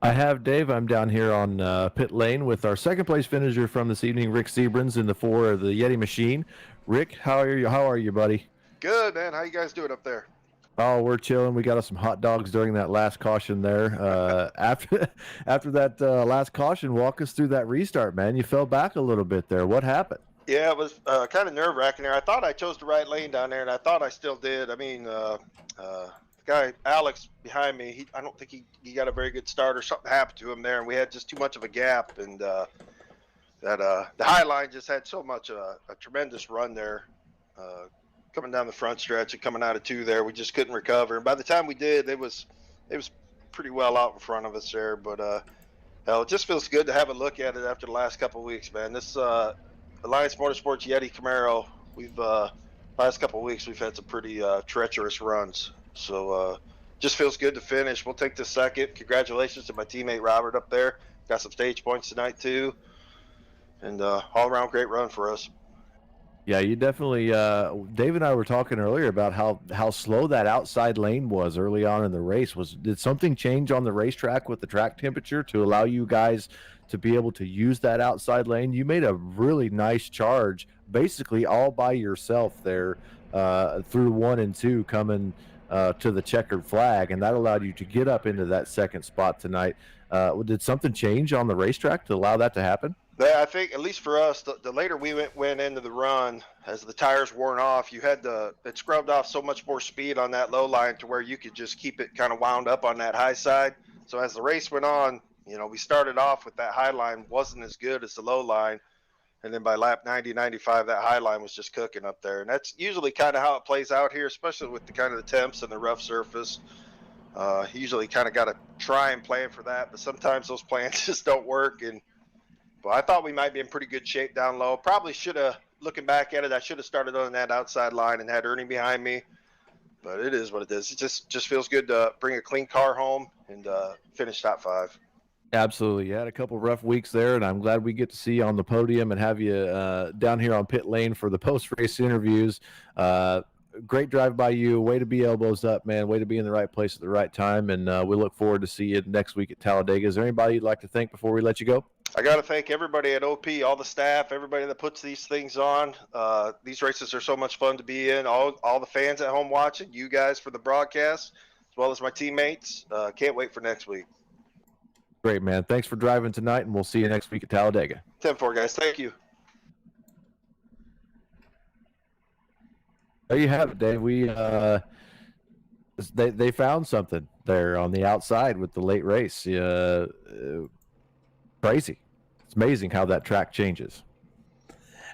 I have Dave. I'm down here on pit lane with our second place finisher from this evening, Rick Sebrands, in the 4 of the Yeti machine. Rick, how are you? How are you, buddy? Good, man. How you guys doing up there? Oh, we're chilling. We got us some hot dogs during that last caution there. After that last caution, walk us through that restart, man. You fell back a little bit there. What happened? Yeah, it was kind of nerve-wracking there. I thought I chose the right lane down there, and I thought I still did. I mean, the guy, Alex, behind me, I don't think he got a very good start or something happened to him there, and we had just too much of a gap. And the high line just had so much a tremendous run there coming down the front stretch and coming out of 2 there. We just couldn't recover. And by the time we did, it was pretty well out in front of us there. But hell, it just feels good to have a look at it after the last couple of weeks, man. This Alliance Motorsports Yeti Camaro, we've last couple of weeks we've had some pretty treacherous runs. So just feels good to finish. We'll take the second. Congratulations to my teammate Robert up there. Got some stage points tonight too. And all around great run for us. Yeah, you definitely. Dave and I were talking earlier about how slow that outside lane was early on in the race. Did something change on the racetrack with the track temperature to allow you guys to be able to use that outside lane? You made a really nice charge, basically all by yourself there through 1 and 2, coming to the checkered flag, and that allowed you to get up into that second spot tonight. Did something change on the racetrack to allow that to happen? I think, at least for us, the later we went into the run, as the tires worn off, it scrubbed off so much more speed on that low line to where you could just keep it kind of wound up on that high side. So as the race went on, we started off with that high line wasn't as good as the low line. And then by lap 90, 95, that high line was just cooking up there. And that's usually kind of how it plays out here, especially with the kind of the temps and the rough surface. Usually kind of got to try and plan for that, but sometimes those plans just don't work. But I thought we might be in pretty good shape down low. Probably should have, looking back at it, I should have started on that outside line and had Ernie behind me. But it is what it is. It just feels good to bring a clean car home and finish top 5. Absolutely. You had a couple rough weeks there, and I'm glad we get to see you on the podium and have you down here on pit lane for the post-race interviews. Great drive by you. Way to be elbows up, man. Way to be in the right place at the right time, and we look forward to see you next week at Talladega. Is there anybody you'd like to thank before we let you go? I got to thank everybody at OP, all the staff, everybody that puts these things on. These races are so much fun to be in. All the fans at home watching, you guys for the broadcast, as well as my teammates. Can't wait for next week. Great, man. Thanks for driving tonight, and we'll see you next week at Talladega. 10-4, guys. Thank you. There you have it, Dave. They found something there on the outside with the late race. Crazy. It's amazing how that track changes.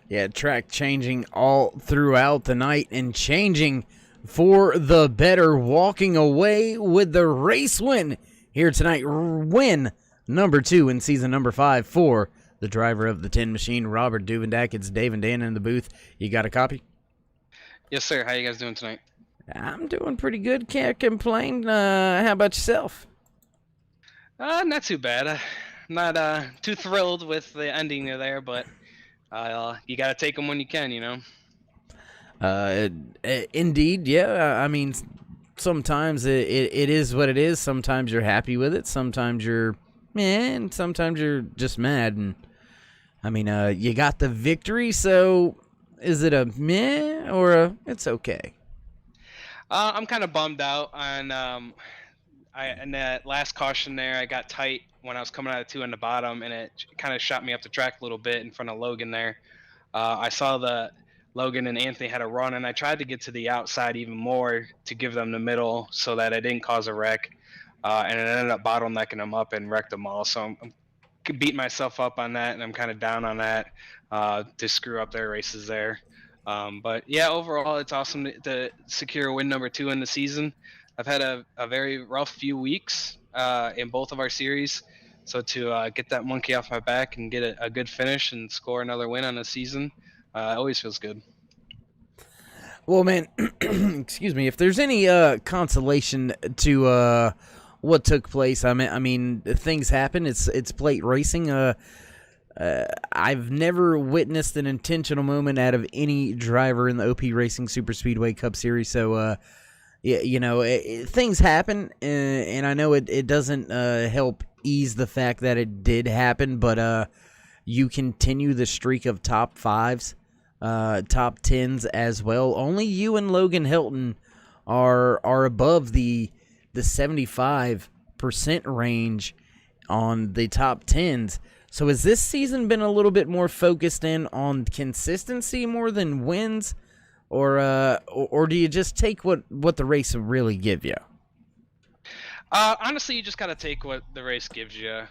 Yeah, track changing all throughout the night and changing for the better, walking away with the race win here tonight. Win number 2 in season number 5 for the driver of the Tin Machine, Robert Duvendak. It's Dave and Dan in the booth. You got a copy? Yes, sir. How you guys doing tonight? I'm doing pretty good. Can't complain. How about yourself? Not too bad. Not too thrilled with the ending there, but you got to take them when you can, Indeed, yeah. I mean, sometimes it is what it is. Sometimes you're happy with it. Sometimes you're meh, and sometimes you're just mad. And I mean, you got the victory, so is it a meh or a it's okay? I'm kind of bummed out on in that last caution there. I got tight when I was coming out of 2 on the bottom, and it kind of shot me up the track a little bit in front of Logan there. I saw the Logan and Anthony had a run, and I tried to get to the outside even more to give them the middle so that I didn't cause a wreck, and it ended up bottlenecking them up and wrecked them all. So I'm beating myself up on that, and I'm kind of down on that to screw up their races there. But yeah, overall, it's awesome to secure win number 2 in the season. I've had a very rough few weeks in both of our series. So to get that monkey off my back and get a good finish and score another win on the season, always feels good. Well, man, excuse me. If there's any consolation to what took place, I mean, things happen. It's plate racing. I've never witnessed an intentional moment out of any driver in the OP Racing Super Speedway Cup Series. So, things happen, and I know it doesn't help ease the fact that it did happen, but you continue the streak of top 5s, top 10s as well. Only you and Logan Hilton are above the 75% range on the top 10s. So has this season been a little bit more focused in on consistency more than wins, or do you just take what the race will really give you? Honestly, you just got to take what the race gives you.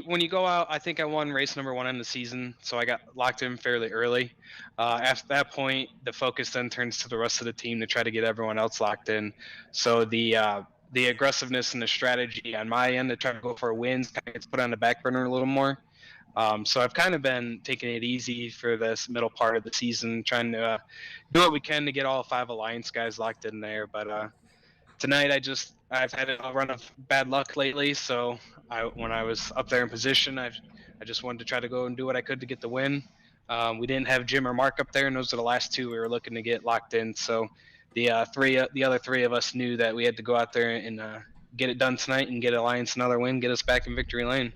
When you go out, I think I won race number 1 in the season, so I got locked in fairly early. After that point, the focus then turns to the rest of the team to try to get everyone else locked in. So the aggressiveness and the strategy on my end to try to go for wins kind of gets put on the back burner a little more. So I've kind of been taking it easy for this middle part of the season, trying to do what we can to get all 5 Alliance guys locked in there. But tonight I've had a run of bad luck lately, so when I was up there in position, I just wanted to try to go and do what I could to get the win. We didn't have Jim or Mark up there, and those are the last 2 we were looking to get locked in. So the other 3 of us knew that we had to go out there and get it done tonight and get Alliance another win, get us back in victory lane.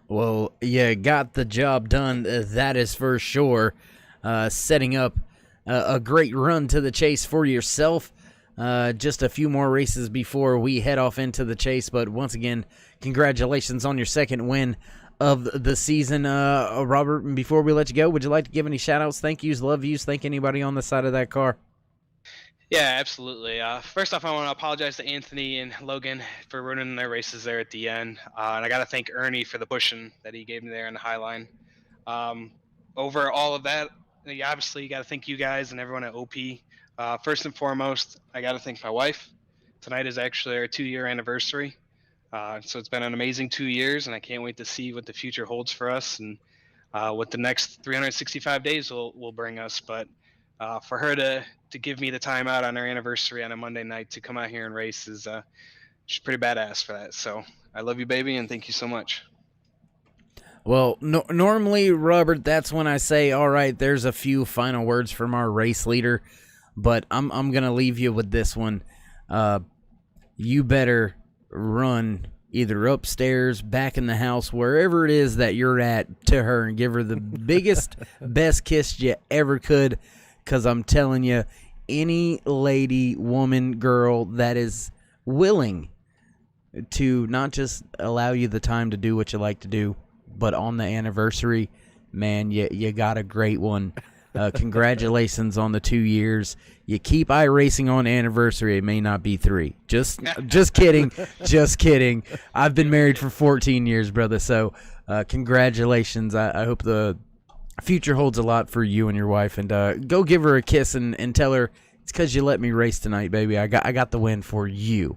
Well, you got the job done, that is for sure. Setting up a great run to the chase for yourself. Just a few more races before we head off into the chase, but once again, congratulations on your 2nd win of the season. Robert, before we let you go, would you like to give any shout-outs, thank yous, love yous, thank anybody on the side of that car? Yeah, absolutely. First off, I want to apologize to Anthony and Logan for ruining their races there at the end. And I got to thank Ernie for the pushing that he gave me there in the high line. Um, over all of that, obviously, you got to thank you guys and everyone at OP. First and foremost, I got to thank my wife. Tonight is actually our 2-year anniversary. So it's been an amazing 2 years, and I can't wait to see what the future holds for us and what the next 365 days will bring us. But for her to give me the time out on our anniversary on a Monday night to come out here and race is she's pretty badass for that. So I love you, baby, and thank you so much. Well, normally, Robert, that's when I say, all right, there's a few final words from our race leader, but I'm going to leave you with this one. You better run either upstairs, back in the house, wherever it is that you're at, to her and give her the biggest, best kiss you ever could, because I'm telling you, any lady, woman, girl that is willing to not just allow you the time to do what you like to do, but on the anniversary, man, you got a great one. Congratulations on the 2 years. You keep iRacing on anniversary. It may not be 3. Just kidding. Just kidding. I've been married for 14 years, brother. So congratulations. I hope the future holds a lot for you and your wife. And go give her a kiss and tell her it's because you let me race tonight, baby. I got the win for you.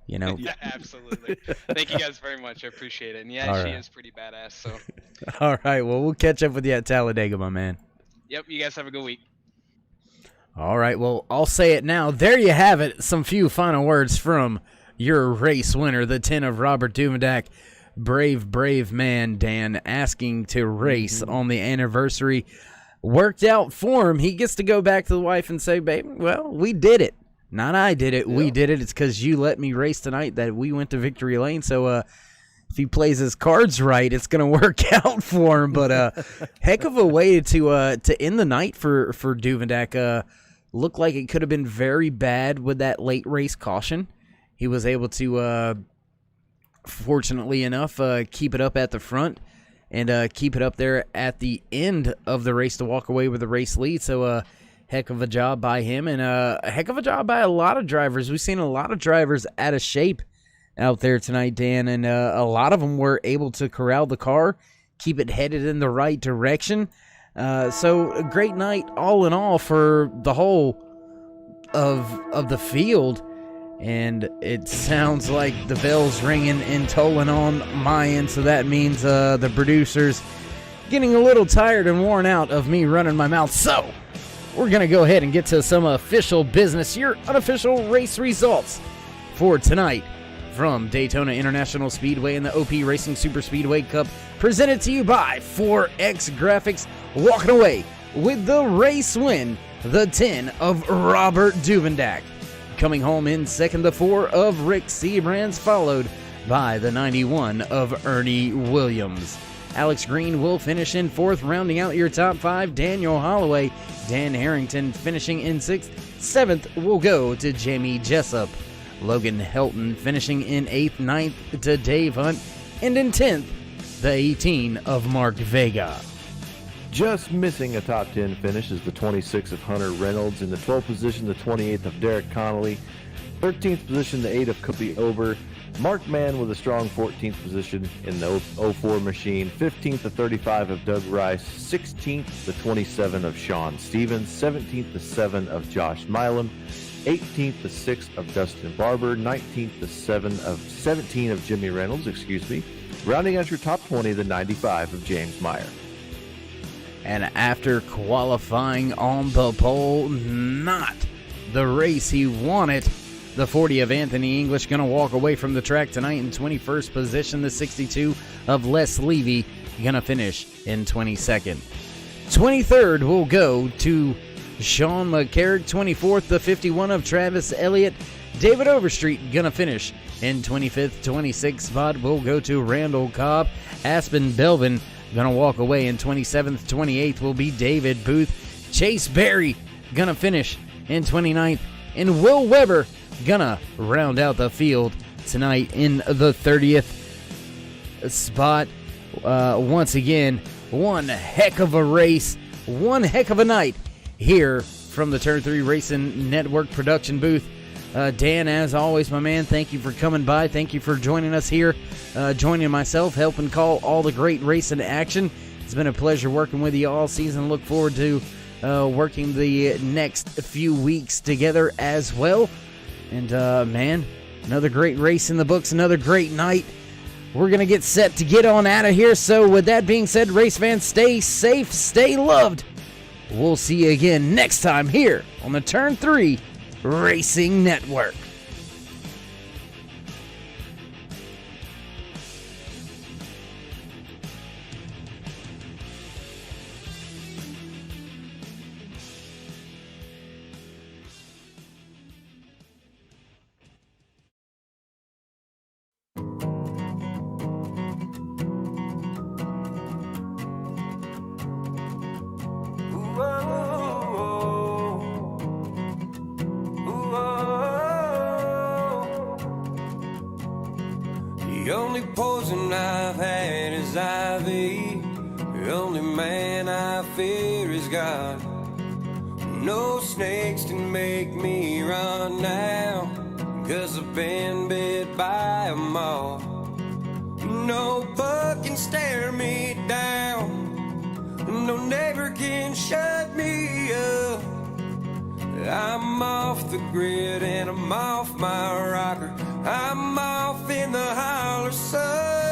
You know. Yeah, absolutely. Thank you guys very much. I appreciate it. And yeah, she is pretty badass. So. All right. Well, we'll catch up with you at Talladega, my man. Yep. You guys have a good week. All right. Well, I'll say it now. There you have it. Some few final words from your race winner, the 10 of Robert Duvendak. Brave man, Dan, asking to race on the anniversary. Worked out for him. He gets to go back to the wife and say, baby, well, we did it. Not I did it. Yeah. We did it. It's because you let me race tonight that we went to victory lane. So if he plays his cards right, it's going to work out for him. But heck of a way to end the night for Duvendak. Looked like it could have been very bad with that late race caution. He was able to, fortunately enough, keep it up at the front and keep it up there at the end of the race to walk away with the race lead. So heck of a job by him, and a heck of a job by a lot of drivers. We've seen a lot of drivers out of shape out there tonight, Dan, and a lot of them were able to corral the car, keep it headed in the right direction. So a great night all in all for the whole of the field, and it sounds like the bell's ringing and tolling on my end, so that means the producers getting a little tired and worn out of me running my mouth. So we're going to go ahead and get to some official business, your unofficial race results for tonight from Daytona International Speedway and the OP Racing Super Speedway Cup, presented to you by 4X Graphics, walking away with the race win, the 10 of Robert Duvendak. Coming home in second, the 4 of Rick Seabrands, followed by the 91 of Ernie Williams. Alex Green will finish in 4th, rounding out your top 5. Daniel Holloway, Dan Harrington finishing in 6th. 7th will go to Jamie Jessup. Logan Helton finishing in 8th, 9th to Dave Hunt, and in 10th, the 18 of Mark Vega. Just missing a top 10 finish is the 26 of Hunter Reynolds. In the 12th position, the 28th of Derek Connolly. 13th position, the 8 of Cody Ober. Mark Mann with a strong 14th position in the 04 machine. 15th, the 35 of Doug Rice. 16th, the 27 of Sean Stevens. 17th, the 7 of Josh Milam. 18th, the 6 of Dustin Barber. 19th, the 17 of Jimmy Reynolds, Rounding out your top 20, the 95 of James Meyer. And after qualifying on the pole, not the race he wanted, the 40 of Anthony English going to walk away from the track tonight in 21st position. The 62 of Les Levy going to finish in 22nd. 23rd will go to Sean McCarrick. 24th, the 51 of Travis Elliott. David Overstreet going to finish in 25th. 26th spot will go to Randall Cobb. Aspen Belvin going to walk away in 27th. 28th will be David Booth. Chase Berry going to finish in 29th. And Will Weber gonna round out the field tonight in the 30th spot. Once again, one heck of a race, one heck of a night here from the Turn 3 Racing Network production booth. Dan, as always, my man, thank you for coming by. Thank you for joining us here, joining myself, helping call all the great racing action. It's been a pleasure working with you all season. Look forward to working the next few weeks together as well. And, man, another great race in the books, another great night. We're going to get set to get on out of here. So with that being said, race fans, stay safe, stay loved. We'll see you again next time here on the Turn 3 Racing Network. The only poison I've had is ivy. The only man I fear is God. No snakes can make me run now, 'cause I've been bit by a moth. No bug can stare me down. No neighbor can shut me up. I'm off the grid and I'm off my rocker. I'm off in the holler sun.